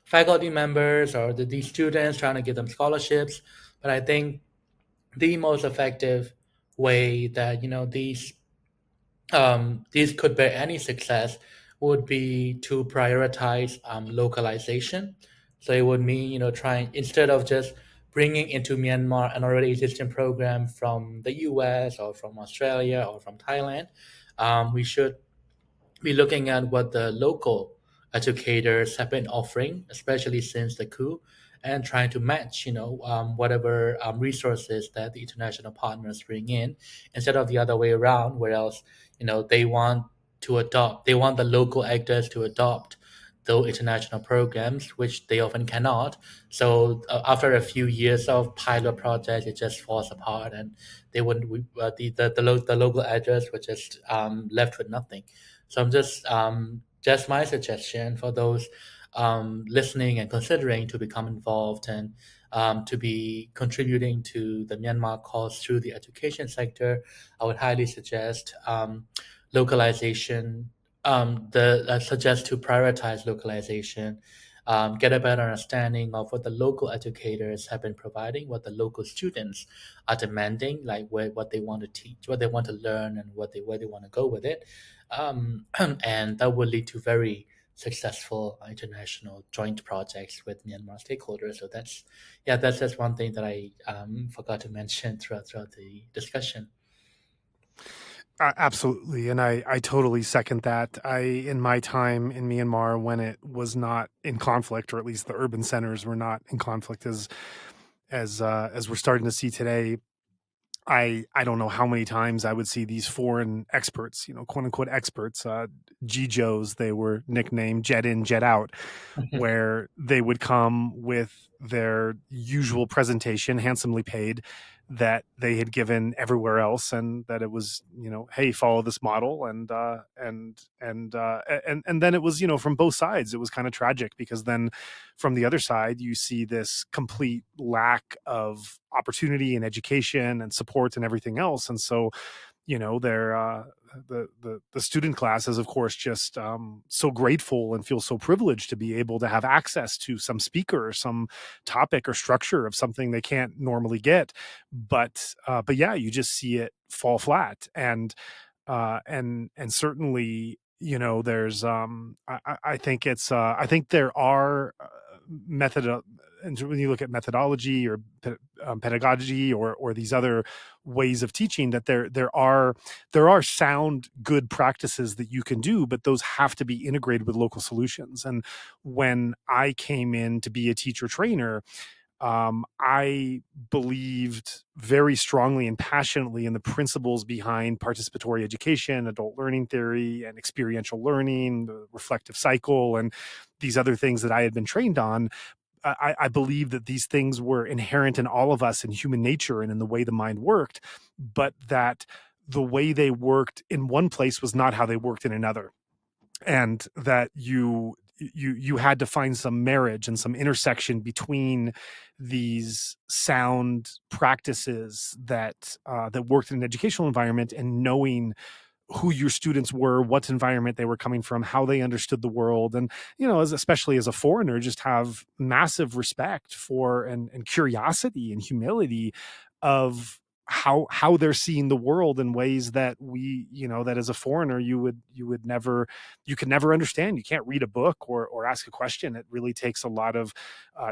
faculty members or these students, trying to give them scholarships. But I think the most effective way that these could bear any success would be to prioritize localization. So it would mean, trying, instead of just bringing into Myanmar an already existing program from the US or from Australia or from Thailand, we should be looking at what the local educators have been offering, especially since the coup, and trying to match, whatever resources that the international partners bring in, instead of the other way around, where else, they want the local actors to adopt those international programs, which they often cannot. So after a few years of pilot projects, it just falls apart, and they wouldn't. The local actors were just left with nothing. So I'm just my suggestion for those listening and considering to become involved and to be contributing to the Myanmar cause through the education sector, I would highly suggest localization. I suggest to prioritize localization, get a better understanding of what the local educators have been providing, what the local students are demanding, like what they want to teach, what they want to learn, and where they want to go with it, and that will lead to very successful international joint projects with Myanmar stakeholders. So that's just one thing that I forgot to mention throughout the discussion. Absolutely. And I totally second that. In my time in Myanmar, when it was not in conflict, or at least the urban centers were not in conflict as we're starting to see today, I don't know how many times I would see these foreign experts, quote unquote experts, GJOs, they were nicknamed, jet in, jet out, where they would come with their usual presentation, handsomely paid, that they had given everywhere else, and that it was, hey, follow this model, and then it was, from both sides. It was kind of tragic, because then from the other side you see this complete lack of opportunity and education and support and everything else. And so they're the student class is, of course, just so grateful and feel so privileged to be able to have access to some speaker or some topic or structure of something they can't normally get. But yeah, you just see it fall flat. And certainly, there's I think it's I think there are method and when you look at methodology or pedagogy or these other ways of teaching, that there are sound good practices that you can do, but those have to be integrated with local solutions. And when I came in to be a teacher trainer, I believed very strongly and passionately in the principles behind participatory education, adult learning theory, and experiential learning, the reflective cycle, and these other things that I had been trained on. I believe that these things were inherent in all of us, in human nature and in the way the mind worked, but that the way they worked in one place was not how they worked in another. And that you had to find some marriage and some intersection between these sound practices that worked in an educational environment, and knowing who your students were, what environment they were coming from, how they understood the world. And, especially as a foreigner, just have massive respect for and curiosity and humility of how they're seeing the world in ways that that as a foreigner you could never understand. You can't read a book or ask a question. It really takes a lot of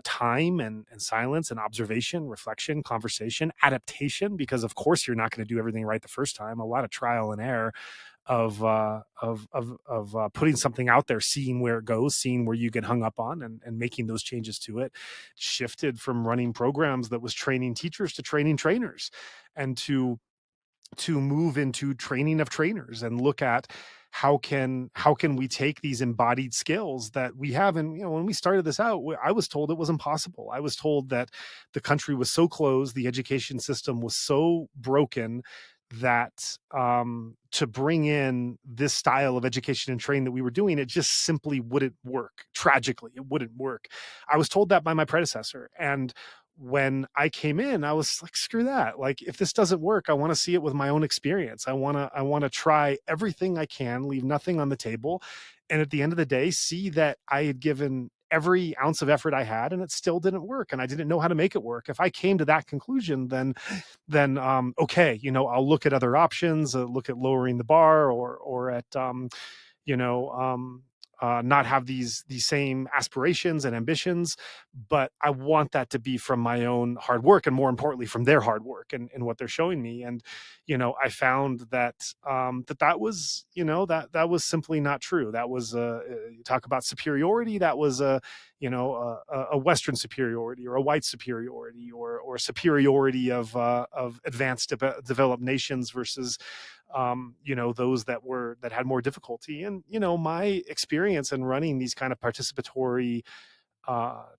time and silence and observation, reflection, conversation, adaptation, because of course you're not going to do everything right the first time. A lot of trial and error of putting something out there, seeing where it goes, seeing where you get hung up on, and making those changes to it. Shifted from running programs that was training teachers to training trainers, and to move into training of trainers, and look at how can we take these embodied skills that we have. And when we started this out, I was told it was impossible. I was told that the country was so closed, the education system was so broken, that to bring in this style of education and training that we were doing, it just simply wouldn't work. Tragically, it wouldn't work. I was told that by my predecessor. And when I came in, I was like, screw that. Like, if this doesn't work, I want to see it with my own experience. I want to try everything I can, leave nothing on the table. And at the end of the day, see that I had given every ounce of effort I had, and it still didn't work. And I didn't know how to make it work. If I came to that conclusion, then okay, I'll look at other options, look at lowering the bar, or at not have these same aspirations and ambitions, but I want that to be from my own hard work, and more importantly from their hard work and what they're showing me. And I found that that was that was simply not true. That was you talk about superiority, that was a Western superiority, or a white superiority, or superiority of advanced developed nations versus those that had more difficulty. And my experience in running these kind of participatory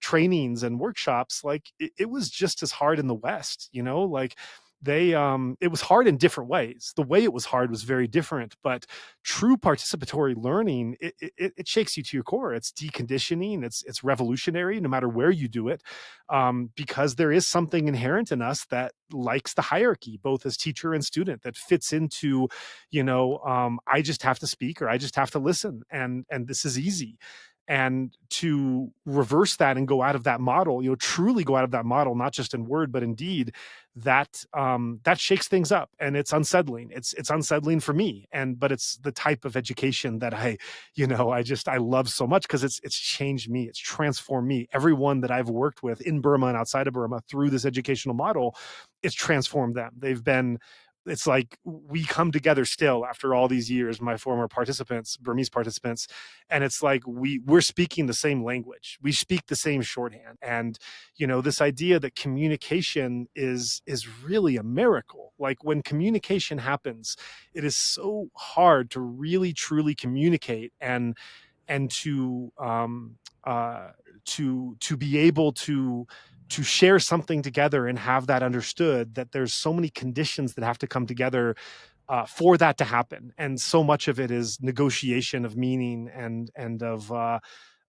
trainings and workshops, like it was just as hard in the West. Like it was hard in different ways. The way it was hard was very different, but true participatory learning, it shakes you to your core. It's deconditioning. It's revolutionary no matter where you do it, because there is something inherent in us that likes the hierarchy, both as teacher and student, that fits into, I just have to speak or I just have to listen, and this is easy. And to reverse that and go out of that model, truly go out of that model, not just in word but in deed, that shakes things up, and it's unsettling. It's unsettling for me, but it's the type of education that I love so much, because it's changed me, it's transformed me. Everyone that I've worked with in Burma and outside of Burma through this educational model, it's transformed them. It's like we come together still after all these years, my former participants, Burmese participants, and it's like we're speaking the same language. We speak the same shorthand. And, this idea that communication is really a miracle. Like, when communication happens, it is so hard to really, truly communicate and to be able to share something together and have that understood, that there's so many conditions that have to come together for that to happen. And so much of it is negotiation of meaning and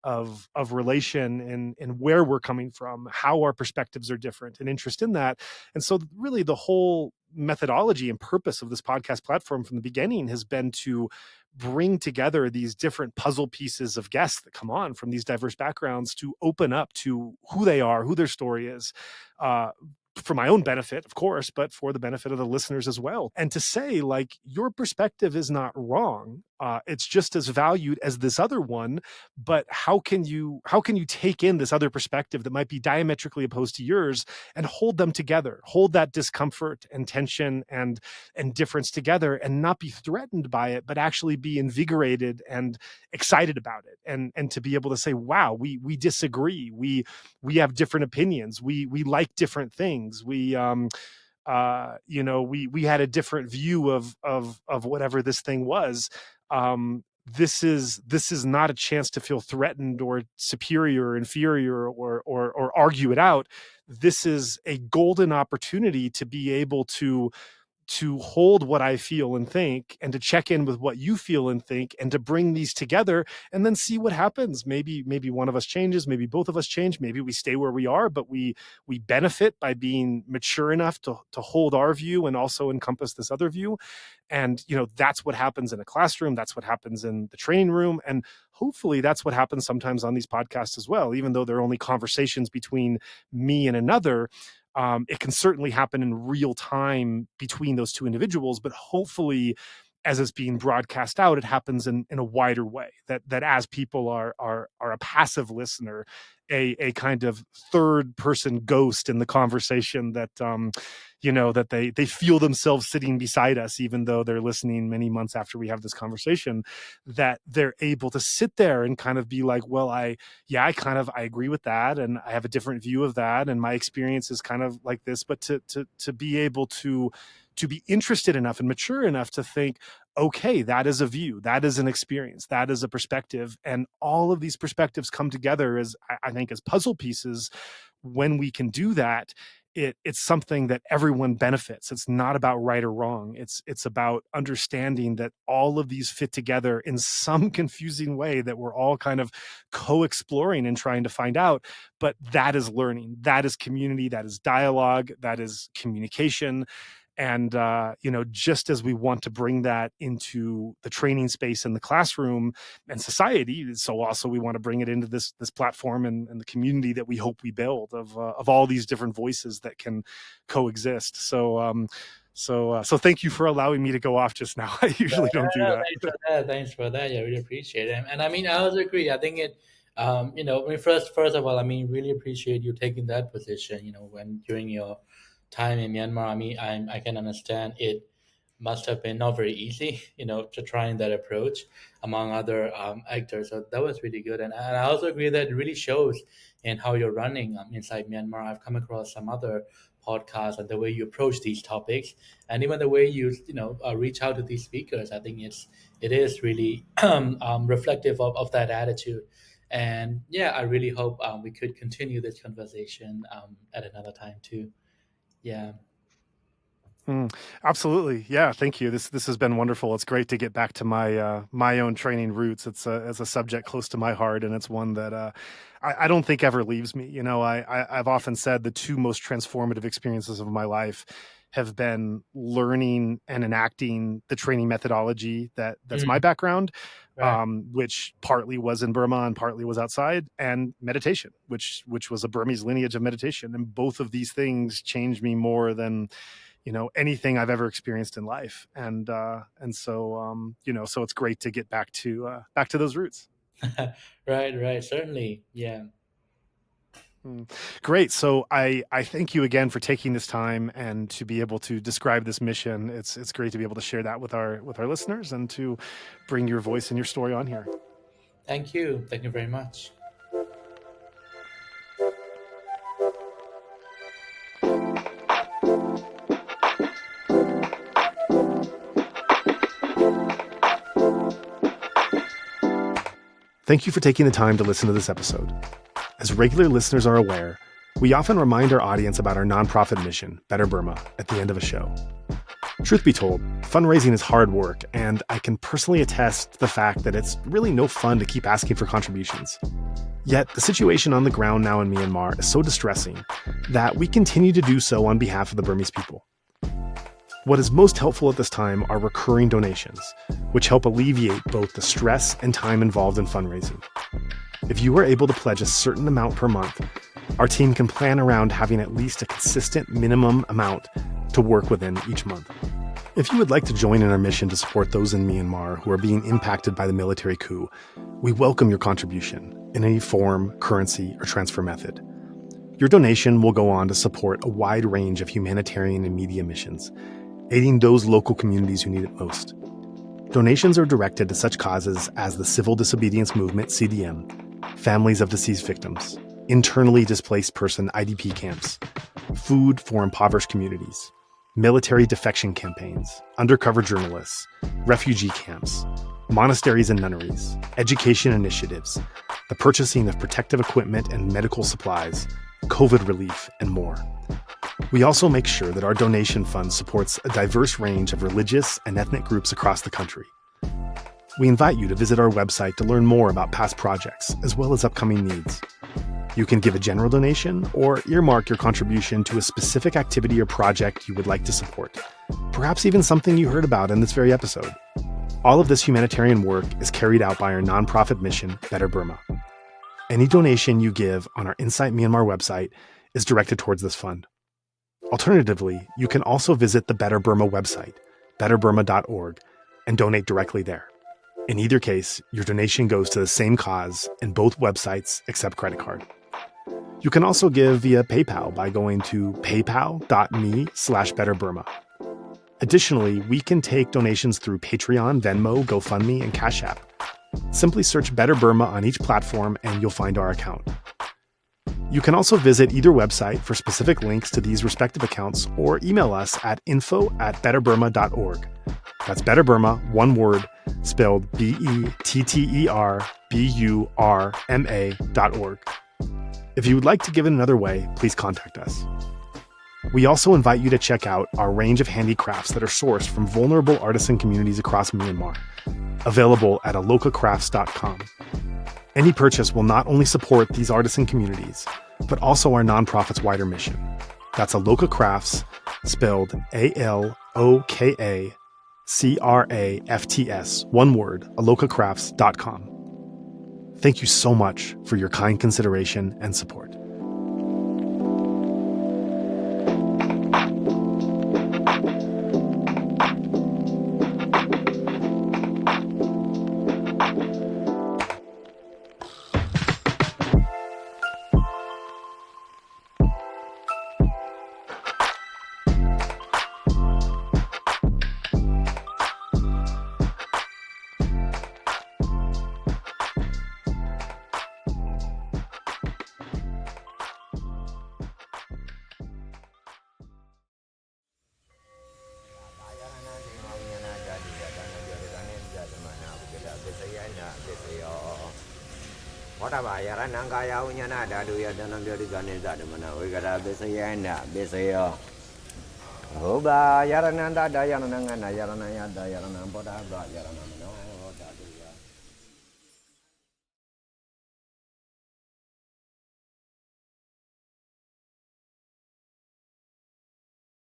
of relation, and where we're coming from, how our perspectives are different, and interest in that. And so really the whole methodology and purpose of this podcast platform from the beginning has been to bring together these different puzzle pieces of guests that come on from these diverse backgrounds, to open up to who they are, who their story is, for my own benefit, of course, but for the benefit of the listeners as well. And to say, like, your perspective is not wrong. It's just as valued as this other one. But how can you take in this other perspective that might be diametrically opposed to yours and hold them together, hold that discomfort and tension and difference together, and not be threatened by it, but actually be invigorated and excited about it, and to be able to say, wow, we disagree, we have different opinions, we like different things, we had a different view of whatever this thing was. This is not a chance to feel threatened or superior or inferior or argue it out. This is a golden opportunity to be able to hold what I feel and think, and to check in with what you feel and think, and to bring these together and then see what happens. Maybe one of us changes, maybe both of us change, maybe we stay where we are, but we benefit by being mature enough to hold our view and also encompass this other view. And that's what happens in a classroom, that's what happens in the training room, and hopefully that's what happens sometimes on these podcasts as well. Even though they're only conversations between me and another, it can certainly happen in real time between those two individuals, but hopefully, as it's being broadcast out, it happens in a wider way, that as people are a passive listener, a kind of third person ghost in the conversation, that that they feel themselves sitting beside us, even though they're listening many months after we have this conversation, that they're able to sit there and kind of be like, well, I agree with that, and I have a different view of that, and my experience is kind of like this. But to be able to be interested enough and mature enough to think, okay, that is a view, that is an experience, that is a perspective, and all of these perspectives come together as, I think, as puzzle pieces. When we can do that, it's something that everyone benefits. It's not about right or wrong. It's about understanding that all of these fit together in some confusing way that we're all kind of co-exploring and trying to find out. But that is learning, that is community, that is dialogue, that is communication. And just as we want to bring that into the training space in the classroom and society, so also we want to bring it into this platform and the community that we hope we build of all these different voices that can coexist. So thank you for allowing me to go off just now. I usually don't do that. Thanks for that. Yeah, I really appreciate it. And I mean, I also agree. I think it, I mean, first of all, I mean, really appreciate you taking that position. When during your time in Myanmar, I mean, I can understand it must have been not very easy, to trying that approach among other actors. So that was really good. And I also agree that it really shows in how you're running inside Myanmar. I've come across some other podcasts and the way you approach these topics, and even the way you reach out to these speakers. I think it is really reflective of that attitude. And yeah, I really hope we could continue this conversation at another time too. Yeah. Absolutely. Yeah. Thank you. This has been wonderful. It's great to get back to my own training roots. It's a subject close to my heart, and it's one that I don't think ever leaves me. You know, I've often said the two most transformative experiences of my life have been learning and enacting the training methodology that's my background, Right. which partly was in Burma and partly was outside, and meditation, which was a Burmese lineage of meditation. And both of these things changed me more than anything I've ever experienced in life. And so so it's great to get back to those roots. Right. Certainly. Yeah. Great. So I thank you again for taking this time and to be able to describe this mission. It's great to be able to share that with our listeners and to bring your voice and your story on here. Thank you. Thank you very much. Thank you for taking the time to listen to this episode. As regular listeners are aware, we often remind our audience about our nonprofit mission, Better Burma, at the end of a show. Truth be told, fundraising is hard work, and I can personally attest to the fact that it's really no fun to keep asking for contributions. Yet, the situation on the ground now in Myanmar is so distressing that we continue to do so on behalf of the Burmese people. What is most helpful at this time are recurring donations, which help alleviate both the stress and time involved in fundraising. If you are able to pledge a certain amount per month, our team can plan around having at least a consistent minimum amount to work within each month. If you would like to join in our mission to support those in Myanmar who are being impacted by the military coup, we welcome your contribution in any form, currency, or transfer method. Your donation will go on to support a wide range of humanitarian and media missions, aiding those local communities who need it most. Donations are directed to such causes as the Civil Disobedience Movement, CDM, families of deceased victims, internally displaced person IDP camps, food for impoverished communities, military defection campaigns, undercover journalists, refugee camps, monasteries and nunneries, education initiatives, the purchasing of protective equipment and medical supplies, COVID relief, and more. We also make sure that our donation fund supports a diverse range of religious and ethnic groups across the country. We invite you to visit our website to learn more about past projects, as well as upcoming needs. You can give a general donation or earmark your contribution to a specific activity or project you would like to support, perhaps even something you heard about in this very episode. All of this humanitarian work is carried out by our nonprofit mission, Better Burma. Any donation you give on our Insight Myanmar website is directed towards this fund. Alternatively, you can also visit the Better Burma website, betterburma.org, and donate directly there. In either case, your donation goes to the same cause, and both websites accept credit card. You can also give via PayPal by going to paypal.me/betterburma. Additionally, we can take donations through Patreon, Venmo, GoFundMe, and Cash App. Simply search Better Burma on each platform and you'll find our account. You can also visit either website for specific links to these respective accounts or email us at info@betterburma.org. That's Better Burma, one word, spelled BETTERBURMA.org. If you would like to give it another way, please contact us. We also invite you to check out our range of handicrafts that are sourced from vulnerable artisan communities across Myanmar, available at alokacrafts.com. Any purchase will not only support these artisan communities, but also our nonprofit's wider mission. That's Aloka Crafts, spelled ALOKACRAFTS, one word, alokacrafts.com. Thank you so much for your kind consideration and support. Kaya unya na dadu ya dalam dia di ganin zat mana. Oi kata besaya na besaya. Hoba yarananda dayananga yaranaya dayanam boda yaranam